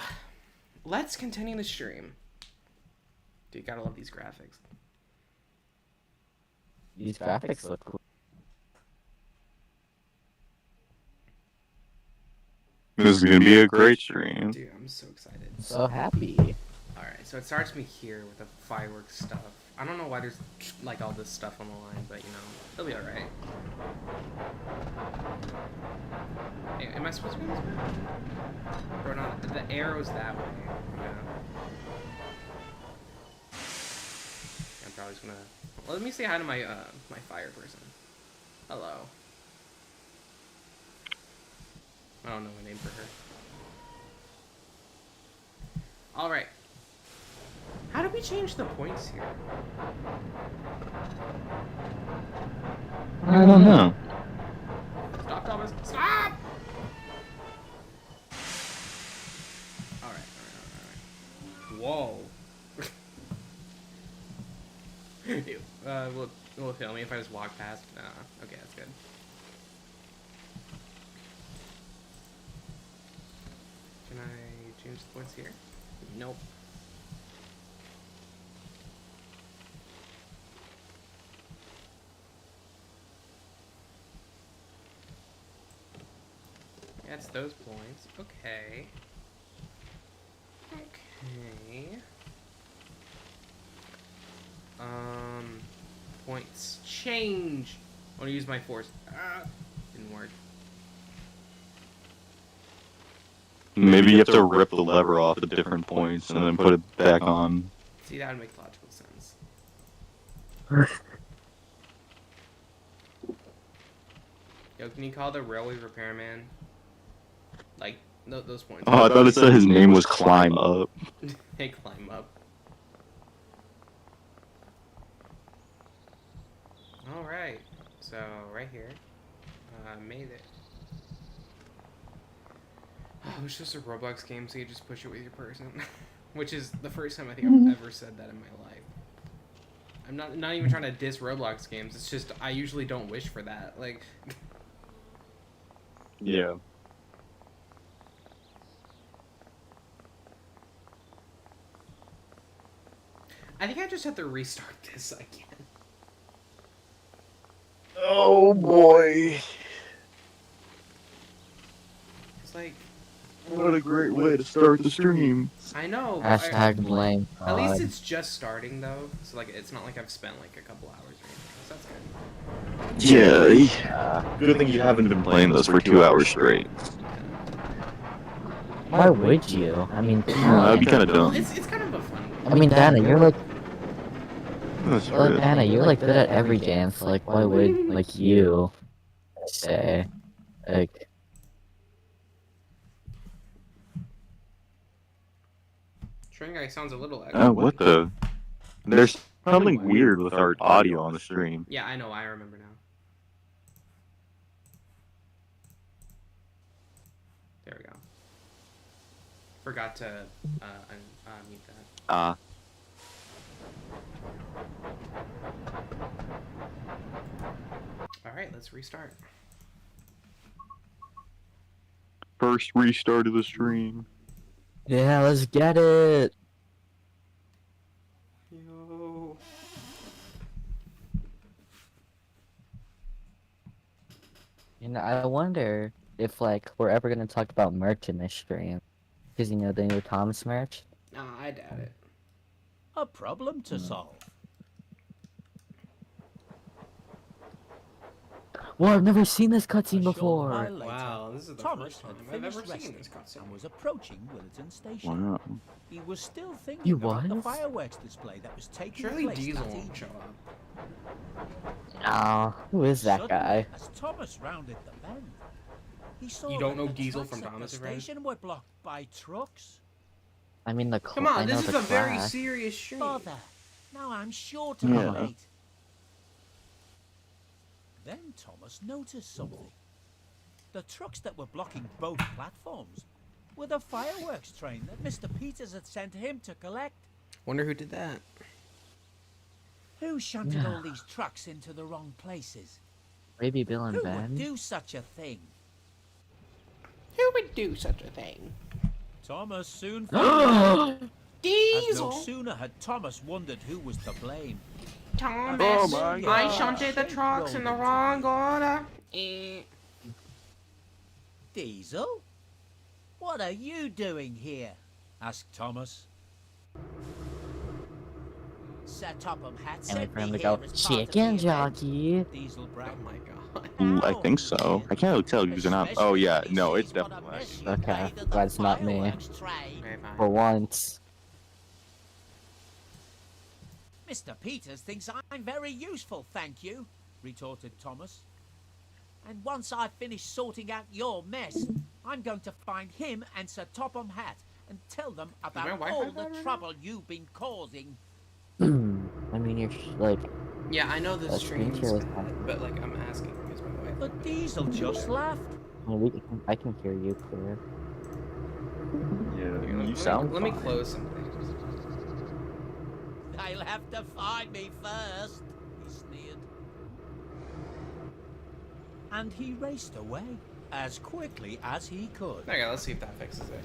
let's continue the stream. Dude, gotta love these graphics. These graphics look cool. This is gonna be a great stream. Dude, I'm so excited. So happy. Alright, so it starts me here with the fireworks stuff. I don't know why there's like all this stuff on the line, but you know, it'll be alright. Hey, am I supposed to be this way? Bro, no, the arrow's that way. Yeah. I'm probably just gonna... Well, let me say hi to my, my fire person. Hello. I don't know a name for her. Alright. How did we change the points here? I don't know. Stop, Thomas! Stop! Alright. Whoa. Ew. Will it fail me if I just walk past? Nah. Okay, that's good. Can I change the points here? Nope. Yeah, it's those points. Okay. Okay. Points change. I want to use my force. Didn't work. Maybe you have to rip the lever off at different points and then put it back on. See, that would make logical sense. Yo, can you call the railway repairman? Like, those points. Oh, I thought it said his name was Climb Up. Hey, climb up. Alright, so right here. Made it. Oh, it was just a Roblox game, so you just push it with your person. Which is the first time I think I've ever said that in my life. I'm not even trying to diss Roblox games, it's just I usually don't wish for that. Like... Yeah. I think I just have to restart this again. Oh boy. It's like... What a great way to start the stream. I know. Hashtag blame. At least it's just starting though, so like it's not like I've spent like a couple hours or anything. So that's good. Yeah. Good thing you haven't been playing this for 2 hours straight. Why would you? I mean, That'd be kind of Well, dumb. it's kind of a fun. I mean, Dana, you're like, That's well, right. Dana, you're like good at every game. So like, why would like you say like? String guy sounds a little. Oh, what the? There's something weird with our audio on the stream. Yeah, I know. I remember now. There we go. Forgot to mute that. All right, let's restart. First restart of the stream. Yeah, let's get it. Yo. You know, I wonder if like we're ever gonna talk about merch in this stream, because you know the new Thomas merch. Nah, I doubt it. A problem to solve. Well, I've never seen this cutscene A short before. while later, Wow, this is the Thomas first had time I've ever finished seen this resting cutscene. and was approaching Willerton Station. Wow. He was still He thinking about the was? fireworks display that was taking Surely place Diesel that won't evening. show up. Oh, who is that Suddenly, guy? as Thomas rounded the bend, he saw You don't that know the Diesel tracks from at Thomas the and Friends? station were blocked by trucks. I mean the. Come I on, know this is the a very class. serious stream. Bother. Now I'm sure to Yeah. be late. Then Thomas noticed something. The trucks that were blocking both platforms were the fireworks train that Mr. Peters had sent him to collect. Wonder who did that. Who shunted all these trucks into the wrong places? Maybe Bill and Who Ben. would do such a thing? Who would do such a thing? Thomas soon found out. As Diesel. no sooner had Thomas wondered who was to blame. Thomas, Oh my I God. shunted the trucks in the wrong order. Diesel? What are you doing here? Asked Thomas. Sir Topham had And sent wait for him me to here go, as part of the chicken event," jockey. Diesel Oh bragged. my god. I think so. I can't really tell using up. Oh yeah, no, it's Especially definitely. when he sees lagging. what a Okay, mess you made of the glad it's not me. fireworks train. Okay, fine. For once. Mr. Peters thinks I'm very useful, thank you, retorted Thomas. And once I've finished sorting out your mess, I'm going to find him and Sir Topham Hatt and tell them my about Wi-Fi all bad the right now? trouble you've been causing. I mean, you're like, Yeah, I know the that screen stream's share was bad, but like I'm asking is my wife. But Diesel just laughed. I can hear you clear. Yeah, you Let sound me fine. close some things. They'll have to find me first, he sneered. And he raced away as quickly as he could. There you go, let's see if that fixes it.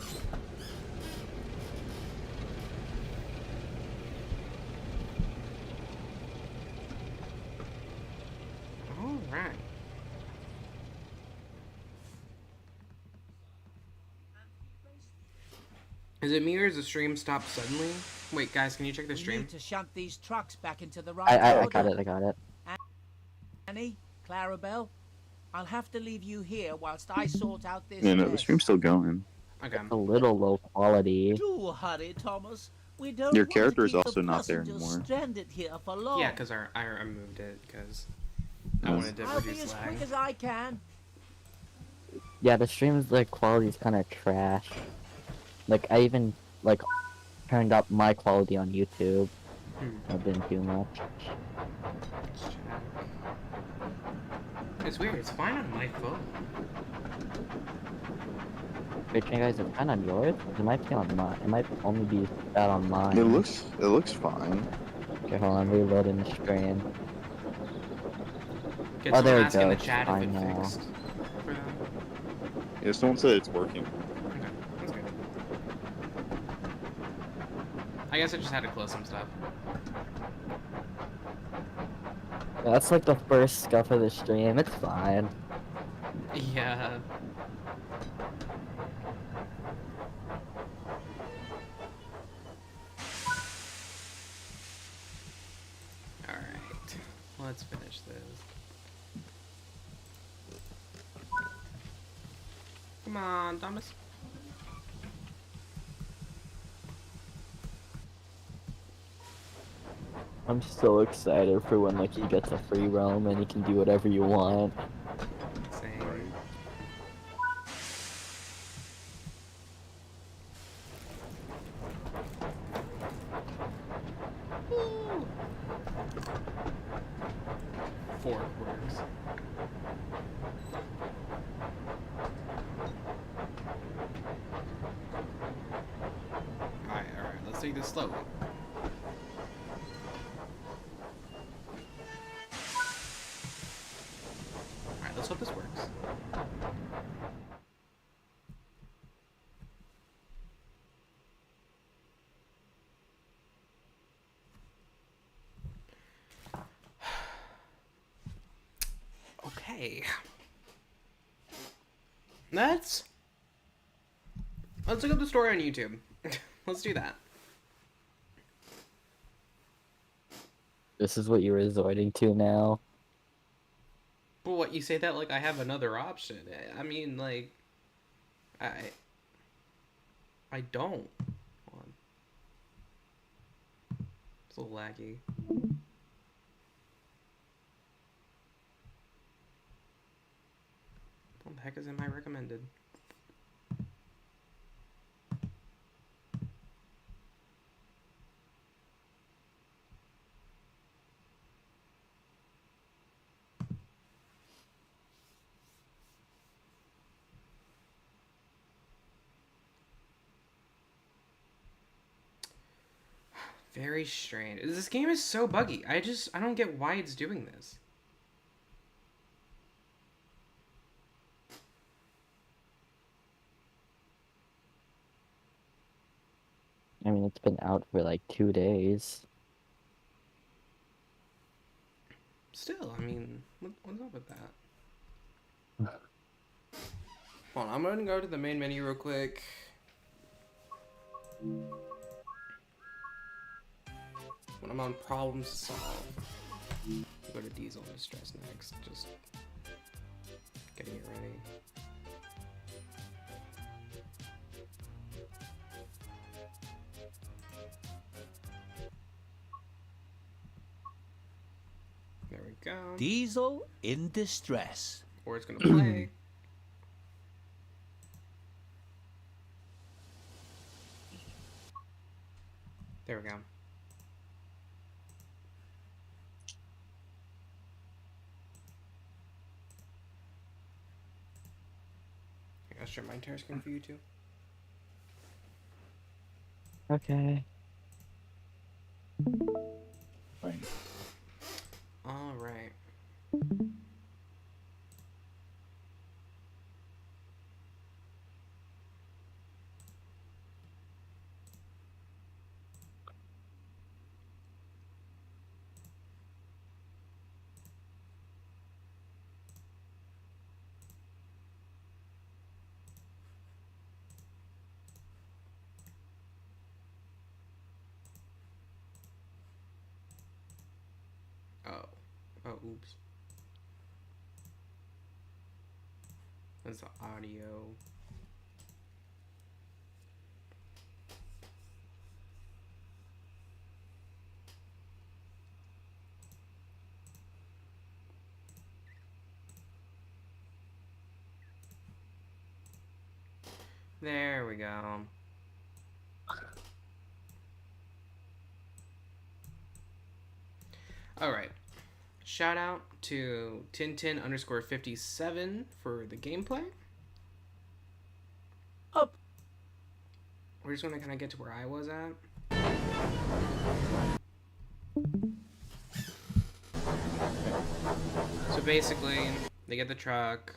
Alright. Is it me or does the stream stop suddenly? Wait, guys, can you check the We stream? need to shunt these trucks back into the right I order. got it. Annie, Clarabelle, I'll have to leave you here whilst I sort out this Yeah, no, the mess. stream's still going. Okay. A little low quality. Do hurry, Thomas. We don't Your want character to is keep also the not there passengers anymore. stranded here for long. Yeah, because I moved it because I Yes. wanted to I'll be reduce as lag. quick as I can. Yeah, the stream's like quality is kind of trash. Like I even like turned up my quality on YouTube. I didn't do much. Let's check. It's weird. It's fine on my phone. Wait, guys, it's kind on yours. It might be on mine. It might only be bad on mine. It looks fine. Okay, hold on, reloading the stream. Get Oh, someone there we ask in go. the It's chat if fine it now. fixed for them. Yeah, someone said it's working. Okay, that's good. I guess I just had to close some stuff. That's like the first scuff of the stream. It's fine. Yeah. Alright. Let's finish this. Come on, Thomas. I'm so excited for when like you get to free roam and you can do whatever you want. Same. Woo. 4 quarters. Alright, let's take this slowly. Alright, let's hope this works. Okay. Let's look up the story on YouTube. Let's do that. This is what you're resorting to now. But what, you say that like I have another option? I mean, like, I don't. Hold on. It's a little laggy. What the heck is in my recommended? Very strange. This game is so buggy. I don't get why it's doing this. I mean, it's been out for like 2 days. Still, I mean, what's up with that? Hold on, I'm gonna go to the main menu real quick. When I'm on problems to solve, go to Diesel and Distress next. Just getting it ready. There we go. Diesel in distress. Or it's gonna play. There we go. I'll share my entire screen for you too. Okay. Fine. All right. Oh, oops. That's the audio. There we go. Alright. Shout out to Tintin_57 for the gameplay. Up. We're just gonna kind of get to where I was at. So basically, they get the truck,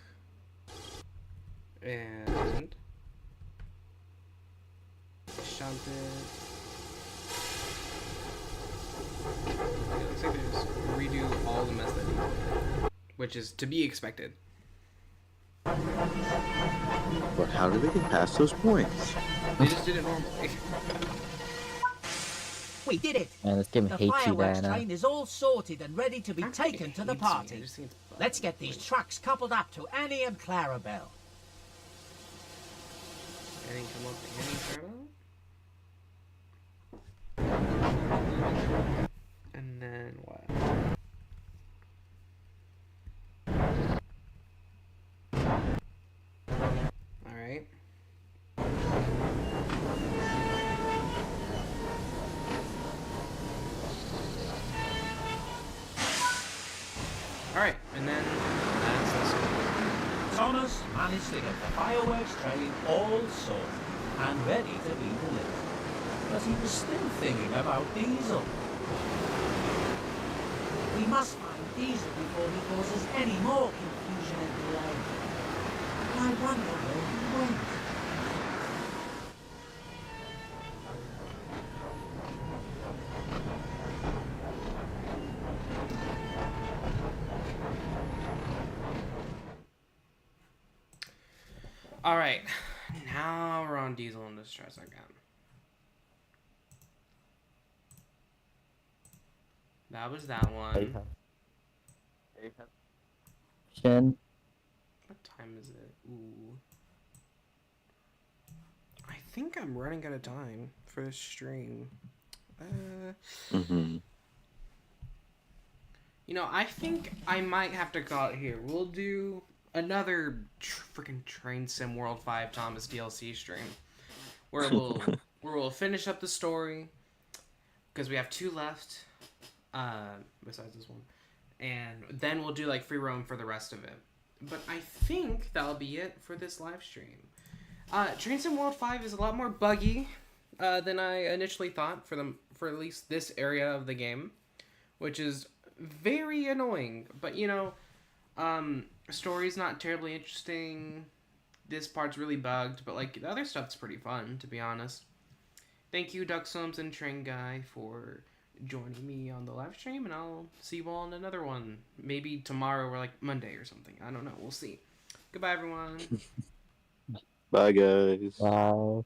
and shunt it. It looks like they just redo all the mess that they did, which is to be expected. But how did they get past those points? They just did it normally. We did it. Man, this game The hates you, fireworks Diana. train is all sorted and ready to be I don't think taken it to the hates me, I party. just think it's buggy. Let's get these trucks coupled up to Annie and Clarabelle. And then come up to Annie Turbo. And then what? Alright. Alright, and then that's the story. Thomas managed to get the fireworks train all sorted and ready to be delivered. But he was still thinking about Diesel. We must find Diesel before he causes any more confusion and delay. I wonder where he went. Alright, now we're on Diesel in Distress again. That was that one. Shin. What time is it? Ooh. I think I'm running out of time for this stream. Mm-hmm. You know, I think I might have to call it here. We'll do another freaking Train Sim World 5 Thomas DLC stream where we'll finish up the story because we have 2 left besides this one, and then we'll do like free roam for the rest of it. But I think that'll be it for this live stream. Train Sim World 5 is a lot more buggy than I initially thought for at least this area of the game, which is very annoying. But story's not terribly interesting. This part's really bugged, but like the other stuff's pretty fun, to be honest. Thank you, Ducksums and Train Guy, for joining me on the live stream, and I'll see you all in another one. Maybe tomorrow or like Monday or something. I don't know. We'll see. Goodbye, everyone. Bye, guys. Wow.